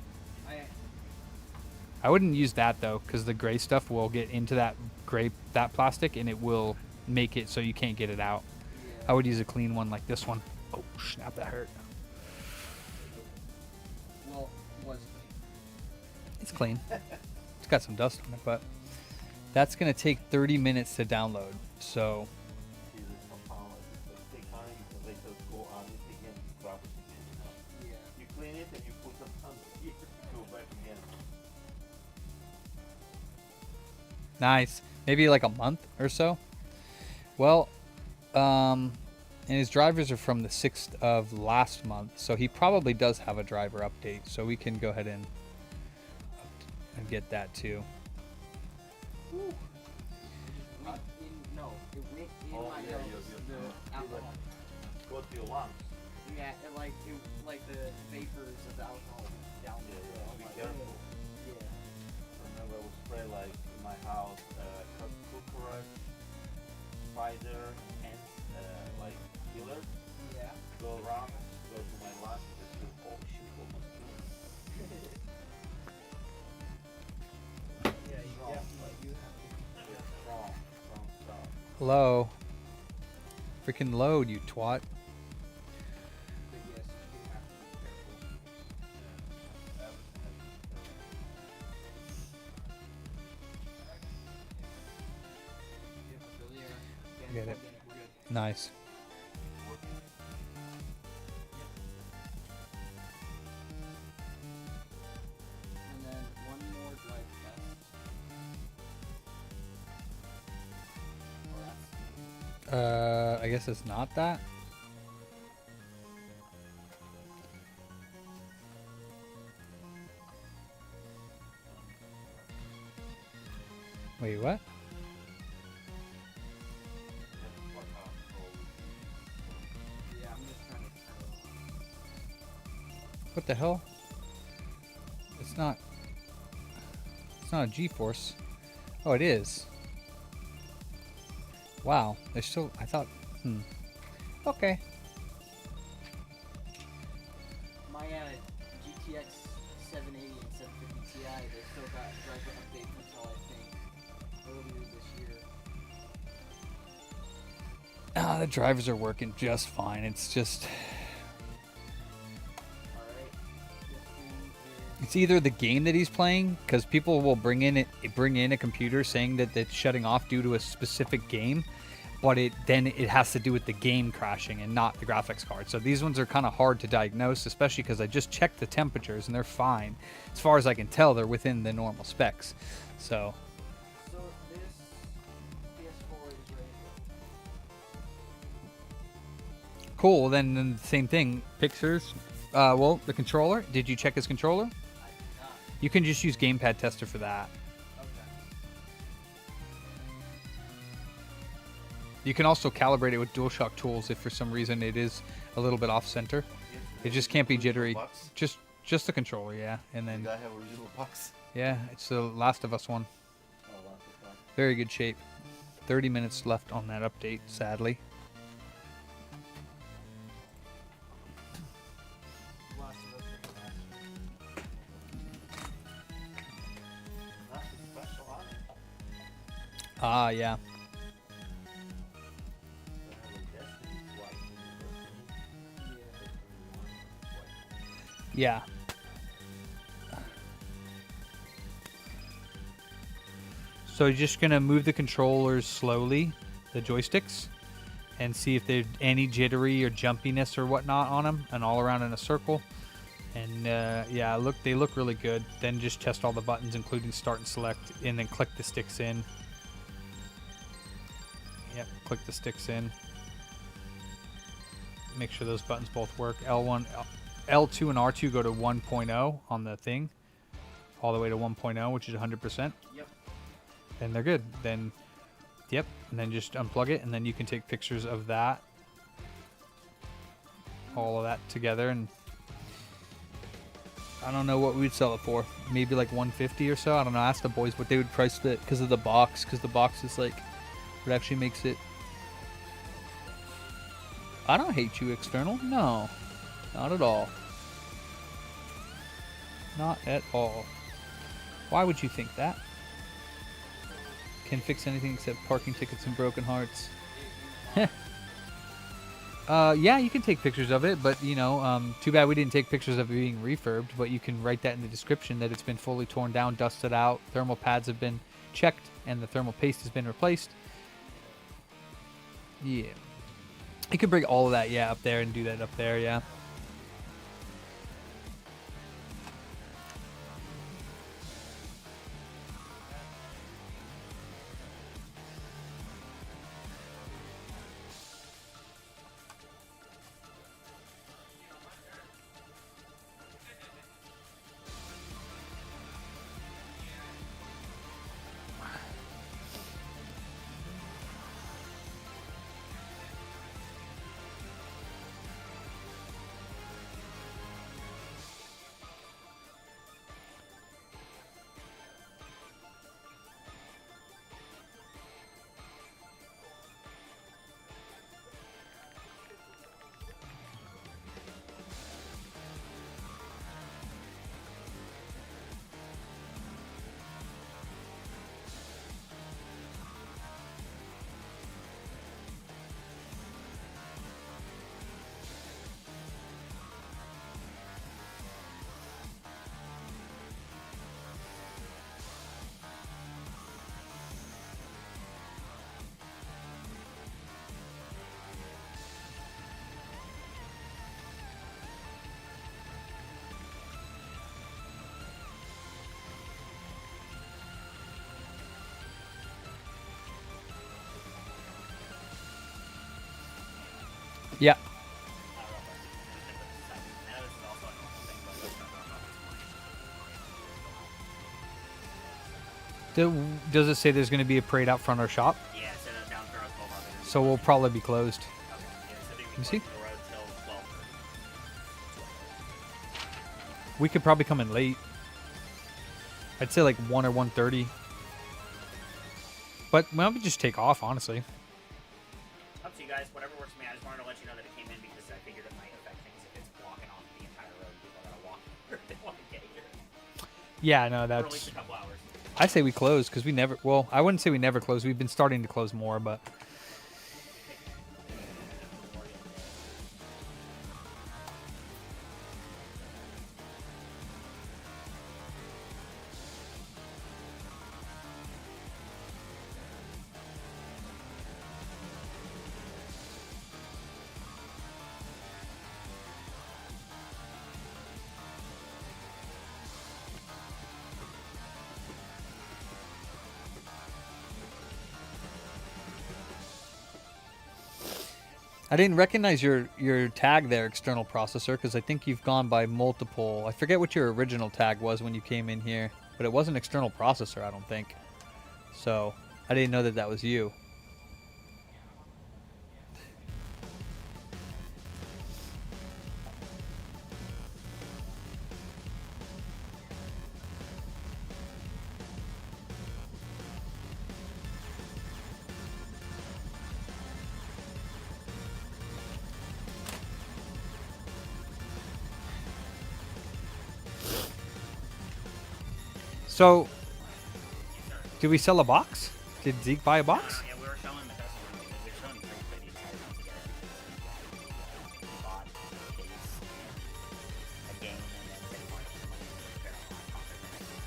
I wouldn't use that though, because the gray stuff will get into that plastic, and it will make it so you can't get it out. I would use a clean one like this one. Oh snap, that hurt. Well, was It's clean. It's got some dust on it, but that's gonna take 30 minutes to download. So See, this compound, like, it's take time, you can later go on it again, grab it again, you know. Yeah. You clean it and you put it on here, go back again. nice. Maybe like a month or so. Well, and his drivers are from the 6th of last month, so he probably does have a driver update. So we can go ahead and get that too. Went in, no, it went in Oh, my yeah, nose, the alcohol. Go to your lungs. Yeah, like the vapors of the alcohol down Yeah, there. yeah, I'm be like, careful. oh, yeah. Remember, I would spray like in my house, cockroach, spider, ants, like killer. Yeah. Go around, go to my lungs, just do, oh shit, almost killed me. Yeah, you Strong, definitely do have to. Yeah, strong stuff. Hello. Freaking load, you twat. But yes, you do have to be careful. Yeah, but really, Get it. we're good. Nice. And then one more drive test. Oh, that's I guess it's not that. Wait, what? yeah. I'm just trying to turn it What the hell? It's not. It's not a G-force. Oh, it is. Wow. There's still. I thought. Okay. on. My GTX 780 and 750 Ti, they still got driver updates until I think earlier this year. The drivers are working just fine. It's just. Alright. This thing is. It's either the game that he's playing, because people will bring in a computer saying that it's shutting off due to a specific game, but it has to do with the game crashing and not the graphics card. So these ones are kind of hard to diagnose, especially because I just checked the temperatures and they're fine. As far as I can tell, they're within the normal specs. So So this PS4 is ready to go. cool. Then the same thing. Pictures. Well, the controller. Did you check his controller? I did not. You can just use Gamepad Tester for that. Okay. You can also calibrate it with DualShock tools if for some reason it is a little bit off center. It just can't be jittery. Box? Just the controller, yeah. And then Did I have original box? yeah, it's the Last of Us one. Oh, Last of Us. Very good shape. 30 minutes left on that update, sadly. Last of Us Remastered. Nothing special on it. Ah, yeah. I have a Destiny White University. Yeah. So you're just going to move the controllers slowly, the joysticks, and see if there's any jittery or jumpiness or whatnot on them, and all around in a circle. And yeah, they look really good. Then just test all the buttons, including start and select, and then click the sticks in. Yep, click the sticks in. Make sure those buttons both work. L1, L2 and R2 go to 1.0 on the thing, all the way to 1.0, which is 100%. Yep. And they're good. Then, yep, and then just unplug it, and then you can take pictures of that, all of that together, and I don't know what we'd sell it for. Maybe like 150 or so. I don't know. Ask the boys what they would price it because of the box. Because the box is like, what actually makes it. I don't hate you, External. No, not at all. Not at all. Why would you think that? Can fix anything except parking tickets and broken hearts. Yeah, you can take pictures of it, but you know, too bad we didn't take pictures of it being refurbed. But you can write that in the description that it's been fully torn down, dusted out, thermal pads have been checked, and the thermal paste has been replaced. Yeah, you could bring all of that, yeah, up there and do that up there, yeah. Yeah. Does it say there's going to be a parade out front of our shop? Yeah, it said down for 12 hours. So we'll probably be closed. Okay, yeah, so they You see? the road till 12. We could probably come in late. I'd say like 1 or 1:30. But why don't we just take off, honestly? Up to you guys, whatever works for me. I just wanted to let you know that it came in because I figured it might affect things if it's blocking off the entire road. People are gonna walk or they want to get here. Yeah, no, For at that's... least a couple hours. I say we close because we never... Well, I wouldn't say we never close. We've been starting to close more, but... I didn't recognize your tag there, external processor, because I think you've gone by multiple. I forget what your original tag was when you came in here, but it wasn't external processor, I don't think. So I didn't know that that was you. So, did we sell a box? Did Zeke buy a box? Yeah, we were showing the customer. We were showing free for the entire time together. We bought a case, a game, and then said he wanted some money to repair a lot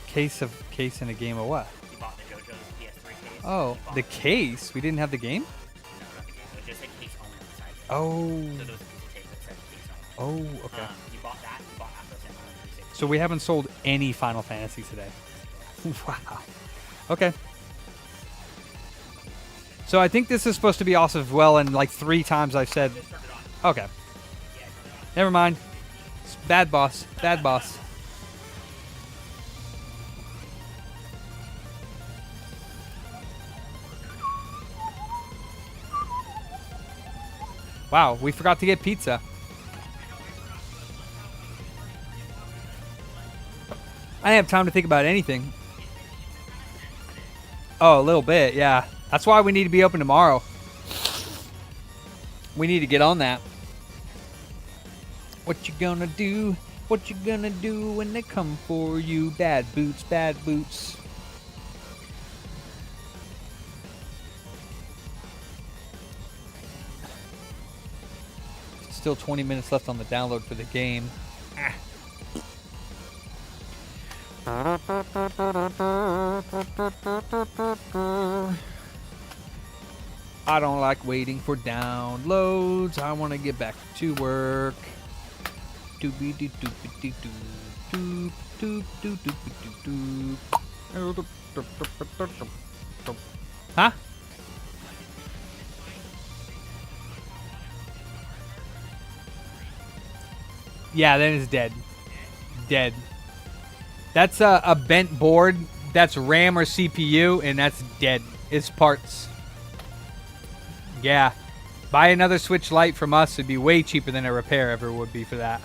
of Case and a game of what? He bought the JoJo's PS3 case. Oh, He bought the case. We didn't have the game? No, not the game. It just said case only on the side. Oh. So there was a piece of tape that said case only. Oh, okay. He bought that. He bought Afro Samurai 360. So we haven't sold any Final Fantasy today. Wow. Okay. So I think this is supposed to be off as well, and like 3 times I've said. Just turned it on. Okay. Yeah, I turned it on. Never mind. It's bad boss. Bad boss. Wow, we forgot to get pizza. I didn't have time to think about anything. Oh, a little bit, yeah. That's why we need to be open tomorrow. We need to get on that. What you gonna do? What you gonna do when they come for you? Bad boots, bad boots. Still 20 minutes left on the download for the game. Ah. I don't like waiting for downloads. I want to get back to work. Doopy doo doopy doo doo doop doop doop doop doop doop. Huh? Yeah, that is dead. Dead. That's a bent board. That's RAM or CPU, and that's dead. It's parts. Yeah. Buy another Switch Lite from us. It'd be way cheaper than a repair ever would be for that.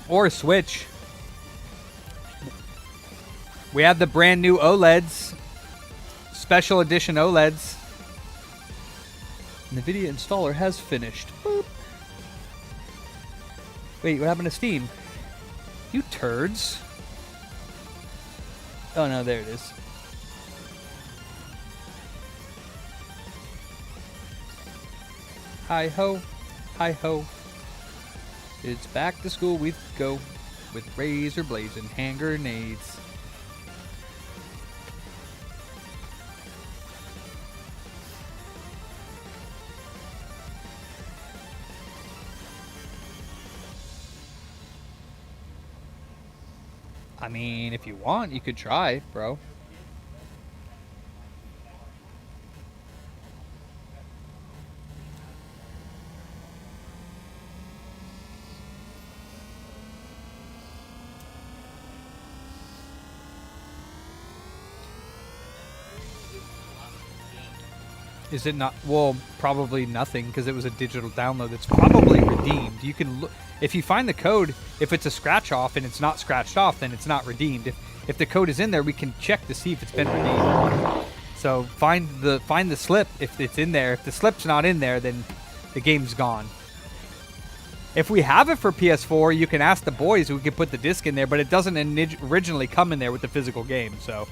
Or a Switch. We have the brand new OLEDs. Special edition OLEDs. NVIDIA installer has finished. Boop. Wait, what happened to Steam? You turds. Oh no, there it is. Hi ho, hi ho. It's back to school we go with razor blades and hand grenades. I mean, if you want, you could try, bro. Is it not? Well, probably nothing because it was a digital download. It's probably redeemed. You can look if you find the code. If it's a scratch off and it's not scratched off, then it's not redeemed. If the code is in there, we can check to see if it's been redeemed. So find the slip if it's in there. If the slip's not in there, then the game's gone. If we have it for PS4, you can ask the boys who can put the disc in there, but it doesn't originally come in there with the physical game. So.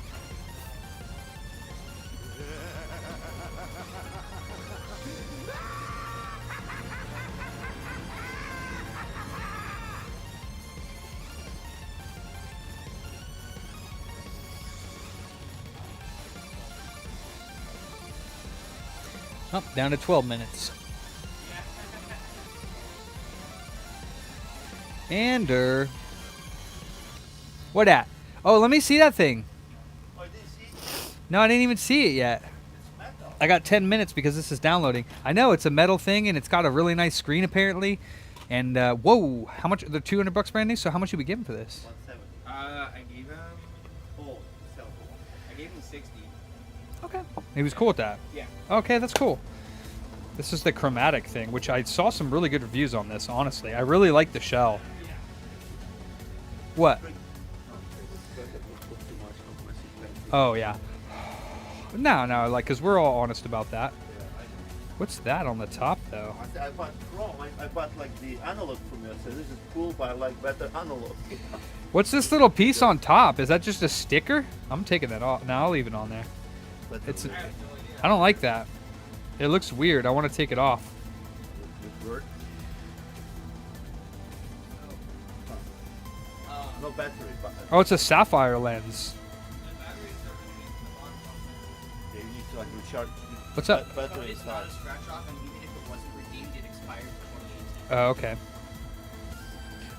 Oh, down to 12 minutes. Ander. What at? Oh, let me see that thing. Oh, you didn't see it? No, I didn't even see it yet. It's metal. I got 10 minutes because this is downloading. I know it's a metal thing and it's got a really nice screen apparently. And whoa, how much? They're $200 brand new. So how much did we give him for this? 170. I gave him full sell for. I gave him 60. Okay, he was cool with that. Yeah. Okay, that's cool. This is the chromatic thing, which I saw some really good reviews on this. Honestly, I really like the shell. What? Oh yeah. No, like, cause we're all honest about that. What's that on the top though? I bought Chrome. I bought like the analog from you. I said this is cool, but I like better analog. What's this little piece on top? Is that just a sticker? I'm taking that off. No, I'll leave it on there. But It's. I don't like that. It looks weird. I want to take it off. Good work. No battery. But Oh, it's a sapphire lens. you need to like recharge. What's up? Battery It's not size. a scratch off, and even if it wasn't redeemed, it expired in 2018. Oh, okay.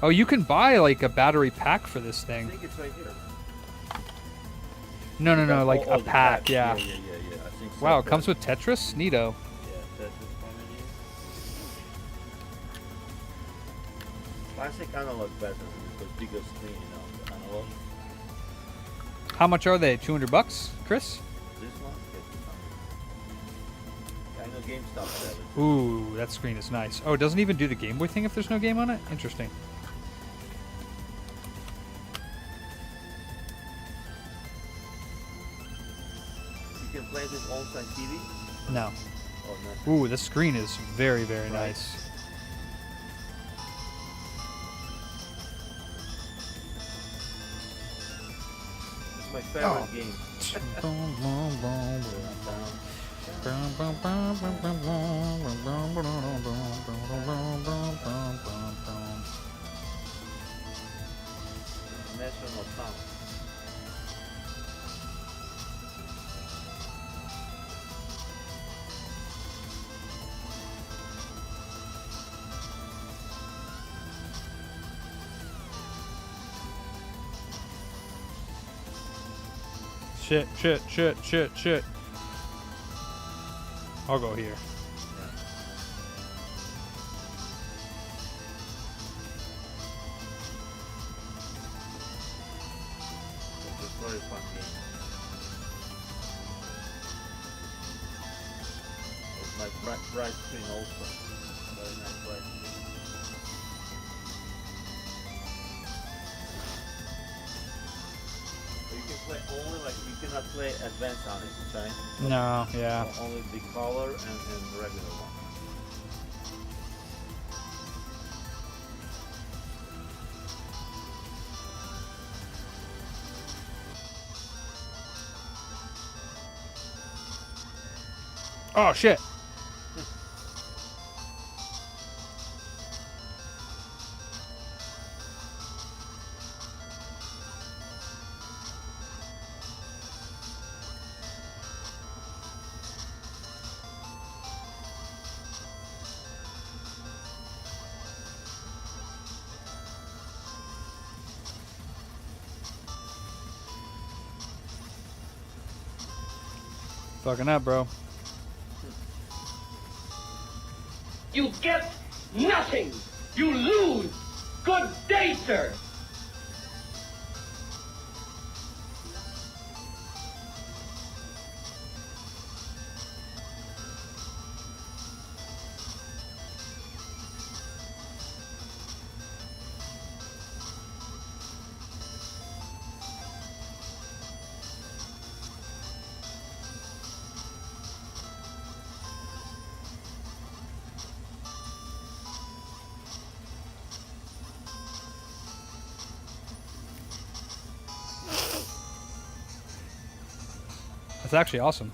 Oh, you can buy like a battery pack for this I thing. think it's right here. No, Got like all a the pack. packs. Yeah. Yeah. I think so. Wow, it comes with Tetris. Neato. Yeah, that's family. Classic analog battery because bigger screen, you know, the analog. How much are they? $200, Chris? This one, yeah, 200. I know GameStop sells it. Ooh, that screen is nice. Oh, it doesn't even do the Game Boy thing if there's no game on it? Interesting. You can play this on-site TV No. or not. Ooh, this screen is very, very nice. It's my favorite game. National Sound. Shit. I'll go here. It's a very fun game. It's like bright screen also. Very nice bright screen. But you can play only like you cannot play advanced on it, okay? No, yeah. Only the color and regular one. Oh, shit. Fucking up, bro. You get nothing. You lose. Good day, sir. That's actually awesome.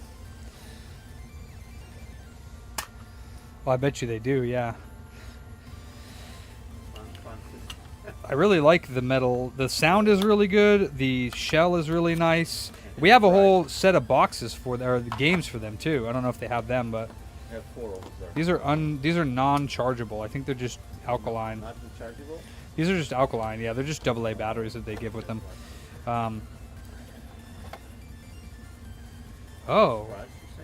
Well, I bet you they do, yeah. Fun. I really like the metal. The sound is really good. The shell is really nice. We have a whole set of boxes for or the games for them too. I don't know if they have them, but I have 4 over there. these are non-chargeable. I think they're just alkaline. Not rechargeable? These are just alkaline. Yeah, they're just AA batteries that they give with them. Oh, Price, you say?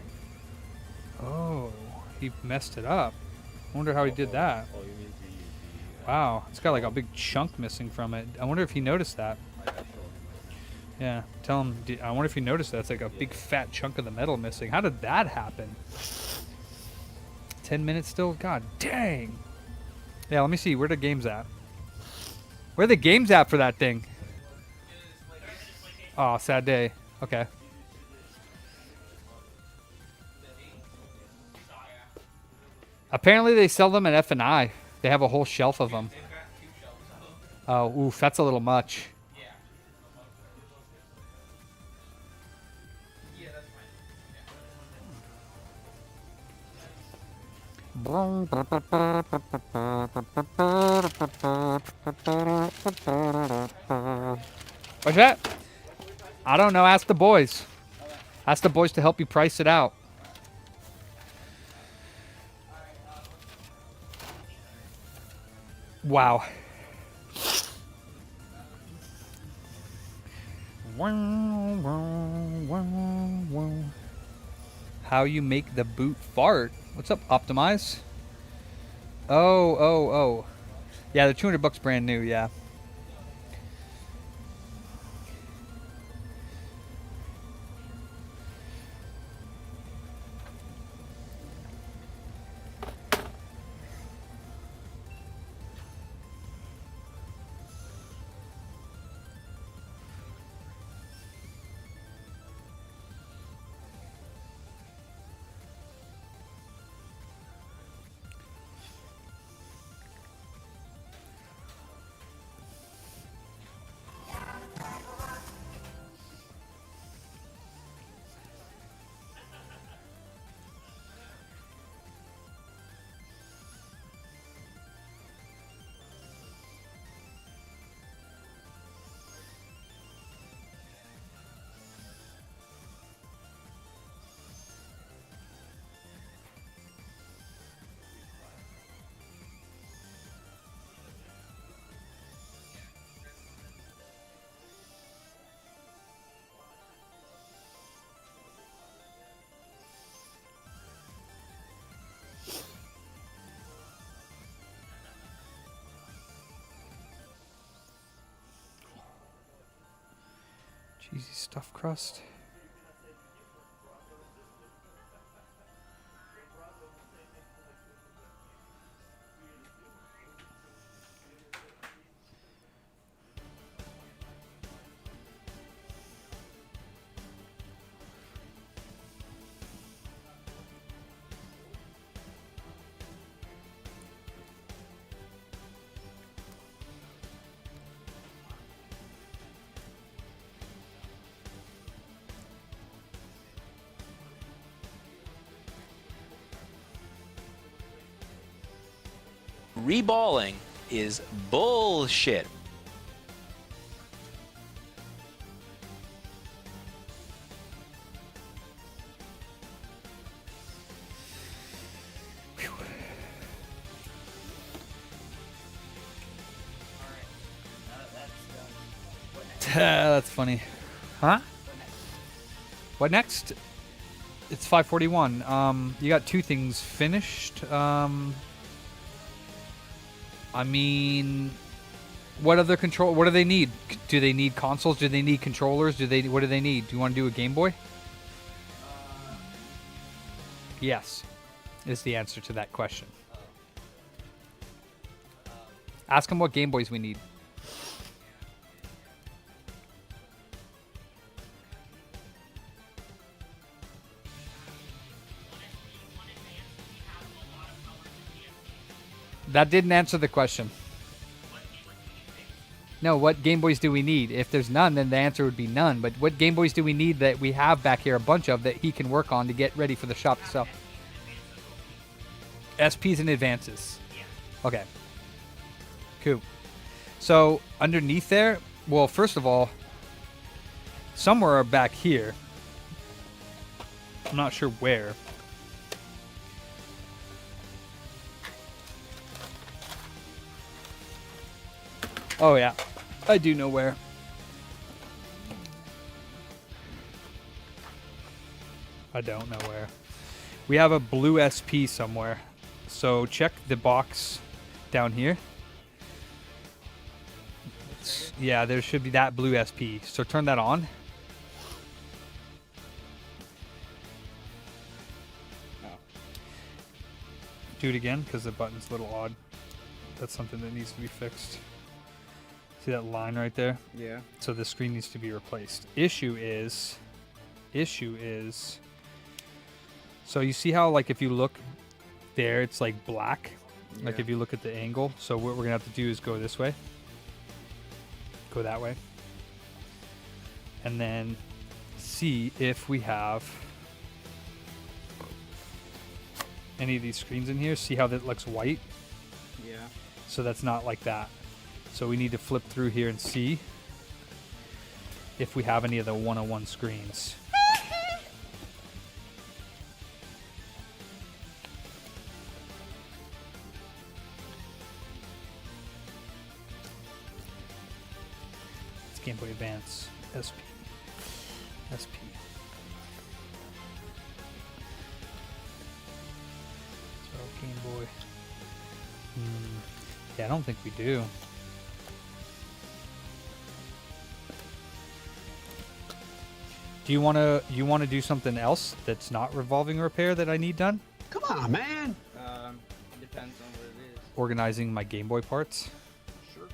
Oh, he messed it up. I wonder how he did that. Oh, you mean Wow, it's got like a big chunk missing from it. I wonder if he noticed that. I gotta show him. Yeah, tell him. I wonder if he noticed that. It's like a big fat chunk of the metal missing. How did that happen? 10 minutes still? God dang. Yeah, let me see. Where the game's at? Where the game's at for that thing? Oh, sad day. Okay. Apparently they sell them at F&I. They have a whole shelf of them. Oh, oof, that's a little much. What's that? I don't know. Ask the boys. Ask the boys to help you price it out. Wow. How you make the boot fart? What's up, Optimize? Oh. Yeah, the $200 brand new, yeah. Cheesy stuffed crust. Reballing is bullshit. That's funny. Huh? What next? It's 5:41. You got two things finished. I mean, what other control? What do they need? Do they need consoles? Do they need controllers? What do they need? Do you want to do a Game Boy? Yes, is the answer to that question. Ask them what Game Boys we need. That didn't answer the question. No, what Game Boys do we need? If there's none, then the answer would be none. But what Game Boys do we need that we have back here a bunch of that he can work on to get ready for the shop to sell? SPs and advances. Okay. Cool. So underneath there, well, first of all, somewhere back here, I'm not sure where. Oh yeah, I do know where. I don't know where. We have a blue SP somewhere. So check the box down here. Yeah, there should be that blue SP. So turn that on. Do it again because the button's a little odd. That's something that needs to be fixed. See that line right there? Yeah. So the screen needs to be replaced. Issue is, so you see how like if you look there, it's like black. Like if you look at the angle. So what we're gonna have to do is go this way. Go that way. And then see if we have any of these screens in here. See how that looks white? Yeah. So that's not like that. So we need to flip through here and see if we have any of the 101 screens. It's Game Boy Advance. SP. SP. So Game Boy. Yeah, I don't think we do. Do you want to do something else that's not revolving repair that I need done? Come on, man. Depends on what it is. Organizing my Game Boy parts. Sure.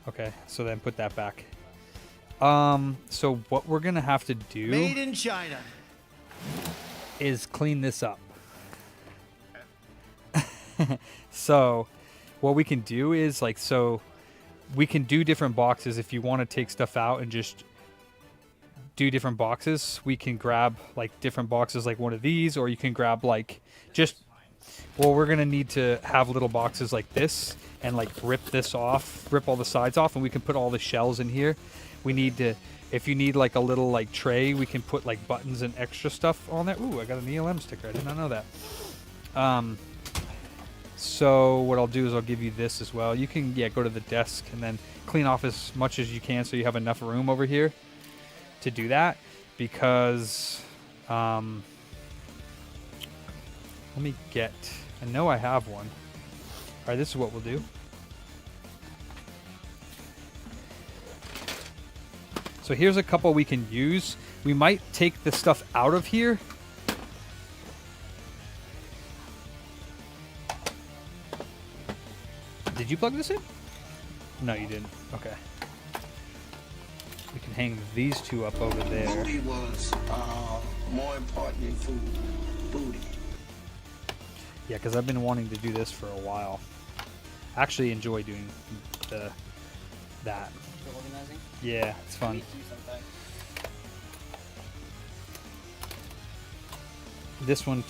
Okay, so then put that back. So what we're gonna have to do Made in China. is clean this up. So what we can do is like, so we can do different boxes. If you want to take stuff out and just do different boxes, we can grab like different boxes like one of these, or you can grab like just, well, we're gonna need to have little boxes like this and like rip this off, rip all the sides off, and we can put all the shells in here. We need to, if you need like a little like tray, we can put like buttons and extra stuff on there. Ooh, I got an ELM sticker, I did not know that. So what I'll do is I'll give you this as well. You can, yeah, go to the desk and then clean off as much as you can so you have enough room over here to do that, because let me get, I know I have one. All right, this is what we'll do. So here's a couple we can use. We might take the stuff out of here. Did you plug this in? No, you didn't. Okay. We can hang these two up over there. Booty was more important than food. Booty. Yeah, because I've been wanting to do this for a while. I actually enjoy doing that. The organizing? Yeah, it's fun. Me too sometimes. This one,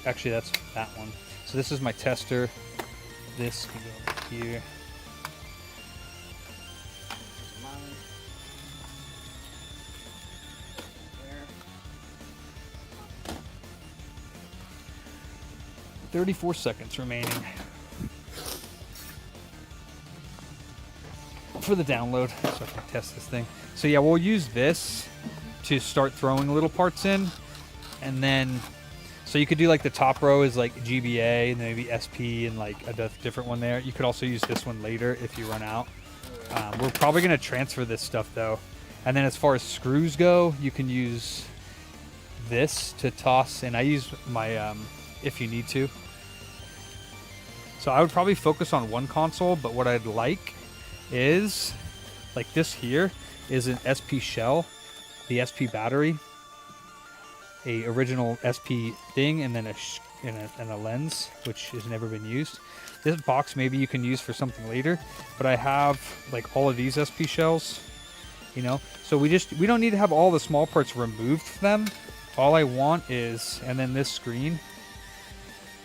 actually, that's that one. So this is my tester. This can go over here. Mine. There. 34 seconds remaining for the download, so I can test this thing. So yeah, we'll use this to start throwing little parts in, and then so you could do like the top row is like GBA and then maybe SP and like a different one there. You could also use this one later if you run out. We're probably gonna transfer this stuff though, and then as far as screws go, you can use this to toss, and I use my if you need to. So I would probably focus on one console, but what I'd like is like this here is an SP shell, the SP battery, a original SP thing, and then and a lens, which has never been used. This box maybe you can use for something later, but I have like all of these SP shells, you know, so we don't need to have all the small parts removed from them. All I want is, and then this screen,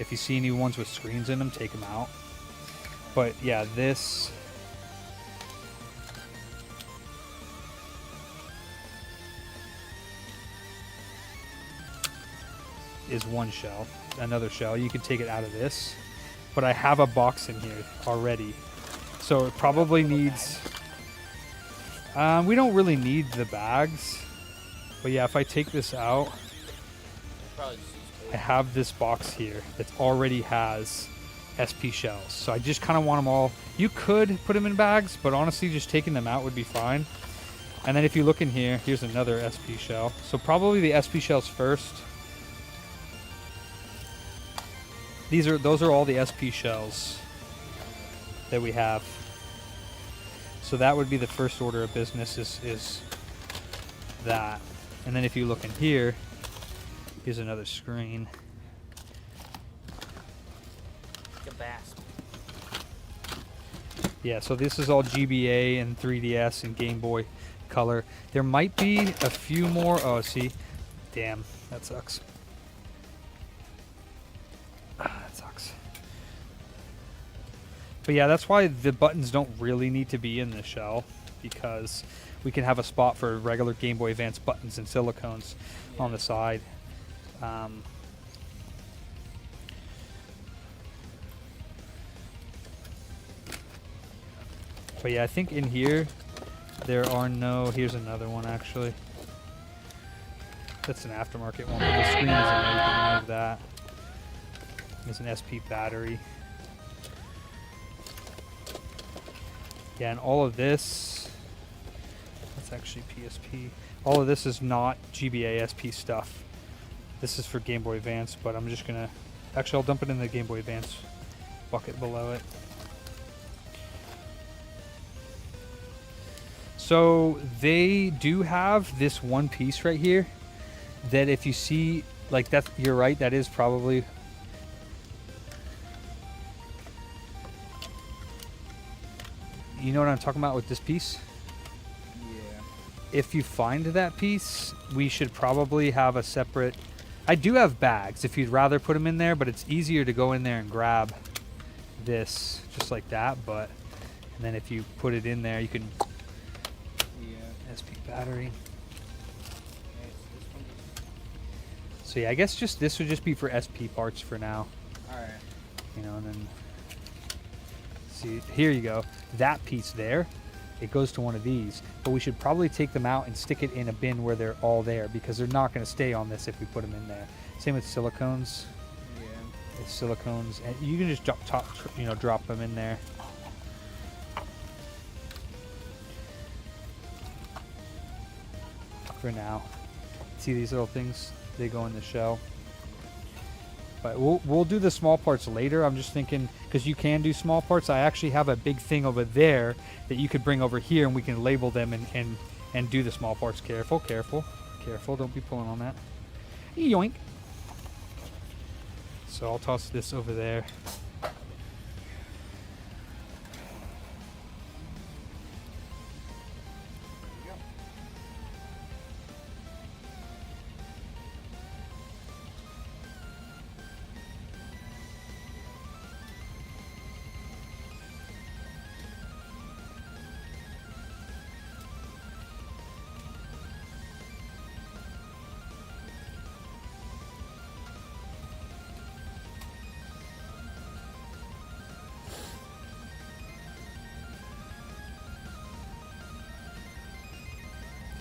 if you see any ones with screens in them, take them out. But yeah, this is one shell, another shell. You can take it out of this, but I have a box in here already, so it probably needs. We don't really need the bags, but yeah, if I take this out, Probably just use tape. I have this box here that already has SP shells. So I just kind of want them all. You could put them in bags, but honestly, just taking them out would be fine. And then if you look in here, here's another SP shell. So probably the SP shells first. Those are all the SP shells that we have. So that would be the first order of business is that. And then if you look in here, here's another screen. Gabasp. Yeah, so this is all GBA and 3DS and Game Boy Color. There might be a few more. Oh, see? Damn, that sucks. That sucks. But yeah, that's why the buttons don't really need to be in the shell, because we can have a spot for regular Game Boy Advance buttons and silicones on the side. But yeah, I think in here there are no. Here's another one actually. That's an aftermarket one, but the screen isn't there. You can remove that. There's an SP battery. Yeah, and all of this. That's actually PSP. All of this is not GBA SP stuff. This is for Game Boy Advance, but I'm just gonna. Actually, I'll dump it in the Game Boy Advance bucket below it. So they do have this one piece right here that if you see, like that, you're right, that is probably. You know what I'm talking about with this piece? Yeah. If you find that piece, we should probably have a separate. I do have bags if you'd rather put them in there, but it's easier to go in there and grab this just like that. But and then if you put it in there, you can. SP battery. So yeah, I guess just this would just be for SP parts for now. Alright. You know, and then see here you go. That piece there, it goes to one of these. But we should probably take them out and stick it in a bin where they're all there, because they're not going to stay on this if we put them in there. Same with silicones. Yeah. With silicones, and you can just drop them in there. For now. See these little things? They go in the shell. But we'll do the small parts later. I'm just thinking, because you can do small parts, I actually have a big thing over there that you could bring over here, and we can label them and do the small parts. Careful, careful, careful. Don't be pulling on that. Yoink. So I'll toss this over there.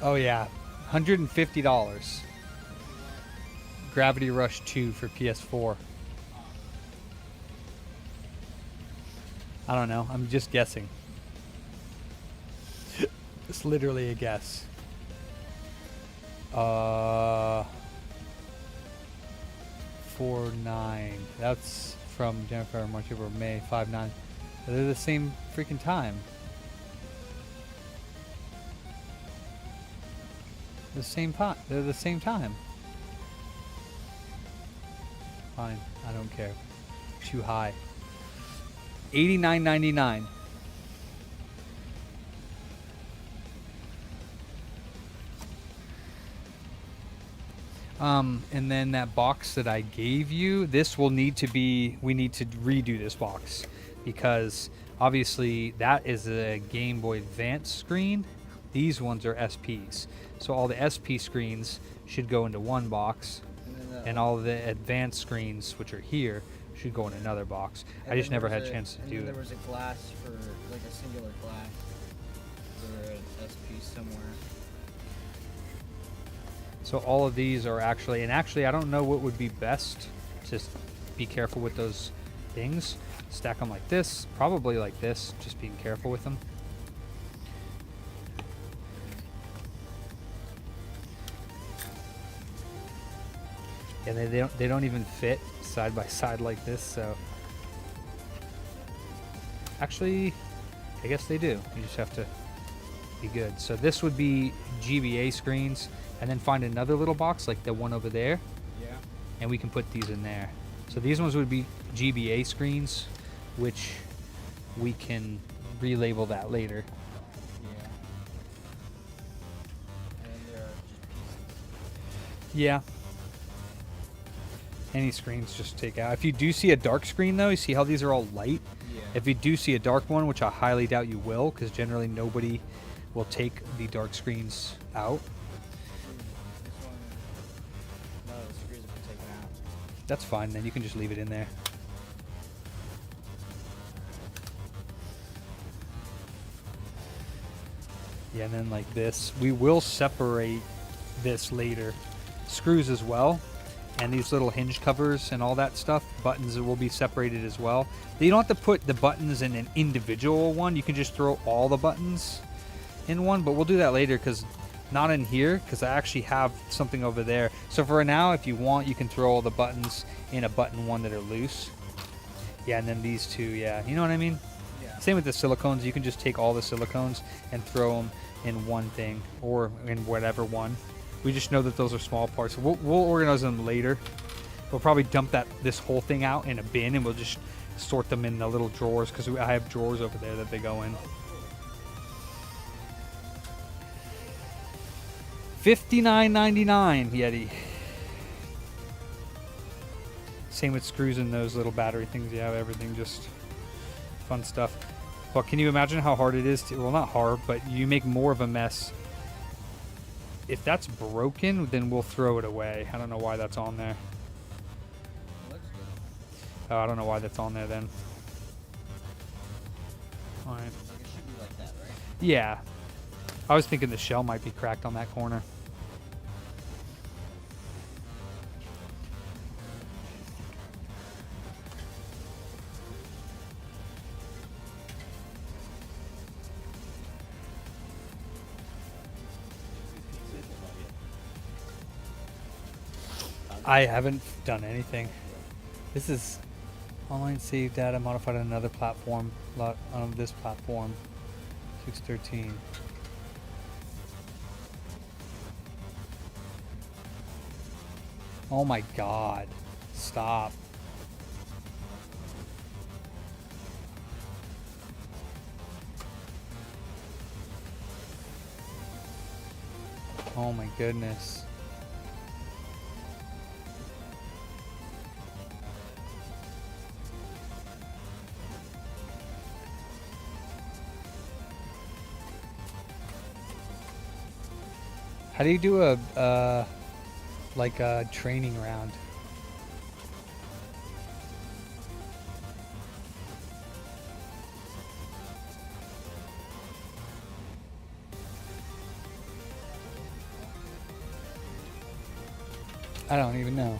Oh yeah, $150. Gravity Rush 2 for PS4. I don't know. I'm just guessing. It's literally a guess. 4/9. That's from January, February, March, April, May. 5/9. They're the same freaking time. The same time. They're the same time. Fine. I don't care. Too high. $89.99. And then that box that I gave you, this will need to be, we need to redo this box, because obviously that is a Game Boy Advance screen. These ones are SPs. So all the SP screens should go into one box, and all the advanced screens, which are here, should go in another box. I just never had a chance to do it. There was a glass for, like a singular glass for an SP somewhere. So all of these are actually, and actually I don't know what would be best. Just be careful with those things. Stack them like this, probably like this, just being careful with them. And they don't even fit side by side like this, so actually I guess they do. You just have to be good. So this would be GBA screens, and then find another little box like the one over there. Yeah. And we can put these in there. So these ones would be GBA screens, which we can relabel that later. Yeah. And then there are just pieces. Yeah. Any screens just take out. If you do see a dark screen though, you see how these are all light? Yeah. If you do see a dark one, which I highly doubt you will, because generally nobody will take the dark screens out. This one, none of the screws have been taken out. That's fine, then you can just leave it in there. Yeah, and then like this. We will separate this later. Screws as well. And these little hinge covers and all that stuff, buttons will be separated as well. You don't have to put the buttons in an individual one. You can just throw all the buttons in one, but we'll do that later because not in here, because I actually have something over there. So for now, if you want, you can throw all the buttons in a button one that are loose. Yeah, and then these two, yeah. You know what I mean? Yeah. Same with the silicones. You can just take all the silicones and throw them in one thing or in whatever one. We just know that those are small parts. We'll organize them later. We'll probably dump this whole thing out in a bin, and we'll just sort them in the little drawers because I have drawers over there that they go in. $59.99 Yeti. Same with screws and those little battery things. You have everything, just fun stuff. But can you imagine how hard it is to, well, not hard, but you make more of a mess. If that's broken, then we'll throw it away. I don't know why that's on there. Looks good. Oh, I don't know why that's on there then. Alright. Like it should be like that, right? Yeah. I was thinking the shell might be cracked on that corner. I haven't done anything. This is online save data modified on another platform, on this platform. 613. Oh my god. Stop. Oh my goodness. How do you do a like a training round? I don't even know.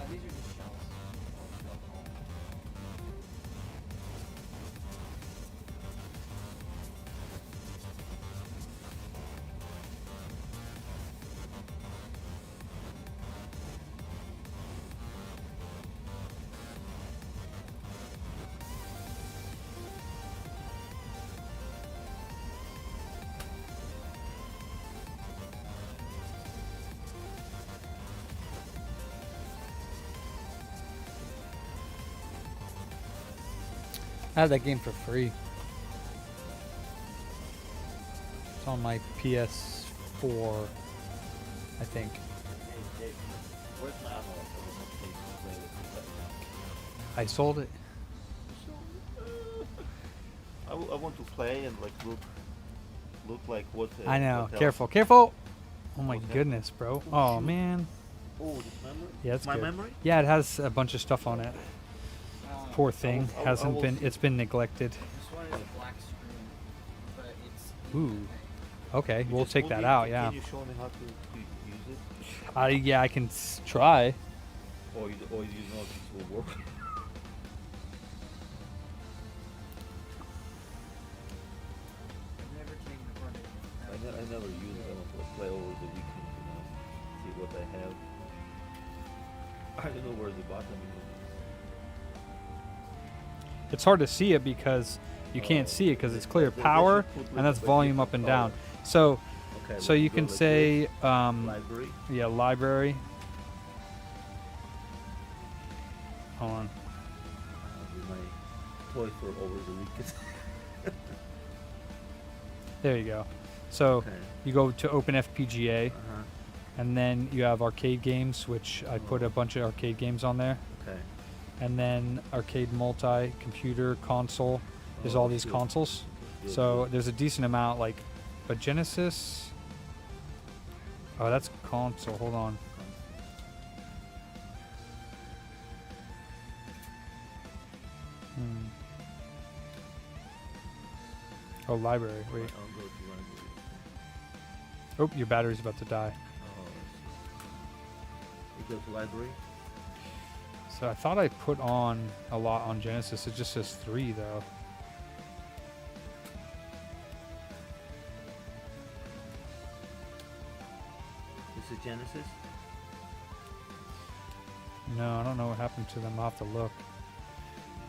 These are just shells. I had that game for free. It's on my PS4, I think. Hey, Jake, where's my ammo for this case to play with? I sold it. I want to play and like look like what. I know. what else. Careful, careful. Oh my Okay. goodness, bro. Oh, Oh shoot. man. Oh, this memory. Yeah, it's my good. memory. Yeah, it has a bunch of stuff on it. Poor thing. I Hasn't will been. see. It's been neglected. This one is a black screen, but it's. Ooh. Okay, You we'll just take put that it- out. Yeah. Can you show me how to use it? Yeah, I can try. Or you know if it will work? I've never taken apart I never use it. I want to play over the weekend, see what I have. I don't know where the button is. It's hard to see it because you can't see it because it's clear They power should put and like that's a volume different up and color. down. So Okay, so let's you go can like say this. Library. yeah, library. Hold on. I'll do my toy for over the weekend. There you go. So Okay. you go to Open FPGA Uh-huh. and then you have arcade games, which I put a bunch of arcade games on there. Okay. And then arcade multi, computer, console. There's Oh, all these good. consoles. Good, So good. there's a decent amount, like, but Genesis. Oh, that's console. Hold on. Hmm. Oh, library. Wait. I'll go to library. Oh, your battery's about to die. Oh, I see. You go to library. So I thought I put on a lot on Genesis. It just says 3 though. This is Genesis. No, I don't know what happened to them. I'll have to look.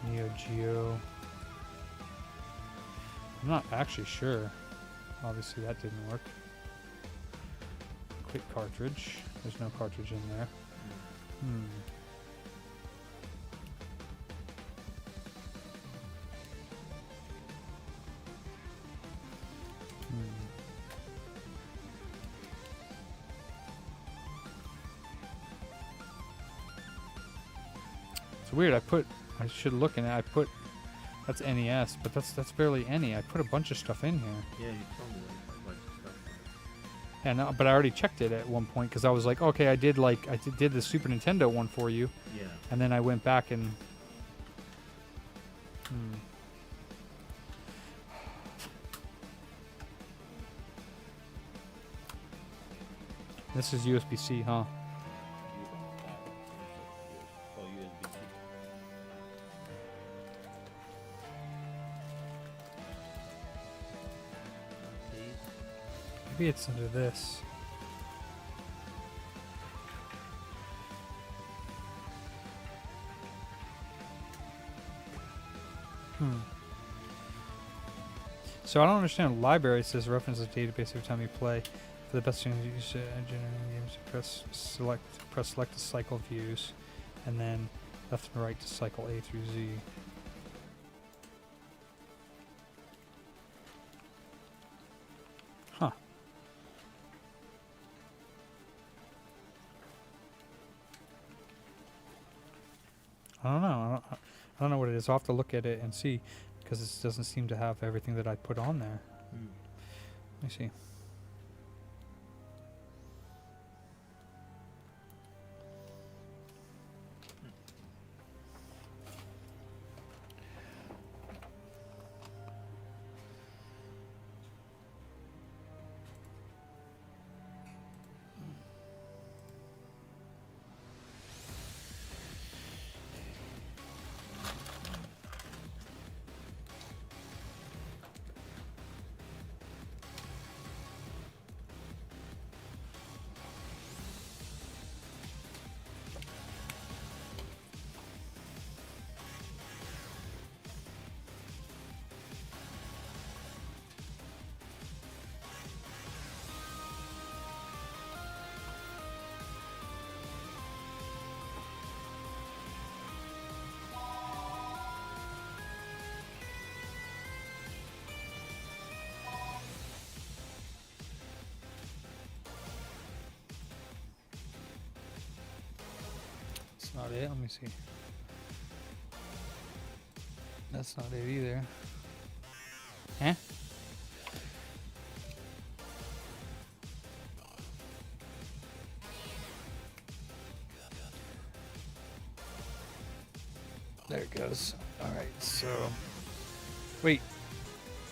Neo Geo. I'm not actually sure. Obviously that didn't work. Quick cartridge. There's no cartridge in there. Hmm. It's weird. I should look in it. I put that's NES, but that's barely any. I put a bunch of stuff in here. Yeah, you told me that a bunch of stuff. And but I already checked it at one point because I was like, okay, I did the Super Nintendo one for you, Yeah. and then I went back and. This is USB-C, huh? Oh, USB-C. Maybe it's under this. So I don't understand. Library says reference the database every time you play. For the best thing you use generating games, press select to cycle views, and then left and right to cycle A through Z. Huh. I don't know. I don't know what it is. I'll have to look at it and see, because it doesn't seem to have everything that I put on there. Let me see. That's not it. Let me see. That's not it either. Huh? There it goes. Alright, so... Wait.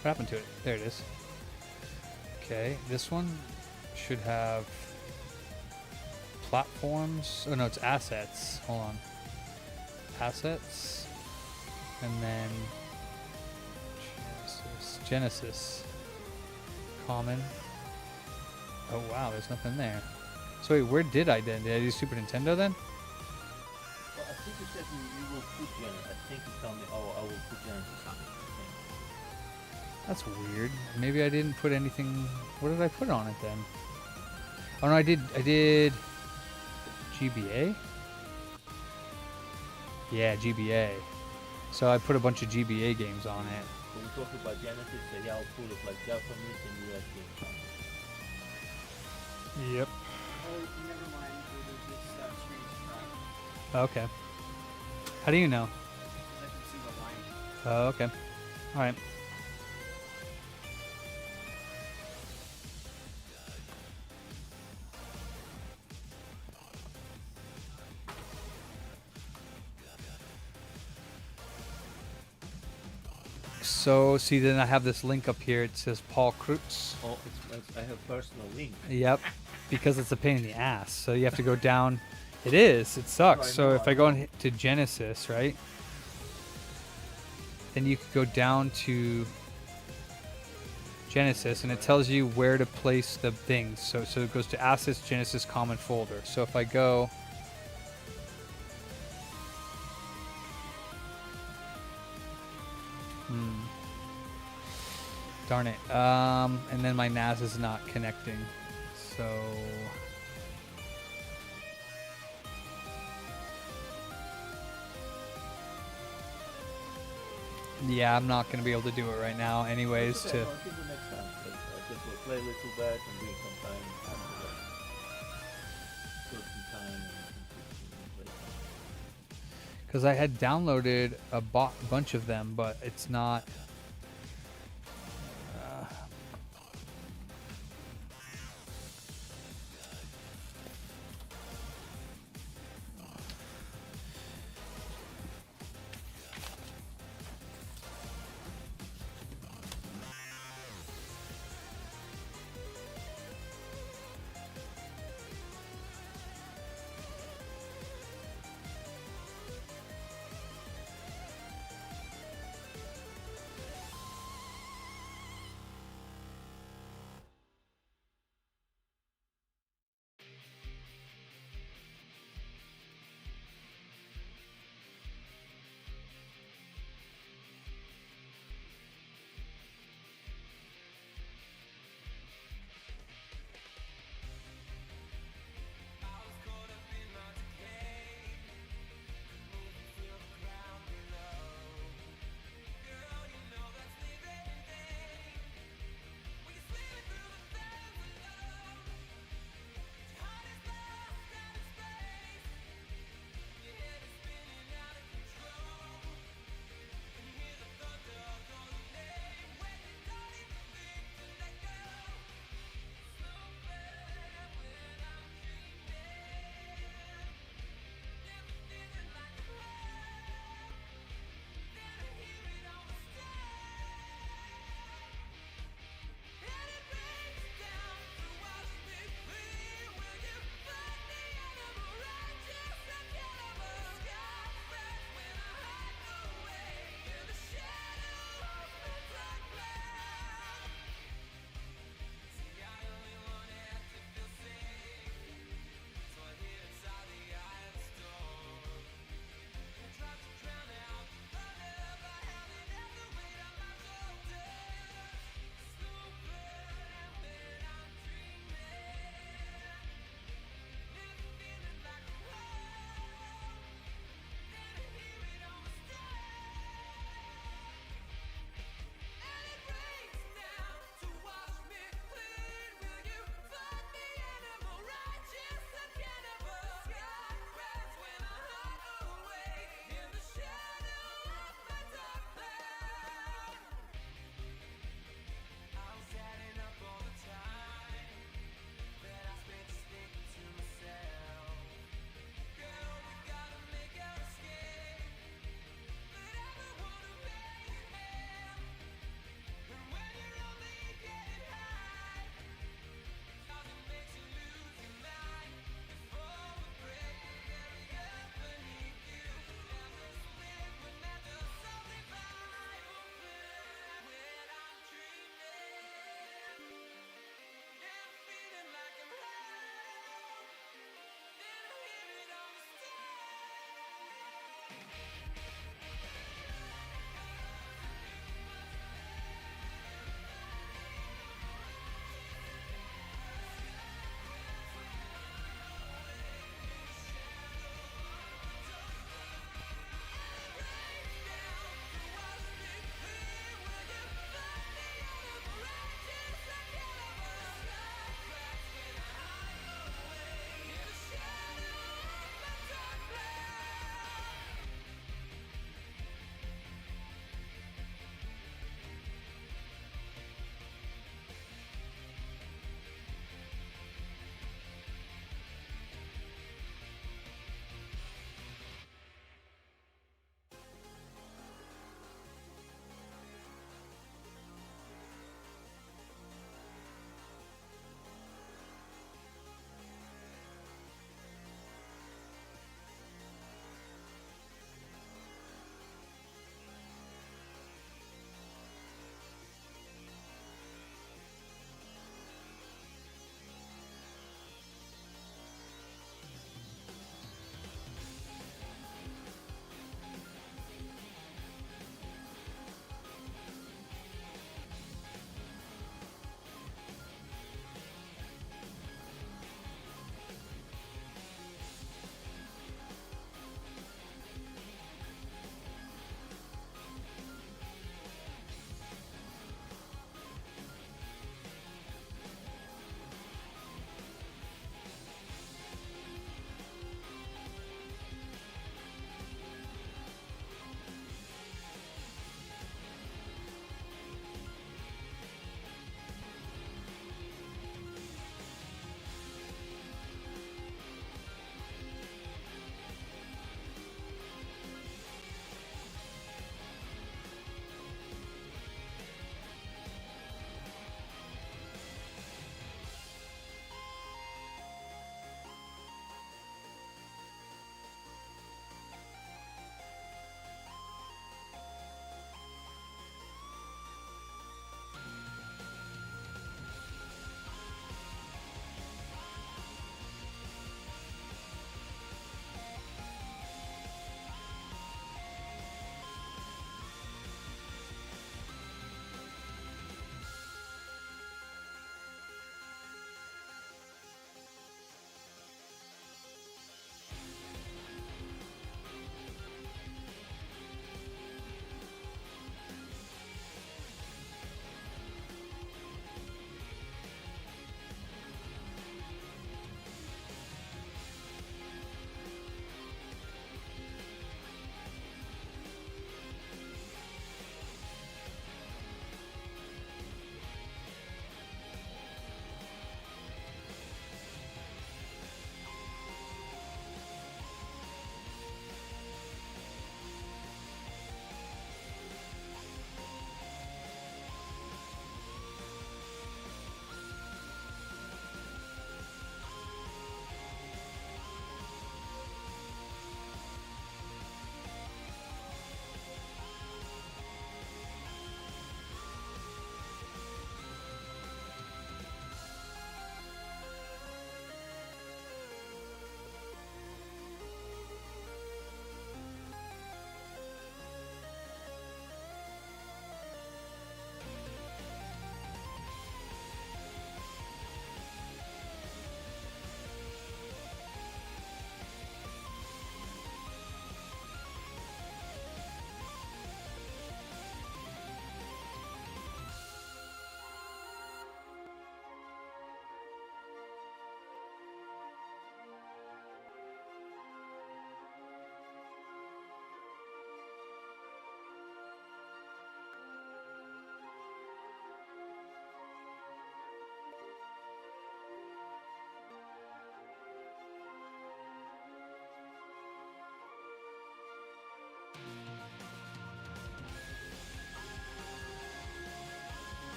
What happened to it? There it is. Okay, this one should have... platforms. Oh no, it's assets. Hold on. Assets. And then... Genesis. Common. Oh wow, there's nothing there. So wait, where did I then? Did I do Super Nintendo then? Well, I think you said you will put Genesis. I think you told me, oh, I will put Genesis on it. That's weird. Maybe I didn't put anything... What did I put on it then? Oh no, I did GBA? Yeah, GBA. So I put a bunch of GBA games on it. When we talk about Genesis, say, yeah, I'll put it like Japanese and US games on it. Yep. Oh, never mind. There's this screen cracked. Okay. How do you know? I can see the line. Oh, okay. Alright. So, see, then I have this link up here. It says Paul Kreutz. Oh, I have personal link. Yep, because it's a pain in the ass. So you have to go down. It is. It sucks. So if I go to Genesis, right? Then you could go down to Genesis, and it tells you where to place the things. So it goes to Assets, Genesis, Common Folder. So if I go... Darn it. And then my NAS is not connecting. So... Yeah, I'm not going to be able to do it right now anyways. Okay, well, I think the next time. I just will play a little bit and doing some time after that. Put some time and play some. Because I had downloaded a bunch of them, but it's not...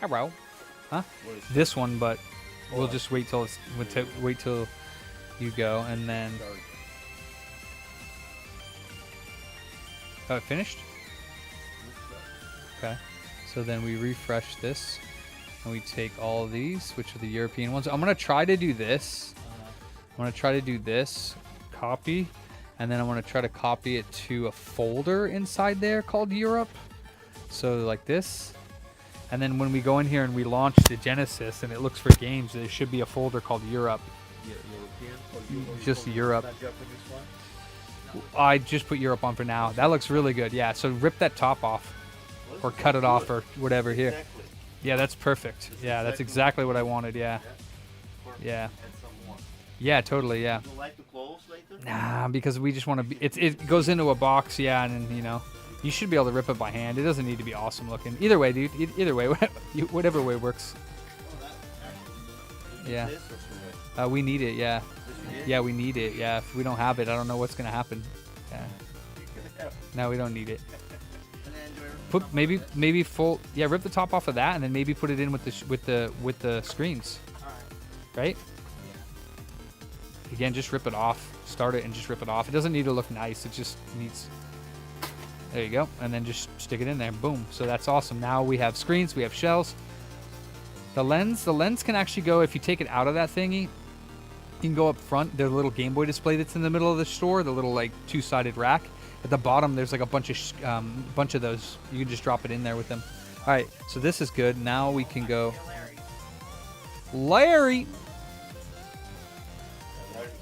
Hello. Huh? What is This one, but we'll Oh, just wait till wait till you go, and then. Sorry. Oh, it finished? Looks Okay. So then we refresh this, and we take all of these, which are the European ones. I'm gonna try to do this. I'm gonna try to do this, copy, and then I'm gonna try to copy it to a folder inside there called Europe. So like this. And then when we go in here and we launch the Genesis and it looks for games, there should be a folder called Europe. European or Just or Europe. not Japanese one? I just put Europe on for now. That looks really good. Yeah, so rip that top off or cut it off or whatever here. Exactly. Yeah, that's perfect. Yeah, that's exactly what I wanted. Yeah. Yeah. And some more. Yeah, totally. Yeah. Would you like to close later? Nah, because we just want to be. It goes into a box. Yeah, and then, you know, you should be able to rip it by hand. It doesn't need to be awesome looking. Either way, dude. Either way, whatever way works. Yeah. This or so We need it. Yeah. This you did? Yeah, we need it. Yeah. If we don't have it, I don't know what's gonna happen. Yeah. No, we don't need it. And then do I rip Put maybe full. Yeah, rip the top off of that, and then maybe put it in with the screens. Right? Again, just rip it off. Start it and just rip it off. It doesn't need to look nice. It just needs. There you go, and then just stick it in there. Boom. So that's awesome. Now we have screens. We have shells. The lens can actually go, if you take it out of that thingy, you can go up front. There's a little Game Boy display that's in the middle of the store, the little like two-sided rack. At the bottom, there's like a bunch of those. You can just drop it in there with them. All right, so this is good. Now we can go. Larry.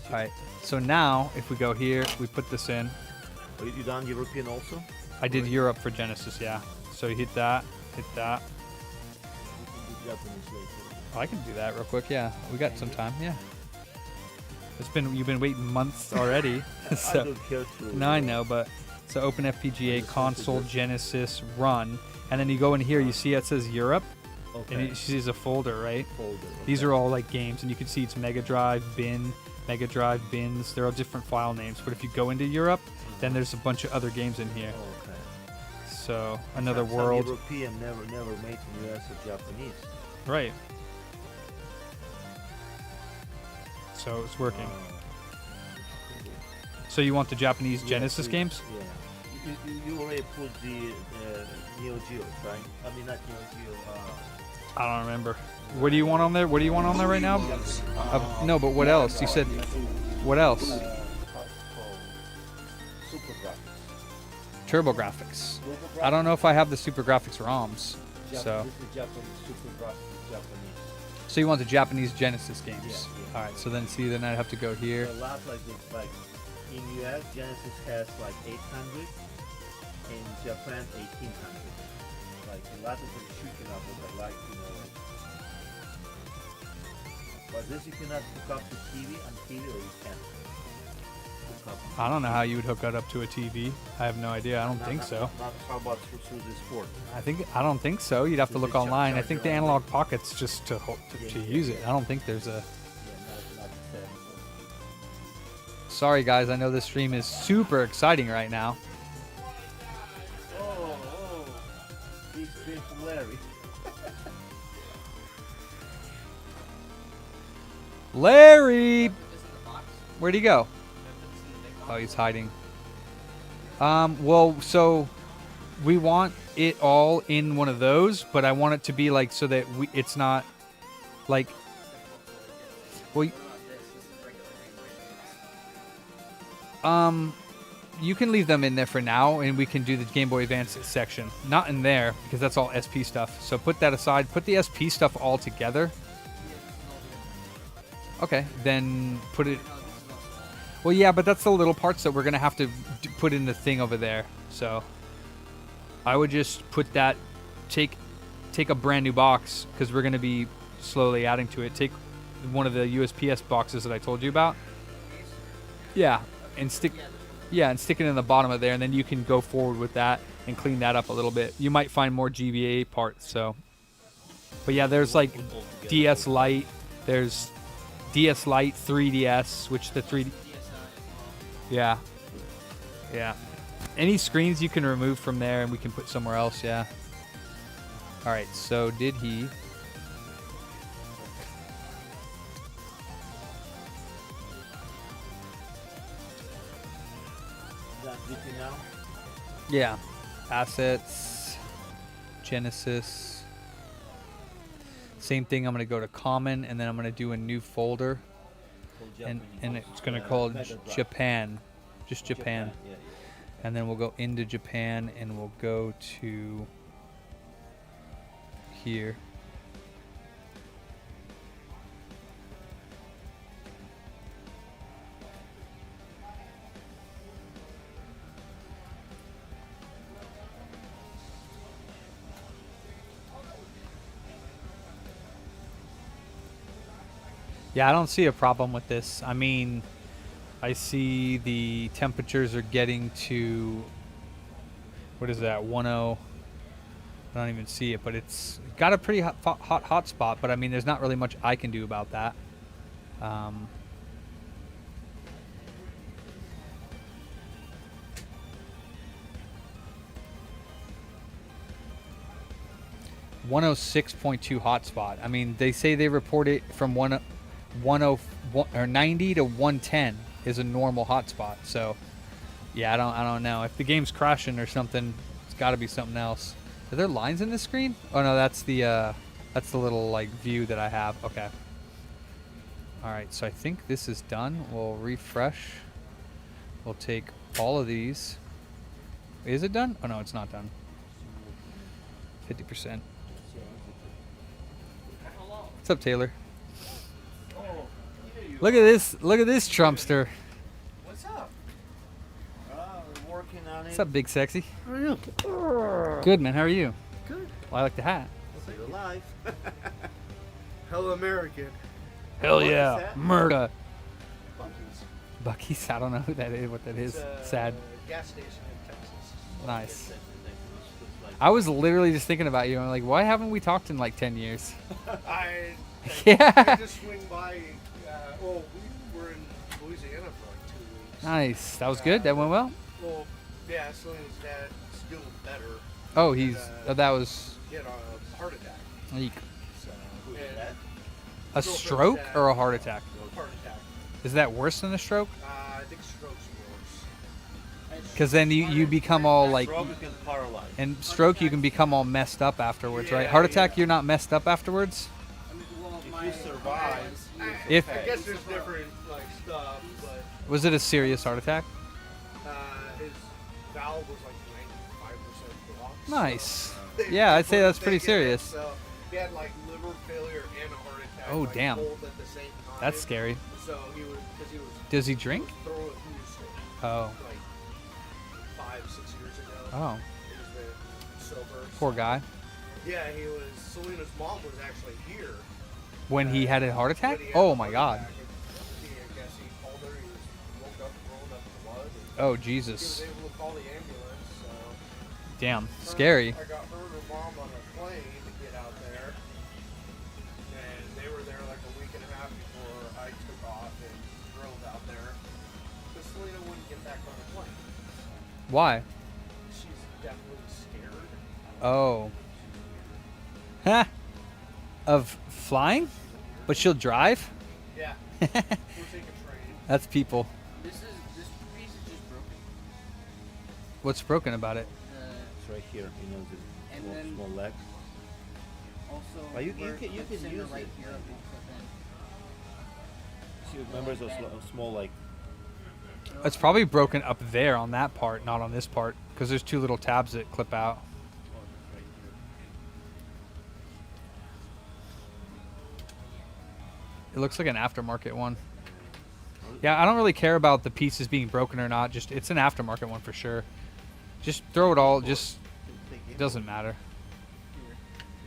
All right, so now if we go here, we put this in. Oh, you done European also? I did Europe for Genesis, yeah. So you hit that, hit that. We can do Japanese later. Oh, I can do that real quick. Yeah, we got some time. Yeah. You've been waiting months already. I So don't care to. no, I know, but so open FPGA console Genesis run, and then you go in here. You see it says Europe, Okay. and you see there's a folder, right? Folder. These are all like games, and you can see it's Mega Drive, bin, Mega Drive, bins. They're all different file names. But if you go into Europe, then there's a bunch of other games in here. Okay. So another Some world, European never made in US or Japanese. right? So it's working. So you want the Japanese Genesis please. games? Yeah. You already put the Neo Geo, right? I mean, not Neo Geo. I don't remember. What do you want on there? What do you want on there right now? No, but what else? You said, what else? Super graphics. Turbo graphics. I don't know if I have the Super Graphics ROMs. So, This is Japanese super graphics, Japanese. so you want the Japanese Genesis games? Yeah. All right. So then, see, then I'd have to go here. A lot like this, like in US, Genesis has like 800, in Japan 1800. Like a lot of them shooting up with the light, you know. But this you cannot hook up to TV and TV, or you can hook up. I don't know how you would hook that up to a TV. I have no idea. I don't think so. Not how about through this port? I don't think so. You'd have to Is look it online. I charger think the on analog pocket's just to use it. I don't think there's a. Yeah, not the Sorry guys, I know this stream is super exciting right now. Oh, he's been Larry. Larry, where'd he go? Oh, he's hiding. Well, so we want it all in one of those, but I want it to be like so that it's not like. Well, you can leave them in there for now, and we can do the Game Boy Advance section. Not in there because that's all SP stuff. So put that aside. Put the SP stuff all together. Okay, then put it. Well, yeah, but that's the little parts that we're gonna have to put in the thing over there. So I would just put that. Take a brand new box because we're gonna be slowly adding to it. Take one of the USPS boxes that I told you about. Yeah, and stick it in the bottom of there, and then you can go forward with that and clean that up a little bit. You might find more GBA parts. So, but yeah, there's like DS Lite. There's DS Lite, 3DS, which the 3D. Yeah. Yeah. Any screens you can remove from there and we can put somewhere else, yeah. All right, so did he? Is that GT now? Yeah. Assets, Genesis. Same thing. I'm gonna go to common, and then I'm gonna do a new folder, For and Japanese. it's gonna call Mega Drive. Japan, just Japan. Yeah, yeah. And then we'll go into Japan, and we'll go to here. Yeah, I don't see a problem with this. I mean, I see the temperatures are getting to, what is that, 10? I don't even see it, but it's got a pretty hot spot. But I mean, there's not really much I can do about that. 106.2 hotspot. I mean, they say they report it from 10 or 90 to 110 is a normal hotspot. So, yeah, I don't know if the game's crashing or something. It's got to be something else. Are there lines in this screen? Oh no, that's the little like view that I have. Okay. All right, so I think this is done. We'll refresh. We'll take all of these. Is it done? Oh no, it's not done. 50%. What's up, Taylor? Look at this! Look at this Trumpster. What's up? We're working on it. What's up, big sexy? How are you? Good, man. How are you? Good. Well, I like the hat. You're alive. Hell American. Hell What is yeah, that? murder. Bucky's. Bucky's. I don't know who that is. What that is. Sad. Gas station in Texas. Nice. I was literally just thinking about you. I'm like, why haven't we talked in like 10 years? I Yeah. just swing by. Well, we were in Louisiana for like 2 weeks. Nice. That was good. That went well. Well, yeah, Selena's dad's doing better. Oh, he's. And, that was. He had a heart attack. Eek. So, Who's and that? A stroke or a heart attack? Heart attack. Is that worse than a stroke? I think stroke's worse. Because then you become all like. Stroke you can paralyze. And stroke, you can become all messed up afterwards, right? Yeah, Heart attack, yeah. you're not messed up afterwards? I mean, well, If my you survive, If I guess there's different like stuff, but was it a serious heart attack? his valve was like 95% blocked. Nice. So they Yeah, I'd say put that's a pretty thing in it, serious. So he had like liver failure and a heart attack. Oh, like, damn. both at the same time. That's scary. So he was, because he was Does he drink? throwing a food stick Oh. like 5-6 years ago. Oh. He was been sober. Poor so- guy. Yeah, he was. Selena's mom was actually here. When he had a heart when attack? he had Oh a my heart god. attack, and I guess he called her. He was woke up, rolling up the blood. And Oh, he was Jesus. able to call the ambulance. So Damn. Scary. I got her and her mom on a plane to get out there, and they were there like a week and a half before I took off and drove out there. But Selena wouldn't get back on the plane. Why? She's definitely scared. Oh. Huh. Of flying? But she'll drive? Yeah. We'll take a train. That's people. this piece is just broken. What's broken about it? It's right here. You know the And small, then- small legs. Also, Well, you where can the use center it. right here will clip in. See, remember those small like. It's probably broken up there on that part, not on this part, because there's two little tabs that clip out. It looks like an aftermarket one. Yeah, I don't really care about the pieces being broken or not. Just it's an aftermarket one for sure. Just throw it all. Just it doesn't matter.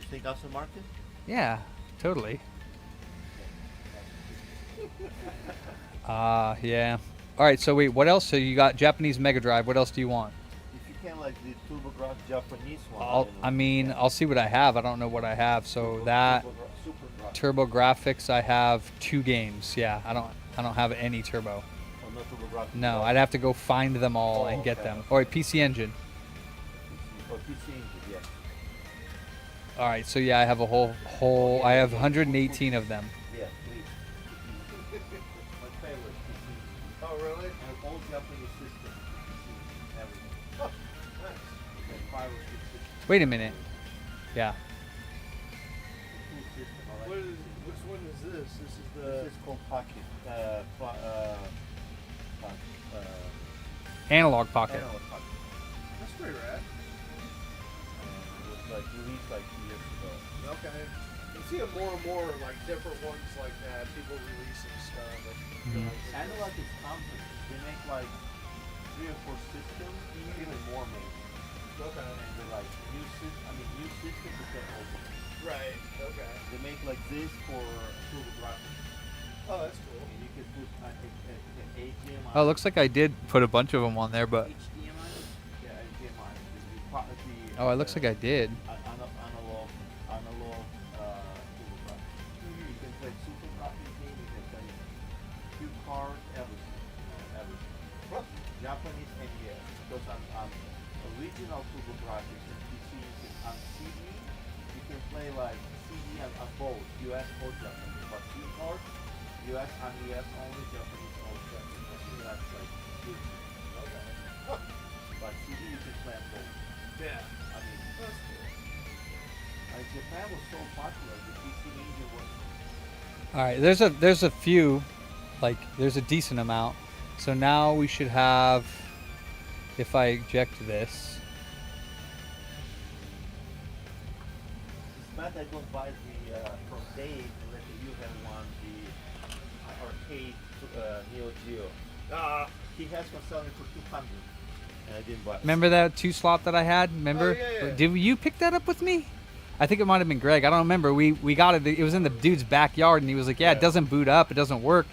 You think also market? Yeah, totally. Yeah. All right. So wait, what else? So you got Japanese Mega Drive. What else do you want? If you can like the TurboGrafx Japanese one. I'll see what I have. I don't know what I have. So that Super TurboGrafx, I have 2 games. Yeah, I don't have any Turbo. Oh, no TurboGrafx. No, I'd have to go find them all and get okay. them. Or PC Engine. Or PC Engine, yeah. All right, so yeah, I have a whole. I have 118 of them. Yeah, please. My favorite. Oh, really? And all Japanese systems. Everything. Oh, nice. Like 5 or 6 systems. Wait a minute. Yeah. Cool system. I like What it. is, which one is this? This is the. This is called Pocket. Analog pocket. Analog Pocket. That's pretty rad. And it was like released like 2 years ago. Okay. You see it more and more, like different ones like that. People releasing stuff. And, Analog is company. They make like 3 or 4 systems, even more maybe. Okay. And they're like new systems you can open. Right. Okay. They make like this for TurboGrafx. Oh, that's cool. And you can put an HDMI. Oh, looks like I did put a bunch of them on there, but HDMI? Yeah, HDMI. oh, it looks like I did. Analog TurboGrafx. You can play Super Graphics game, you can play cue card, everything. Everything. Japanese NES. Because I'm original TurboGrafx and PC, on CD, you can play like CD and both, US or Japanese. But cue card, US and ES only, Japanese or Japanese. I think that's like good. Okay. But CD you can play on both. Yeah. I mean, That's cool. Japan was so popular, the PC Engine was. All right, there's a few, like there's a decent amount. So now we should have, if I eject this, It's bad I don't buy the from Dave and let you have one, the arcade Neo Geo. He has one selling for 200, and I didn't buy it. remember that 2 slot that I had? Remember? yeah. Did you pick that up with me? I think it might have been Greg. I don't remember. We got it. It was in the dude's backyard, and he was like, "Yeah, it doesn't boot up. It doesn't work."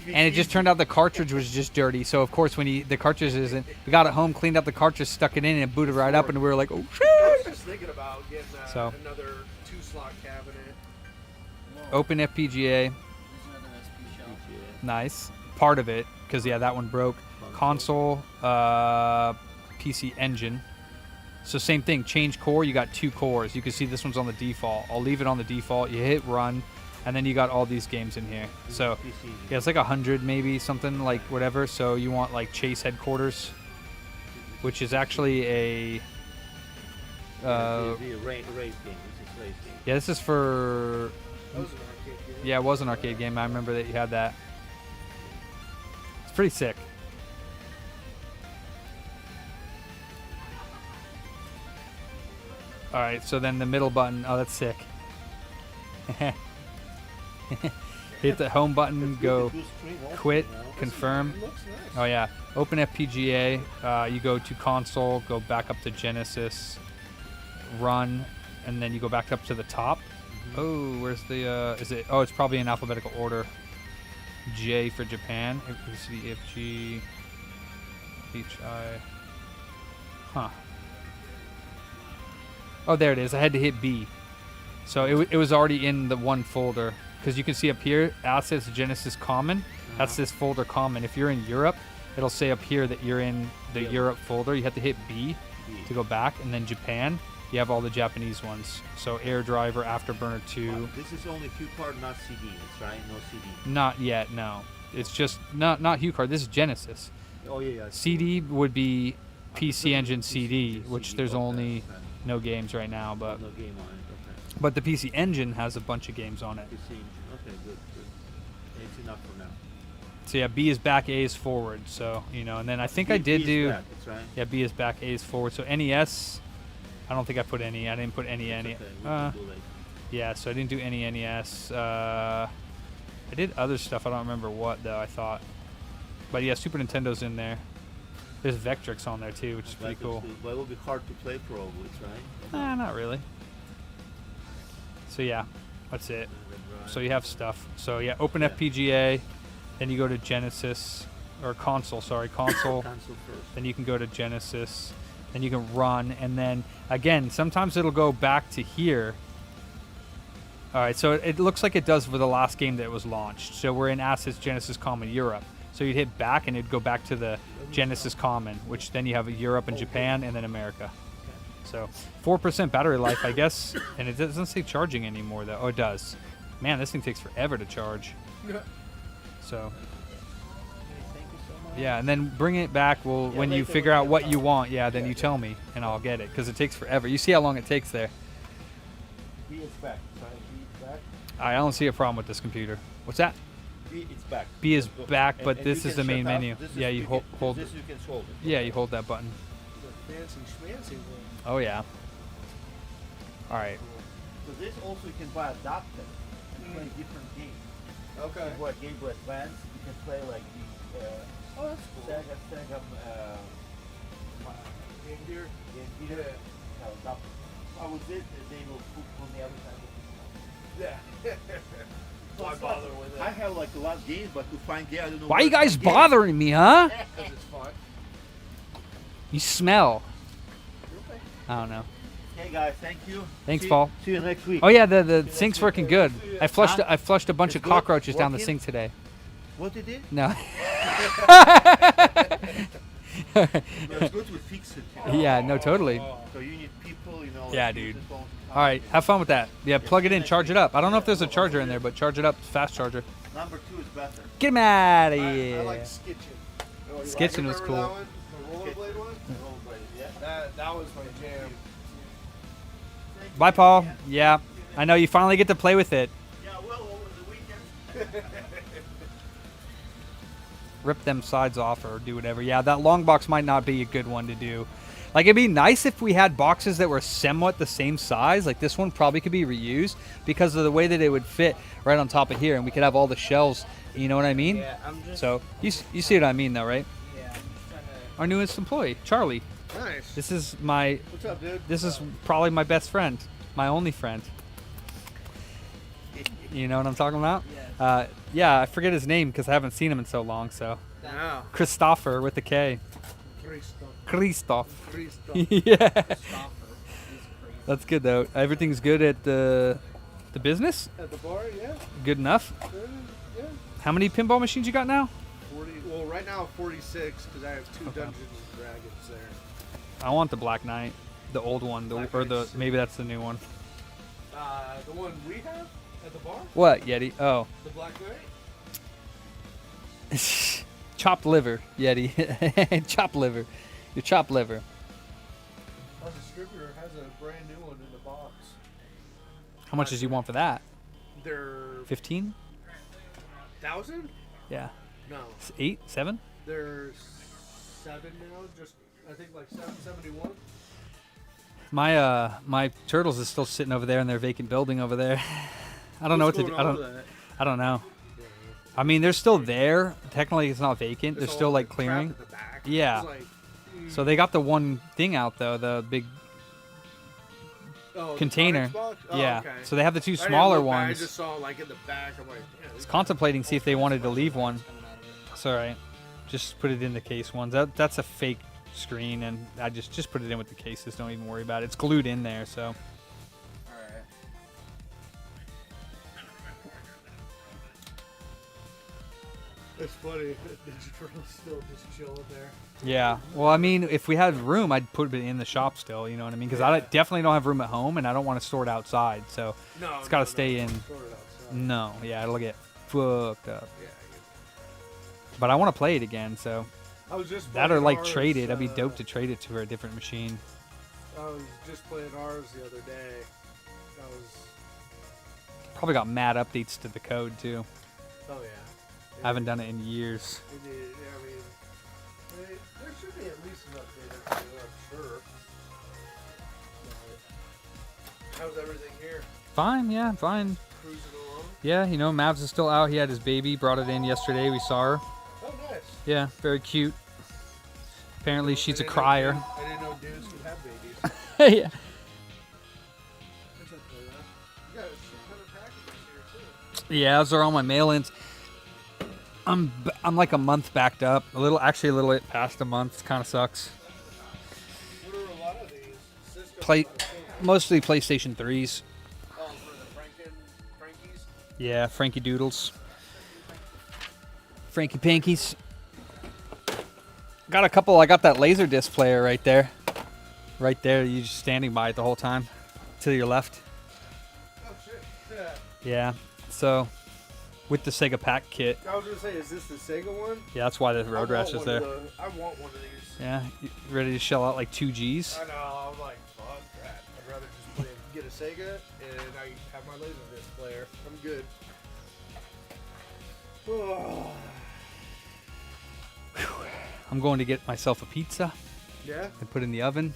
And it just turned out the cartridge was just dirty. So of course, when the cartridge isn't, we got it home, cleaned up the cartridge, stuck it in, and it booted right up, and we were like, "Oh I shit!" was just thinking about getting So. another 2-slot cabinet. Open FPGA, There's another SP shelf. nice. Part of it, because yeah, that one broke. Console, PC Engine. So same thing. Change core. You got 2 cores. You can see this one's on the default. I'll leave it on the default. You hit run, and then you got all these games in here. So yeah, it's like 100 maybe, something like whatever. So you want like Chase Headquarters, which is actually a the race game. This is race game. yeah, this is for That was an arcade game. yeah, it was an arcade game. I remember that you had that. It's pretty sick. All right, so then the middle button. Oh, that's sick. Hit the home button, go quit, confirm. It looks nice. Oh yeah, open FPGA. You go to console, go back up to Genesis, run, and then you go back up to the top. Oh, where's the? Is it? Oh, it's probably in alphabetical order. J for Japan. ABCD, F G H I. Huh. Oh, there it is. I had to hit B. So it was already in the one folder. Because you can see up here, Assets Genesis Common. That's this folder Common. If you're in Europe, it'll say up here that you're in the Europe folder. You have to hit B to go back. And then Japan, you have all the Japanese ones. So Air Driver, Afterburner 2. This is only cue card, not CD. That's right, no CD. Not yet, no. It's just, not HuCard. This is Genesis. Oh yeah. CD would be PC Engine PC CD, Engine which CD, there's okay, only okay. no games right now. But No game on it. Okay. but the PC Engine has a bunch of games on it. PC Engine. Okay, good. It's enough for now. So yeah, B is back, A is forward. So and then I think I B did is do. back, that's right. Yeah, B is back, A is forward. So NES, I don't think I put any. I didn't put any It's NES. okay, we can do later. Yeah, so I didn't do any NES. I did other stuff. I don't remember what though. I thought, but yeah, Super Nintendo's in there. There's Vectrix on there too, which is pretty cool. But it will be hard to play probably, right? Not really. So yeah, that's it. So you have stuff. So yeah, open FPGA, then you go to Genesis or console. Sorry, console. Cancel first. Then you can go to Genesis. Then you can run, and then again, sometimes it'll go back to here. All right, so it looks like it does for the last game that was launched. So we're in Assets Genesis Common Europe. So you'd hit back, and it'd go back to the Genesis Common, which then you have Europe and Japan, and then America. So 4% battery life, I guess, and it doesn't say charging anymore though. Oh, it does. Man, this thing takes forever to charge. So yeah, and then bring it back. Well, when you figure out what you want, then you tell me, and I'll get it because it takes forever. You see how long it takes there. B is back. Sorry, B is back. I don't see a problem with this computer. What's that? B is back. B is Go. back, but And this you is can the main shut out. menu. This is Yeah, you hold. This you can hold it. Yeah, you hold that button. Fancy schmancy one. Oh yeah. All right. So this also you can buy adapter and play different games. Okay. You can play Game Boy Advance. You can play like the Oh, that's cool. Sega Game Gear. Game Gear. Adapter. I would say that they will put on the other side of the Yeah. Why bother with it? I have like a lot of games, but to find games, I don't know. Why where you to guys find games. bothering me, huh? Because it's fun. You smell. I don't know. Hey guys, thank you. Thanks, See- Paul. See you next week. Oh yeah, the sink's working good. I flushed Huh? I flushed a bunch It's of good? cockroaches down the Working? sink today. What you did? No. No, it's good to fix it. You know? Yeah, no, totally. So you need people, you know. Yeah, like, dude. use the phone to All right, have fun with that. Yeah, plug it in, charge it up. I don't know if there's a charger in there, but charge it up, fast charger. Number 2 is better. Get him out of I here. like Skitchin. Oh, you Skitchin was remember cool. That one? The rollerblade one? Yeah. That was my jam. Bye, Paul. Yeah, I know you finally get to play with it. Yeah, well, over the weekend. Rip them sides off or do whatever. Yeah, that long box might not be a good one to do. Like, it'd be nice if we had boxes that were somewhat the same size. Like, this one probably could be reused because of the way that it would fit right on top of here, and we could have all the shells. You know what I mean? Yeah, I'm just. So, you see what I mean, though, right? Yeah, I'm just trying to. Our newest employee, Charlie. Nice. This is my... What's up, dude? This is probably my best friend. My only friend. You know what I'm talking about? Yes. Yeah, I forget his name because I haven't seen him in so long, so... Yeah. Christopher with a K. Christoph. Christoph. Yeah. Stopper. He's crazy. That's good though. Everything's good at the business? At the bar, yeah. Good enough? Yeah. How many pinball machines you got now? 40. Well, right now 46 because I have 2 Dungeons and Dragons there. I want the Black Knight. The old one. Black Or Knight's- maybe that's the new one. The one we have at the bar, What, Yeti? Oh. the Black Knight. Chopped liver, Yeti. Chopped liver. Your chopped liver. Our distributor has a brand new one in the box. How much does you want for that? They're 15? 1,000? Yeah. No, 8? 7? they're 7 now. Just I think like 771. My turtles is still sitting over there in their vacant building over there. I don't know what to do. I don't know. I mean, they're still there. Technically, it's not vacant. They're still like clearing. At the back. Yeah. It's like, So they got the one thing out though, the big oh, the container. Conex box? Oh, Yeah. okay. So they have the two I didn't smaller look back, ones. I just saw like in the back. I'm like, yeah, I was contemplating see if they wanted to leave one. It's all right. Just put it in the case ones. That's a fake screen, and I just put it in with the cases. Don't even worry about it. It's glued in there, so. It's funny. Ninja Turtle's still just chilling there. Yeah. Well, I mean, if we had room, I'd put it in the shop still. You know what I mean? Because I definitely don't have room at home, and I don't want to store it outside. So No, it's got to stay in. Throw it outside. No. Yeah, it'll get fucked up. Yeah, I get But I want to play it again, so it. I was just that or playing like ours, trade it. That'd be dope to trade it to a different machine. I was just playing ours the other day. I was. Probably got mad updates to the code too. Oh yeah. I haven't done it in years. I mean, there should be at least an update every year, I'm sure. But how's everything here? Fine, yeah, fine. Cruising along? Yeah, you know, Mavs is still out. He had his baby, brought it in yesterday. We saw her. Oh, nice. Yeah, very cute. Apparently, I she's a didn't know crier. dudes- I didn't know dudes could have babies. Yeah. What's up, Toyota? You got a shit ton of packages here, too. Yeah, those are all my mail-ins. I'm like a month backed up. A little bit past a month. Kind of sucks. What are a lot of these? Systems Play, are the same. mostly PlayStation 3s. Oh, for the Frankies? Yeah, Frankie Doodles. Frankie Pankies. Got a couple. I got that Laserdisc player right there. Right there, you just standing by it the whole time. To your left. Oh shit. Yeah. Yeah. So, with the Sega Pack kit, I was gonna say, is this the Sega one? yeah, that's why the road rash is there. I want one of these. Yeah, you ready to shell out like 2 G's? I know. I'm like, fuck that. I'd rather just get a Sega and I have my Laserdisc player. I'm good. I'm going to get myself a pizza Yeah. and put it in the oven.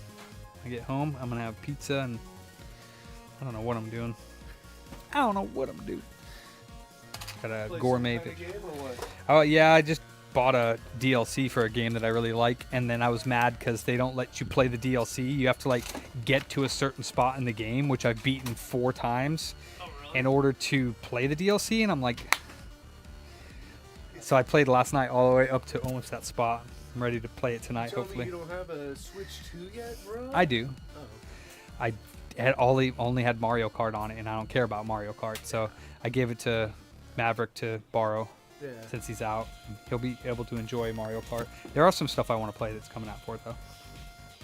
I get home, I'm gonna have pizza and I don't know what I'm doing. I don't know what I'm doing. Got a Play gourmet. some kind of game or what? Oh yeah, I just bought a DLC for a game that I really like, and then I was mad because they don't let you play the DLC. You have to like get to a certain spot in the game, which I've beaten 4 times, in order to play the DLC, and I'm like, so I played last night all the way up to almost that spot. I'm ready to play it tonight, Tell hopefully. me you don't have a Switch 2 yet, bro? I do. Oh. I had only had Mario Kart on it, and I don't care about Mario Kart, so I gave it to Maverick to borrow. Yeah. Since he's out, he'll be able to enjoy Mario Kart. There are some stuff I want to play that's coming out for it, though.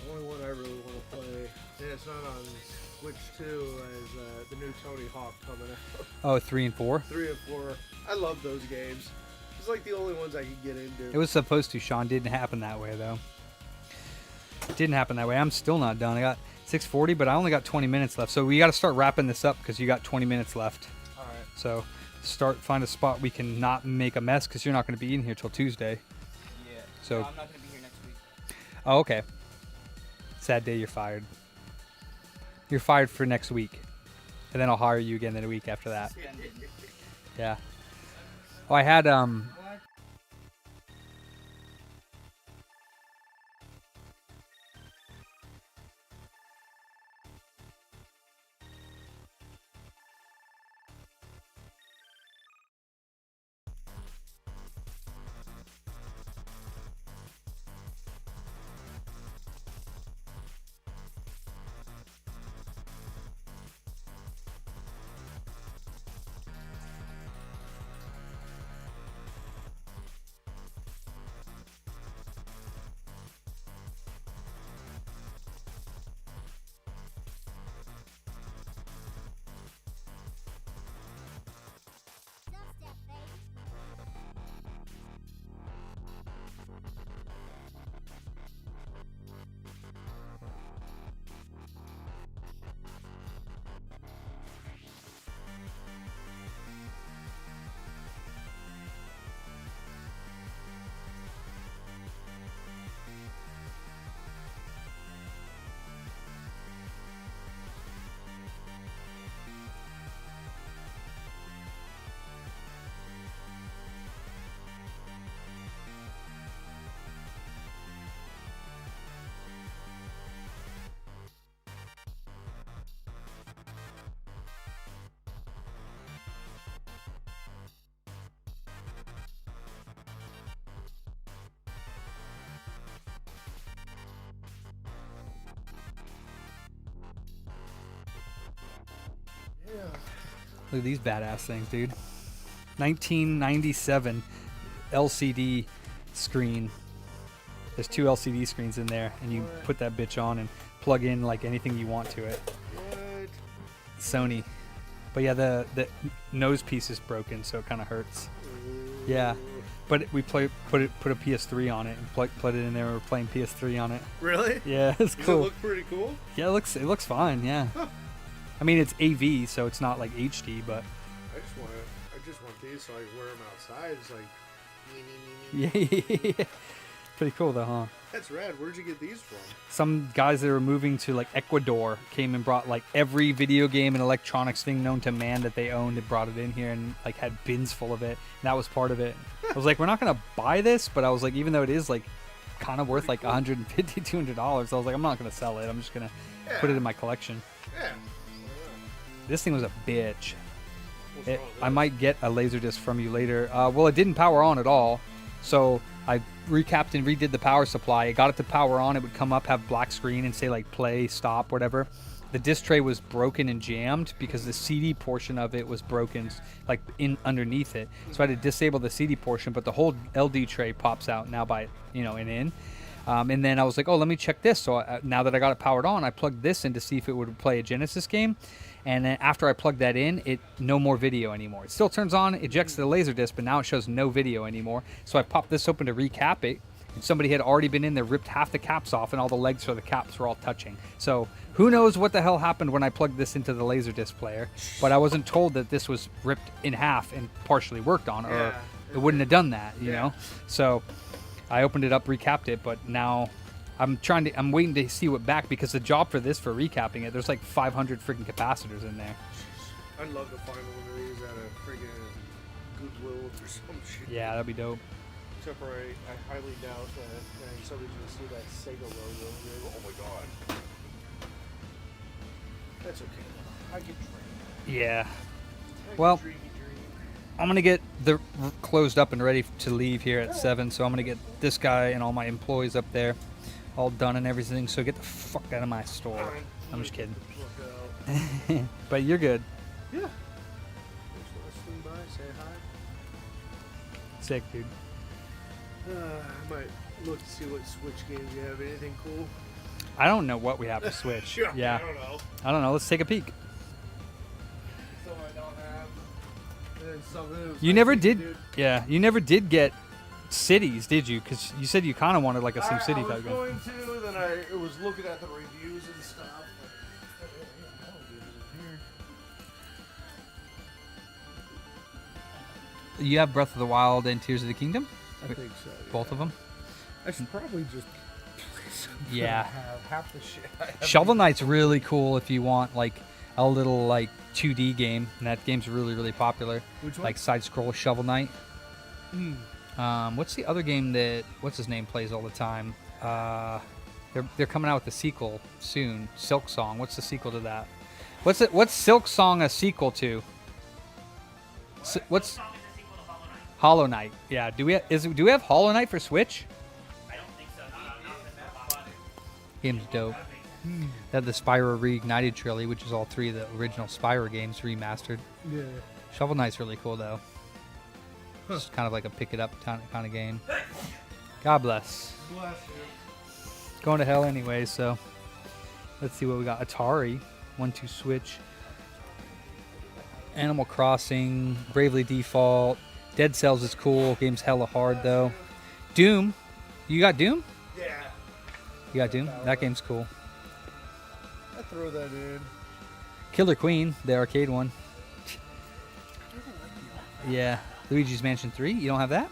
The only one I really want to play, and it's not on Switch 2, is the new Tony Hawk coming out. Oh, 3 and 4? 3 and 4. I love those games. It's like the only ones I could get into. It was supposed to, Sean. Didn't happen that way, though. Didn't happen that way. I'm still not done. I got 6:40, but I only got 20 minutes left. So we got to start wrapping this up because you got 20 minutes left. All right. So find a spot we can not make a mess because you're not going to be in here till Tuesday. Yeah. So- No, I'm not gonna be here next week. Oh, okay. Sad day, you're fired. You're fired for next week. And then I'll hire you again in a week after that. Yeah. Oh, I had, look at these badass things, dude. 1997 LCD screen. There's 2 LCD screens in there, and you put that bitch on and plug in like anything you want to it. What? Sony. But yeah, the nose piece is broken, so it kind of hurts. Yeah. But we put a PS3 on it and put it in there. We're playing PS3 on it. Really? Yeah, it's Does cool. it look pretty cool? Yeah, it looks fine. Yeah. Huh. I mean, it's AV, so it's not like HD, but I just want these so I can wear them outside. It's like, yeah, pretty cool though, huh? That's rad. Where'd you get these from? Some guys that were moving to like Ecuador came and brought like every video game and electronics thing known to man that they owned and brought it in here and like had bins full of it. And that was part of it. I was like, we're not gonna buy this, but I was like, even though it is like kind of worth like $150, $200, I was like, I'm not gonna sell it. I'm just gonna put it in my collection. Yeah. This thing was a bitch. What's wrong with I this? might get a Laserdisc from you later. Well, it didn't power on at all, so I recapped and redid the power supply. It got it to power on. It would come up, have black screen, and say like play, stop, whatever. The disc tray was broken and jammed because the CD portion of it was broken, like in underneath it. So I had to disable the CD portion, but the whole LD tray pops out now by an in. And then I was like, oh, let me check this. So now that I got it powered on, I plugged this in to see if it would play a Genesis game. And then after I plugged that in, no more video anymore. It still turns on, ejects the laser disc, but now it shows no video anymore. So I popped this open to recap it. And somebody had already been in there, ripped half the caps off, and all the legs for the caps were all touching. So who knows what the hell happened when I plugged this into the laser disc player. But I wasn't told that this was ripped in half and partially worked on, or it wouldn't have done that, you know? So I opened it up, recapped it, but now I'm waiting to see what back, because the job for this, for recapping it, there's like 500 freaking capacitors in there. I'd love to find one of these at a friggin' Goodwill or some shit. Yeah, that'd be dope. Except for I highly doubt that somebody's gonna see that Sega logo and be like, oh my god. That's okay. I get dreamy. Yeah. Well, Dreamy. I'm going to get the closed up and ready to leave here at 7, so I'm going to get this guy and all my employees up there all done and everything, so get the fuck out of my store. I'm just kidding. But you're good. Yeah. Just want to swing by, say hi. Sick, dude. I might look to see what Switch games you have. Anything cool? I don't know what we have to Switch. Yeah. I don't know. Let's take a peek. So I don't have. And then something You never did. Yeah, you never did get Cities, did you? Because you said you kind of wanted like a Sim City I was type game. going to, then I was looking at the reviews and stuff. You have Breath of the Wild and Tears of the Kingdom? I think so. Both of them? I should probably just play something. Yeah. I have half the shit. I have. Shovel Knight's really cool if you want like a little like 2D game, and that game's really, really popular. Which one? Like side-scroll Shovel Knight. What's the other game that what's his name plays all the time? They're coming out with a sequel soon. Silk Song. What's the sequel to that? What's Silk Song a sequel to? What's Hollow Knight? Yeah. Do we have Hollow Knight for Switch? I don't think so. Not Game's dope. They have the Spyro Reignited trilogy, which is all 3 of the original Spyro games remastered. Yeah. Shovel Knight's really cool though. It's kind of like a pick it up kind of game. God bless. Bless you. Going to hell anyway, so let's see what we got. Atari, 1-2 Switch, Animal Crossing, Bravely Default, Dead Cells is cool. Game's hella hard though. Doom, you got Doom? Yeah. You got Doom? That game's cool. I throw that in. Killer Queen, the arcade one. Yeah. Luigi's Mansion 3, you don't have that?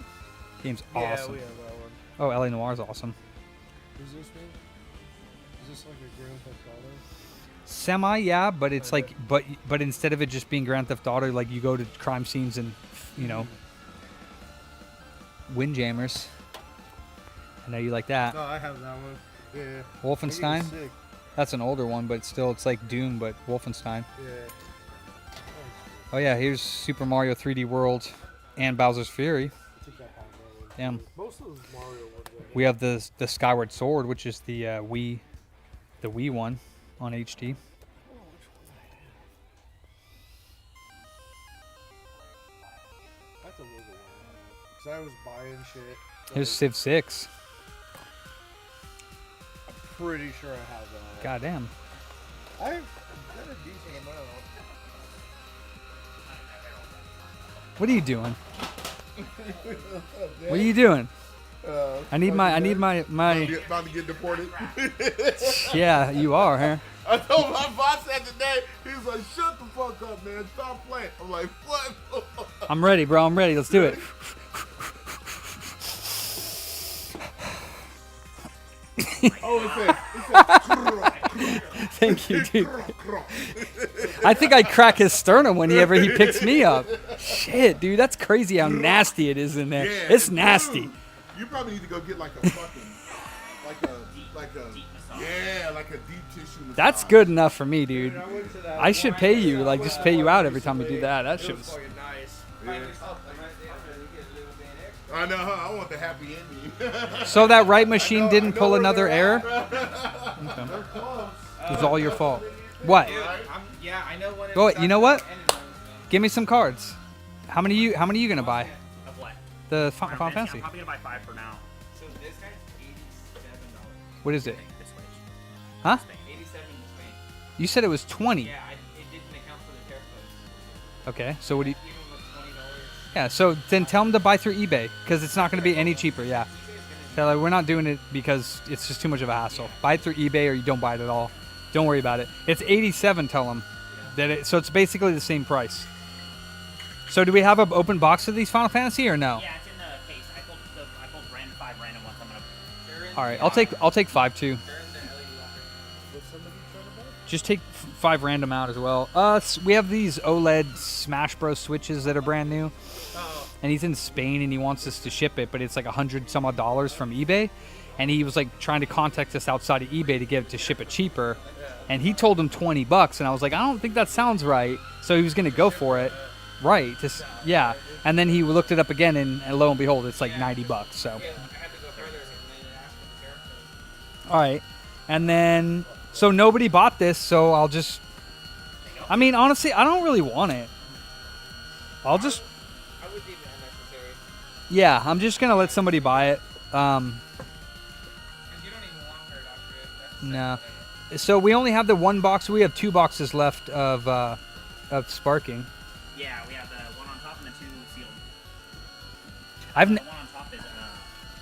Game's awesome. Yeah, we have that one. Oh, LA Noir's awesome. Is this one? Is this like a Grand Theft Auto? Semi, yeah, but it's like, but instead of it just being Grand Theft Auto, like you go to crime scenes and, you know, Windjammers. I know you like that. No, I have that one. Yeah. Wolfenstein? Sick. That's an older one, but still, it's like Doom, but Wolfenstein. Yeah. Oh yeah, here's Super Mario 3D World and Bowser's Fury. Damn. Most of those Mario ones. We have the Skyward Sword, which is the Wii one on HD. I have to look at one. Because I was buying shit. Here's Civ 6. I'm pretty sure I have that. Goddamn. I've got a decent amount. What are you doing? What are you doing? I need my About to get deported. Yeah, you are, huh? I told my boss that today. He was like, "Shut the fuck up, man. Stop playing." I'm like, "What?" I'm ready, bro. I'm ready. Let's do it. Oh, it Thank you, dude. I think I'd crack his sternum whenever he picks me up. Shit, dude, that's crazy how nasty it is in there. Yeah, It's nasty. dude, you probably need to go get like a fucking, like a deep tissue massage. That's good enough for me, dude. I went to that I should pay you, like, just pay you out every time we do that. That shit It was was. fucking nice. I know, huh? I want the happy ending. So that right machine didn't pull another error? They're close. It was all your fault. What? Yeah, I know when Go. You know what? Give me some cards. How many you gonna buy? Of what? The Final Fantasy. I'm probably gonna buy 5 for now. So this guy's 87 What is it? The Switch. Huh? Spain. 87 in Spain. You said it was 20. Yeah, it didn't account for the tariff codes. Okay, so what do you... Even with $20. Yeah, so then tell them to buy through eBay, because it's not going to be any cheaper, yeah. Tell her we're not doing it because it's just too much of a hassle. Buy it through eBay or you don't buy it at all. Don't worry about it. It's 87, tell them. So it's basically the same price. So do we have an open box of these Final Fantasy or no? Yeah, it's in the case. I pulled 5 random ones. I'm gonna. All right, I'll take 5 too. Just take 5 random out as well. We have these OLED Smash Bros switches that are brand new. And he's in Spain and he wants us to ship it, but it's like $100 some odd from eBay. And he was like trying to contact us outside of eBay to get it to ship it cheaper. And he told him $20, and I was like, I don't think that sounds right. So he was gonna go for it, right? Yeah. And then he looked it up again, and lo and behold, it's like $90. So. All right, and then so nobody bought this, so I'll just. I mean, honestly, I don't really want it. I'll just. I would deem it unnecessary. Yeah, I'm just gonna let somebody buy it. Because you don't even want Paradox Rift. No. So we only have the 1 box. We have 2 boxes left of Sparking. Yeah, we have the one on top and the 2 sealed. I've. The one on top is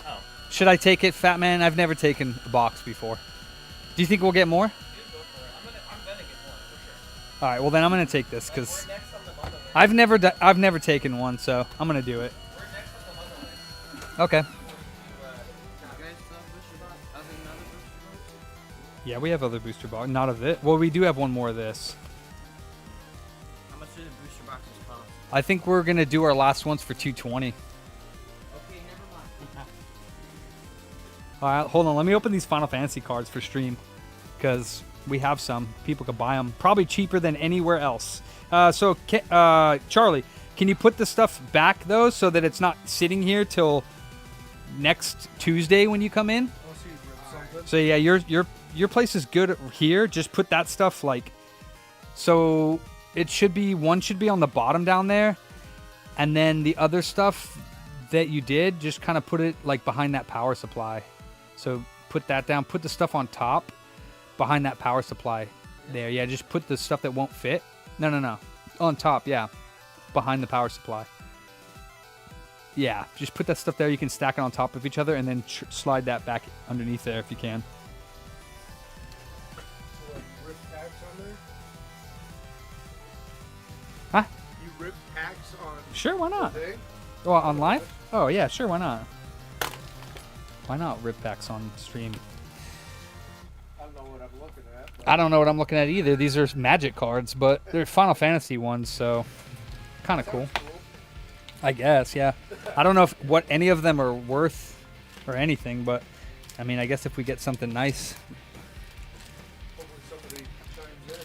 oh. Should I take it, Fat Man? I've never taken a box before. Do you think we'll get more? Just go for it. I'm gonna get more for sure. All right. Well, then I'm gonna take this because We're next on the bundle list. I've never taken one, so I'm gonna do it. We're next on the bundle list. Okay. You guys still have booster box? Other than other booster box? Yeah, we have other booster box. Not of it. Well, we do have one more of this. How much do the booster boxes cost? I think we're gonna do our last ones for 220. Okay, never mind. All right, hold on. Let me open these Final Fantasy cards for stream, because we have some. People could buy them, probably cheaper than anywhere else. Charlie, can you put the stuff back though, so that it's not sitting here till next Tuesday when you come in? So yeah, your place is good here. Just put that stuff like, so it should be one should be on the bottom down there, and then the other stuff that you did, just kind of put it like behind that power supply. So put that down. Put the stuff on top, behind that power supply. There, yeah. Just put the stuff that won't fit. No. On top, yeah. Behind the power supply. Yeah, just put that stuff there. You can stack it on top of each other, and then slide that back underneath there if you can. So, like, you rip packs on there? Huh? You rip packs on Sure, why not? the thing? Oh, on live? Oh, yeah, sure, why not? Why not rip packs on stream? I don't know what I'm looking at. but- I don't know what I'm looking at either. These are Magic cards, but they're Final Fantasy ones, so kind of cool. I guess, yeah. I don't know what any of them are worth or anything, but I mean, I guess if we get something nice. Hopefully somebody chimes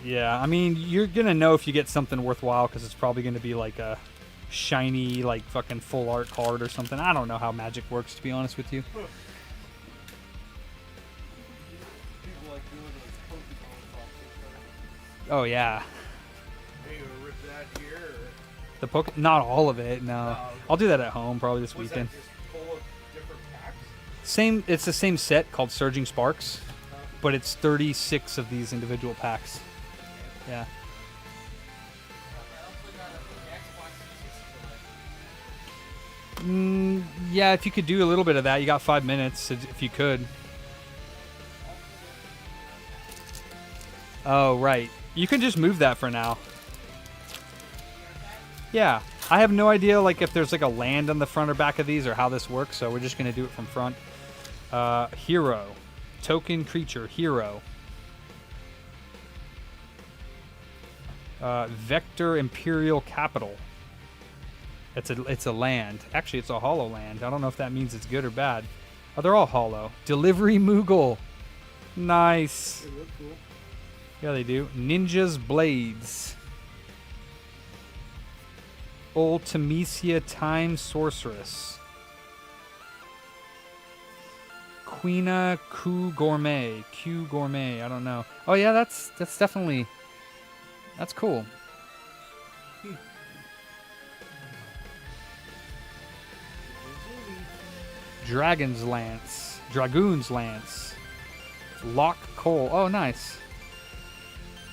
in. Yeah, I mean, you're going to know if you get something worthwhile because it's probably going to be like a shiny, like fucking full art card or something. I don't know how Magic works, to be honest with you. People like doing those Pokemon boxes. Oh, yeah. Are you gonna rip that here? Or Not all of it, no. No. I'll do that at home probably this was weekend. that just full of different packs? It's the same set called Surging Sparks, but it's 36 of these individual packs. Yeah. Yeah, if you could do a little bit of that, you got 5 minutes if you could. Oh, right. You can just move that for now. Yeah. I have no idea like if there's like a land on the front or back of these or how this works, so we're just going to do it from front. Hero. Token creature. Hero. Vector Imperial Capital. It's a land. Actually, it's a hollow land. I don't know if that means it's good or bad. Oh, they're all hollow. Delivery Moogle. Nice. They look cool. Yeah, they do. Ninja's Blades. Ultimecia Time Sorceress. Queena Q Gourmet. Q Gourmet. I don't know. Oh yeah, that's definitely. That's cool. Dragon's Lance. Dragoon's Lance. Lock Coal. Oh, nice.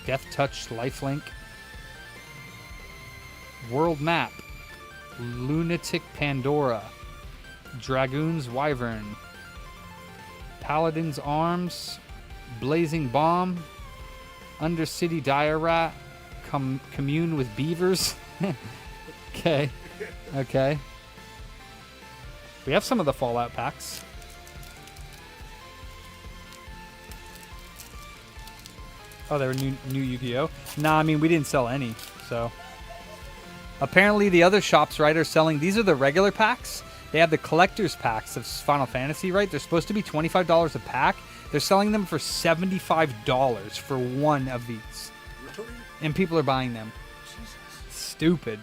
Death Touch Lifelink. World Map. Lunatic Pandora. Dragoon's Wyvern. Paladin's Arms. Blazing Bomb. Undercity Dire Rat. Commune with Beavers. Okay. Okay. We have some of the Fallout packs. Oh, they were new Yu-Gi-Oh! Nah, I mean, we didn't sell any, so. Apparently, the other shops, right, are selling... These are the regular packs. They have the collector's packs of Final Fantasy, right? They're supposed to be $25 a pack. They're selling them for $75 for one of these. Really? And people are buying them. Jesus. Stupid.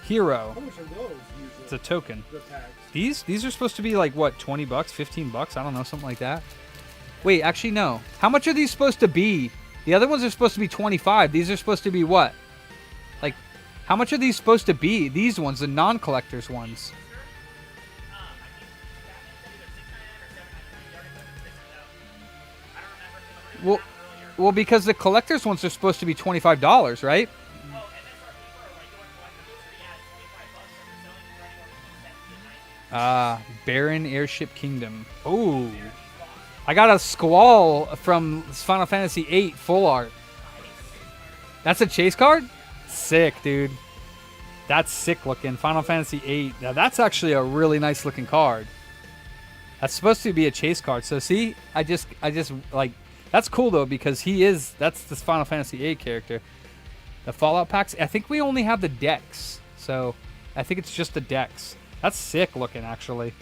Hero. How much are those usually? It's a token. The packs. These are supposed to be like, what, 20 bucks, 15 bucks? I don't know, something like that. Wait, actually, no. How much are these supposed to be? The other ones are supposed to be 25. These are supposed to be what? Like, how much are these supposed to be? These ones, the non-collectors ones. Well, because the collectors ones are supposed to be $25, right? Baron Airship Kingdom. Oh, I got a Squall from Final Fantasy VIII full art. That's a chase card? Sick, dude. That's sick looking. Final Fantasy VIII. Now that's actually a really nice looking card. That's supposed to be a chase card. So see, I just like, that's cool though, because that's this Final Fantasy VIII character. The Fallout packs, I think we only have the decks. So I think it's just the decks. That's sick looking, actually.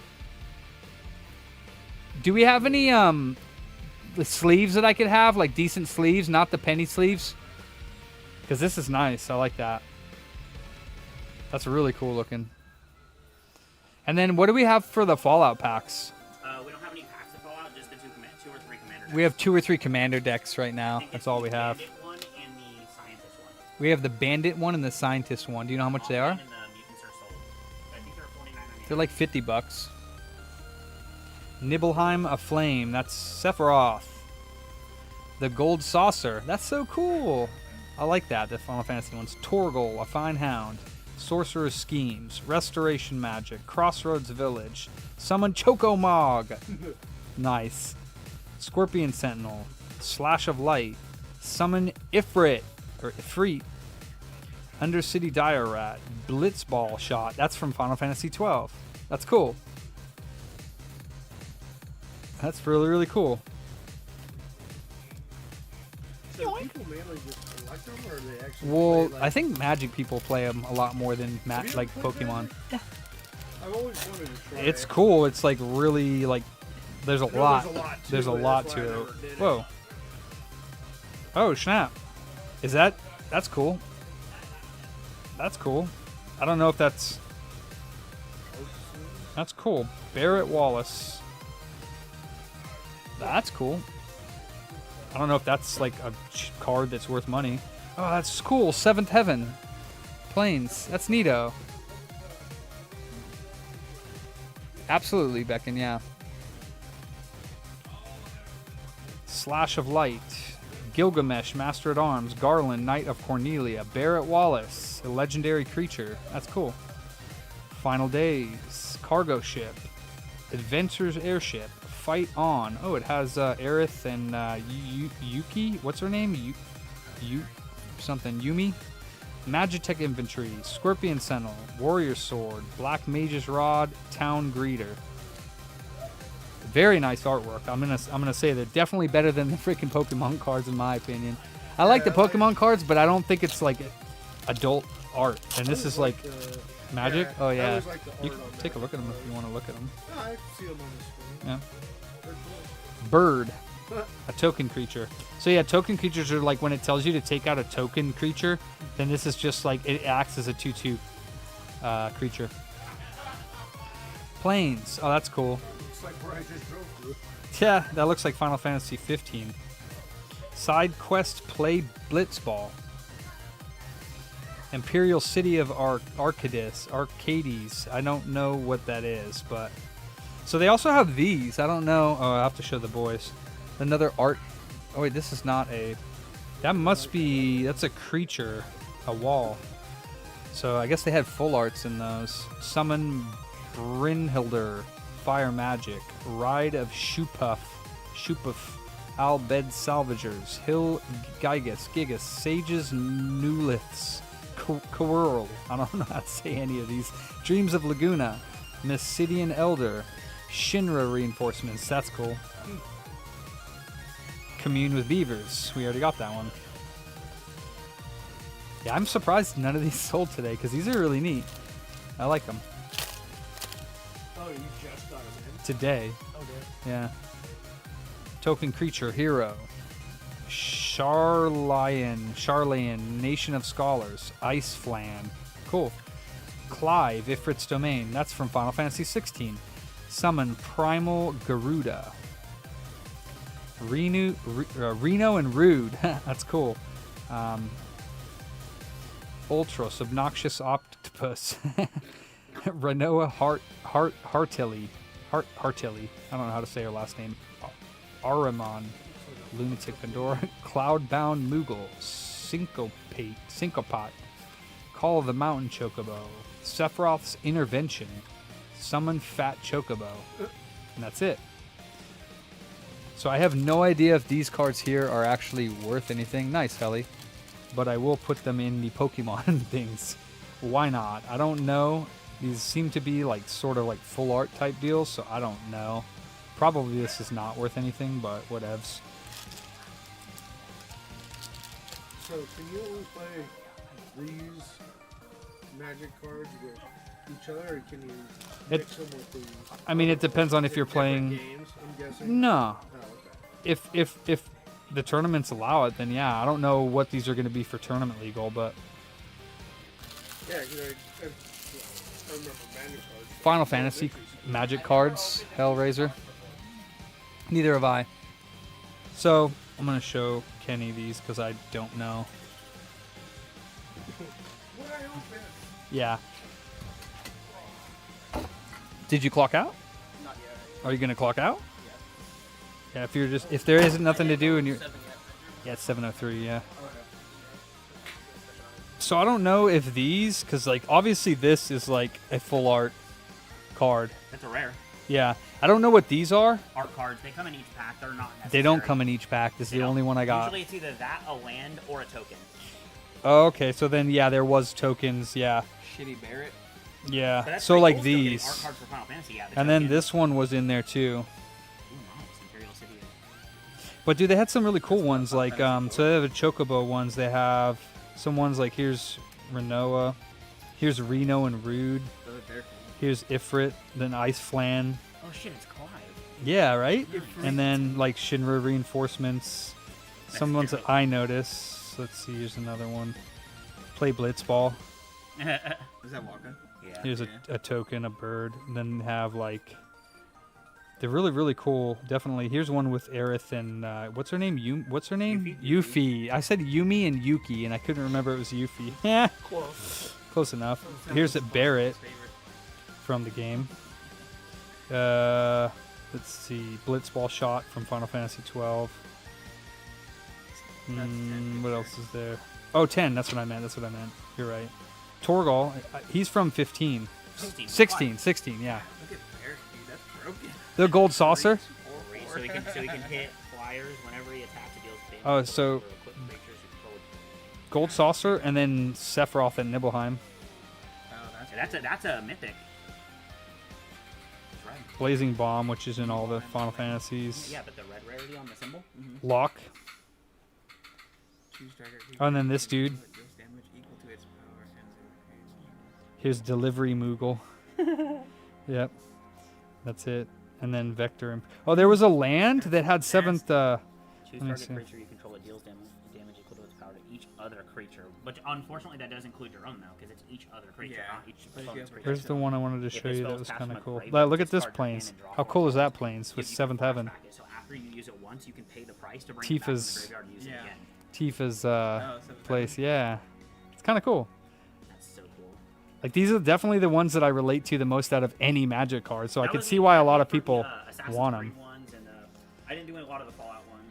Do we have any the sleeves that I could have, like decent sleeves, not the penny sleeves? Because this is nice. I like that. That's really cool looking. And then what do we have for the Fallout packs? We don't have any packs of Fallout, just the two or three commander decks. We have 2 or 3 commander decks right now. That's all we have. The Bandit one and the Scientist one. We have the Bandit one and the Scientist one. Do you know how much they are? And the Mutants are sold. I think they're $49.99. They're like 50 bucks. Nibelheim Aflame. That's Sephiroth. The Gold Saucer. That's so cool. I like that, the Final Fantasy ones. Torgal, A Fine Hound. Sorcerer's Schemes. Restoration Magic. Crossroads Village. Summon Choco-Mog. Nice. Scorpion Sentinel. Slash of Light. Summon Ifrit. Or Ifrit. Undercity Dire Rat. Blitzball Shot. That's from Final Fantasy 12. That's cool. That's really, really cool. So people mainly just collect them, or they actually Well, play, like, I think Magic people play them a lot more than Have you ever like played Pokemon. Magic? Yeah. I've always wanted to try It's it. cool. It's like really like there's a I know lot. there's a lot There's a lot to it, that's why I to it. never did it. Whoa. Oh, snap. Is that's cool. That's cool. I don't know if that's cool. Barrett Wallace. That's cool. I don't know if that's like a card that's worth money. Oh, that's cool. Seventh Heaven. Planes. That's neato. Absolutely, Becken, yeah. Slash of Light. Gilgamesh, Master at Arms. Garland, Knight of Cornelia. Barrett Wallace, a legendary creature. That's cool. Final Days. Cargo Ship. Adventurer's Airship. Fight On. Oh, it has Aerith and Yuki. What's her name? Something. Yumi. Magitech Infantry. Scorpion Sentinel. Warrior Sword. Black Mage's Rod. Town Greeter. Very nice artwork. I'm gonna say they're definitely better than the freaking Pokemon cards in my opinion. I like the Pokemon cards, but I don't think it's like adult art. And this is like Magic. Oh I yeah. always like the You art can on take a that. look at them if you want to look at them. No, I see them on the screen. Yeah. They're cool. Bird. A token creature. So yeah, token creatures are like when it tells you to take out a token creature, then this is just like it acts as a 2/2 creature. Planes. Oh, that's cool. Looks like where I just drove through. Yeah, that looks like Final Fantasy 15. Side quest play Blitzball. Imperial City of Arcades. I don't know what that is, but So they also have these. I don't know. Oh, I have to show the boys. Another art. Oh wait, this is not a. That must be. That's a creature, a wall. So I guess they had full arts in those. Summon Brynhilder, Fire Magic, Ride of Shupuf, Albed Salvagers, Hill Gigas, Sages Newliths, Quirl. I don't know how to say any of these. Dreams of Laguna, Mysidian Elder, Shinra Reinforcements. That's cool. Commune with Beavers. We already got that one. Yeah, I'm surprised none of these sold today because these are really neat. I like them. Oh, you just got them in? Today. Okay. Yeah. Token creature, hero. Charlayan, Nation of Scholars. Ice Flan. Cool. Clive, Ifrit's Domain. That's from Final Fantasy 16. Summon Primal Garuda. Reno and Rude. That's cool. Ultros, Obnoxious Octopus. Renoa Hartilly. Hartilly. I don't know how to say her last name. Aramon. Lunatic Pandora. Cloudbound Moogle. Syncopate. Call of the Mountain Chocobo. Sephiroth's Intervention. Summon Fat Chocobo. And that's it. So I have no idea if these cards here are actually worth anything. Nice, Helly. But I will put them in the Pokemon things. Why not? I don't know. These seem to be like sort of like full art type deals, so I don't know. Probably this is not worth anything, but whatevs. So can you only play these magic cards with each other, or can you mix them with these? I mean, it depends on if you're playing. Games, I'm guessing? No. Oh, okay. If the tournaments allow it, then yeah. I don't know what these are going to be for tournament legal, but Yeah, because I remember magic cards. Final Fantasy magic cards, Hellraiser. Neither have I. So I'm going to show Kenny these because I don't know. Would I open? Yeah. Did you clock out? Not yet. Are you going to clock out? Yeah, if there isn't nothing to do and you're... Yeah, it's 7:03, yeah. So I don't know if these, because like obviously this is like a full art card. That's a rare. Yeah, I don't know what these are. Art cards, they come in each pack. They're not necessary. They don't come in each pack. This is the only one I got. Usually it's either that, a land, or a token. Oh, okay, so then yeah, there was tokens. Yeah. Shitty Barrett. But Yeah. that's So pretty like cool still getting these, art cards for Final Fantasy, yeah, the and then token. this one was in there too. Ooh, nice. Imperial City. But dude, they had some really cool ones. Like so they have the Chocobo ones. They have some ones like here's Renoa, here's Reno and Rude, here's Ifrit, then Ice Flan. Oh shit, it's Clive. Yeah, right? And then like Shinra Reinforcements. Some ones that I notice. Let's see, here's another one. Play Blitzball. Is that Waka? Yeah. Here's a token, a bird. And then have like... They're really, really cool. Definitely. Here's one with Aerith and... what's her name? What's her name? Yuffie. I said Yumi and Yuki, and I couldn't remember it was Yuffie. Yeah. Close enough. Here's a Barrett from the game. Let's see. Blitzball shot from Final Fantasy 12. What else is there? Oh, 10. That's what I meant. You're right. Torgal. He's from 15. 16, yeah. Look at Barrett, dude. That's broken. The gold saucer? So he can hit flyers whenever he attacks. It deals damage. Oh, so gold saucer and then Sephiroth and Nibelheim. That's a mythic. That's right. Blazing Bomb, which is in all the Final Fantasies. Yeah, but the red rarity on the symbol. Lock. Oh, and then this dude. Here's Delivery Moogle. Yep. That's it. And then Vector. Oh, there was a land that had 7th... Choose target creature you control that deals damage equal to its power to each other creature. But unfortunately, that does include your own, though, because it's each other creature, not each opponent's creature. Here's the one I wanted to show you that was spells kind of cast cool. from a graveyard, Look at this discard your hand planes. and draw How one cool is card. that planes with You can 7th Heaven? flashback it, so after you use it once, you can pay the price to bring it back from the Tifa's graveyard and use it again. Tifa's place. Yeah. It's kind of cool. That's so cool. Like these are definitely the ones that I relate to the most out of any Magic card. So I That could was see the why a exact lot one of for the, people Assassin's want Creed them. ones, and I didn't do a lot of the Fallout ones.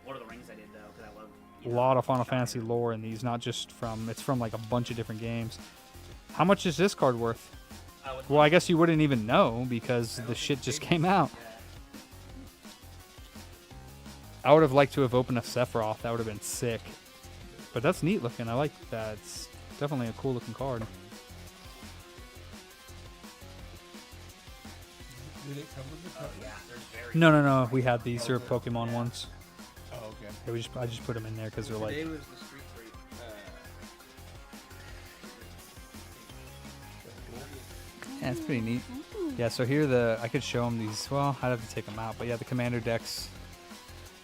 Lord of the Rings I did though, because I love. A lot of Final Fantasy lore in these, not just from. It's from like a bunch of different games. How much is this card worth? Well, I guess you wouldn't even know because the shit just came out. I would have liked to have opened a Sephiroth. That would have been sick. But that's neat looking. I like that. It's definitely a cool looking card. Did it come with the cover? Yeah, there's very. No. We had these. They're Pokemon ones. Oh, okay. Yeah, I just put them in there because they're like. Today was the Street Fighter. Yeah, it's pretty neat. Yeah, so here I could show them these. Well, I'd have to take them out, but yeah, the commander decks.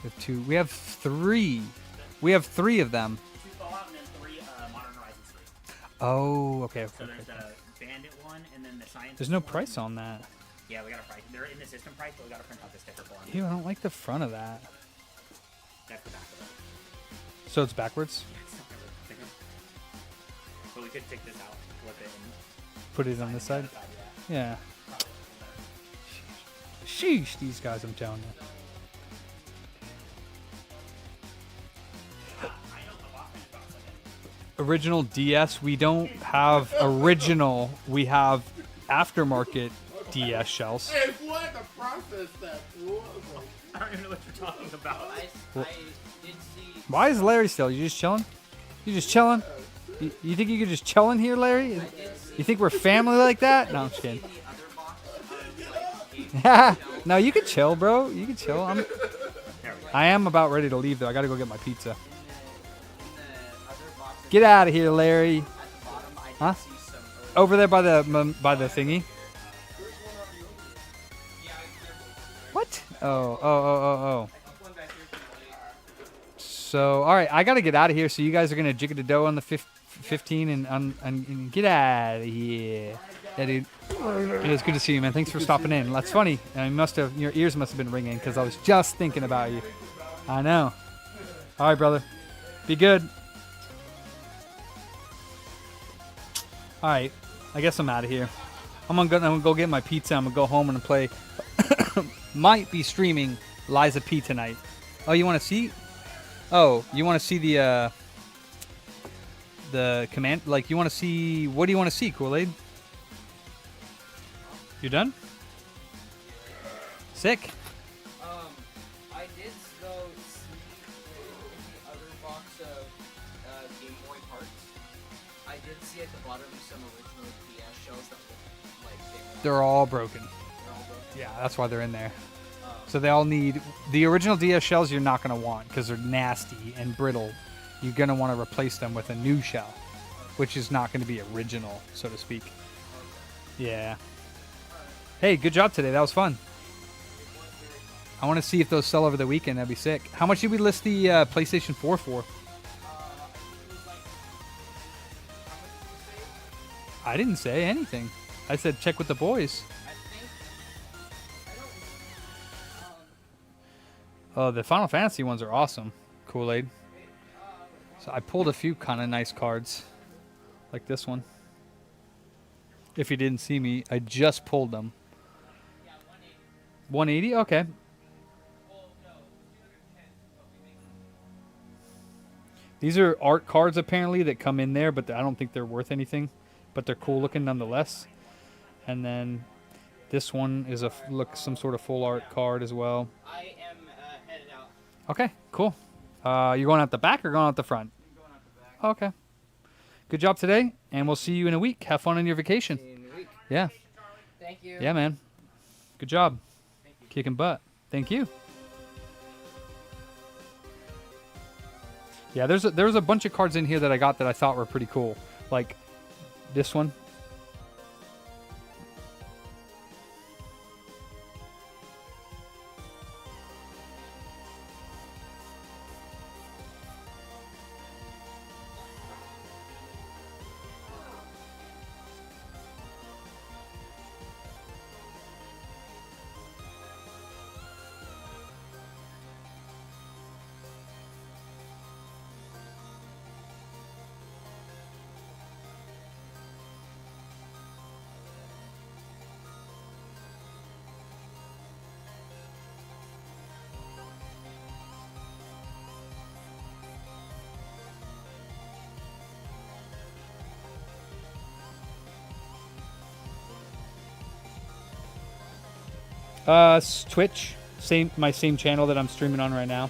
We have two. We have three. We have three of them. 2 Fallout and then 3 Modern Horizons 3. Oh, okay. So there's the Bandit one and then the Science. There's no price on that. Yeah, we got a price. They're in the system price, but we got to print out the sticker for them. Ew, I don't like the front of that. That's the back of it. So it's backwards. But we could take this out, flip it, and Put it on this side. Yeah. Sheesh, these guys, I'm telling you. Original DS, we don't have original. We have aftermarket DS shells. Hey, if you had to process that, fool, I was like, I don't even know what you're talking about. I did see. Why is Larry still? You just chilling? You just chilling? You think you could just chill in here, Larry? You think we're family like that? No, I'm just kidding. No, you can chill, bro. You can chill. I am about ready to leave, though. I got to go get my pizza. Get out of here, Larry. Huh? Over there by the thingy. What? Oh. So, all right, I got to get out of here. So you guys are gonna jigga the dough on the 15 and get out of here. Yeah, dude. It was good to see you, man. Thanks for stopping in. That's funny. Your ears must have been ringing because I was just thinking about you. I know. All right, brother. Be good. All right, I guess I'm out of here. I'm gonna go get my pizza. I'm gonna go home and play. Might be streaming Liza P tonight. Oh, you want to see? Oh, you want to see the command? Like, you want to see? What do you want to see, Kool-Aid? You done? Sick. I did though see in the other box of Game Boy parts. I did see at the bottom some original DS shells that look like They're all broken. they're all broken. Yeah, that's why they're in there. So they all need the original DS shells. You're not gonna want because they're nasty and brittle. You're gonna want to replace them with a new shell, which is not going to be original, so to speak. Yeah. Hey, good job today. That was fun. I want to see if those sell over the weekend. That'd be sick. How much did we list the PlayStation 4 for? I didn't say anything. I said check with the boys. Oh, the Final Fantasy ones are awesome. Kool-Aid. So I pulled a few kind of nice cards. Like this one. If you didn't see me, I just pulled them. 180? Okay. These are art cards apparently that come in there, but I don't think they're worth anything. But they're cool looking nonetheless. And then this one is some sort of full art card as well. I am headed out. Okay, cool. You going out the back or going out the front? I'm going out the back. Okay. Good job today, and we'll see you in a week. Have fun on your vacation. See you in a week. Yeah. Thank you. Yeah, man. Good job. Kicking butt. Thank you. Yeah, there's a bunch of cards in here that I got that I thought were pretty cool. Like this one. Twitch, my same channel that I'm streaming on right now.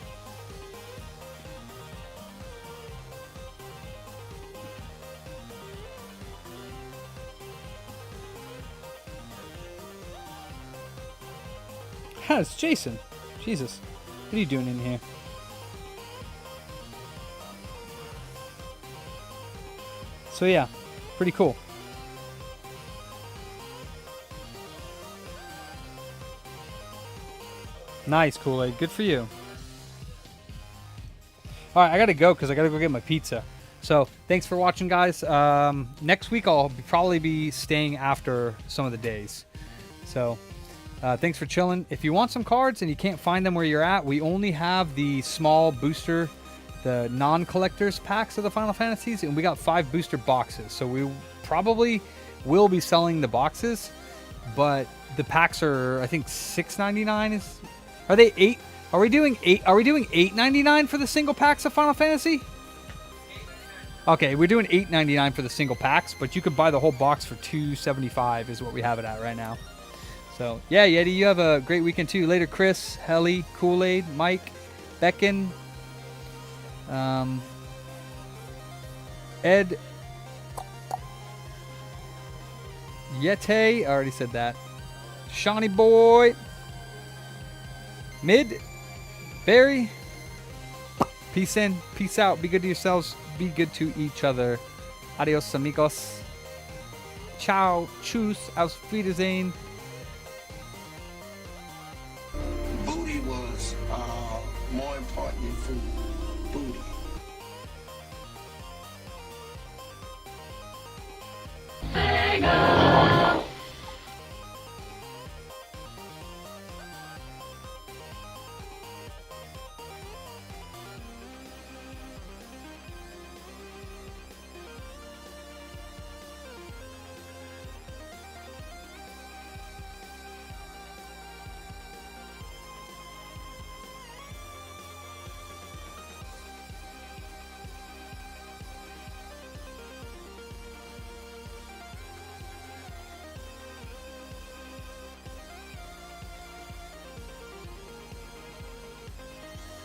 It's Jason. Jesus. What are you doing in here? So yeah, pretty cool. Nice, Kool-Aid. Good for you. Alright, I gotta go because I gotta go get my pizza. So, thanks for watching, guys. Next week I'll probably be staying after some of the days. So... thanks for chilling. If you want some cards and you can't find them where you're at, we only have the small booster, the non-collectors packs of the Final Fantasies, and we got 5 booster boxes. So we probably will be selling the boxes, but the packs are, I think, $6.99. Are they 8? Are we doing 8? Are we doing $8.99 for the single packs of Final Fantasy? Okay, we're doing $8.99 for the single packs, but you could buy the whole box for $2.75 is what we have it at right now. So, yeah, Yeti, you have a great weekend, too. Later, Chris, Helly, Kool-Aid, Mike, Becken, Ed, Yete, I already said that, Shawnee Boy, Mid, Barry, peace in, peace out, be good to yourselves, be good to each other. Adios, amigos. Ciao, tschüss, auf Wiedersehen. Booty was more important than food.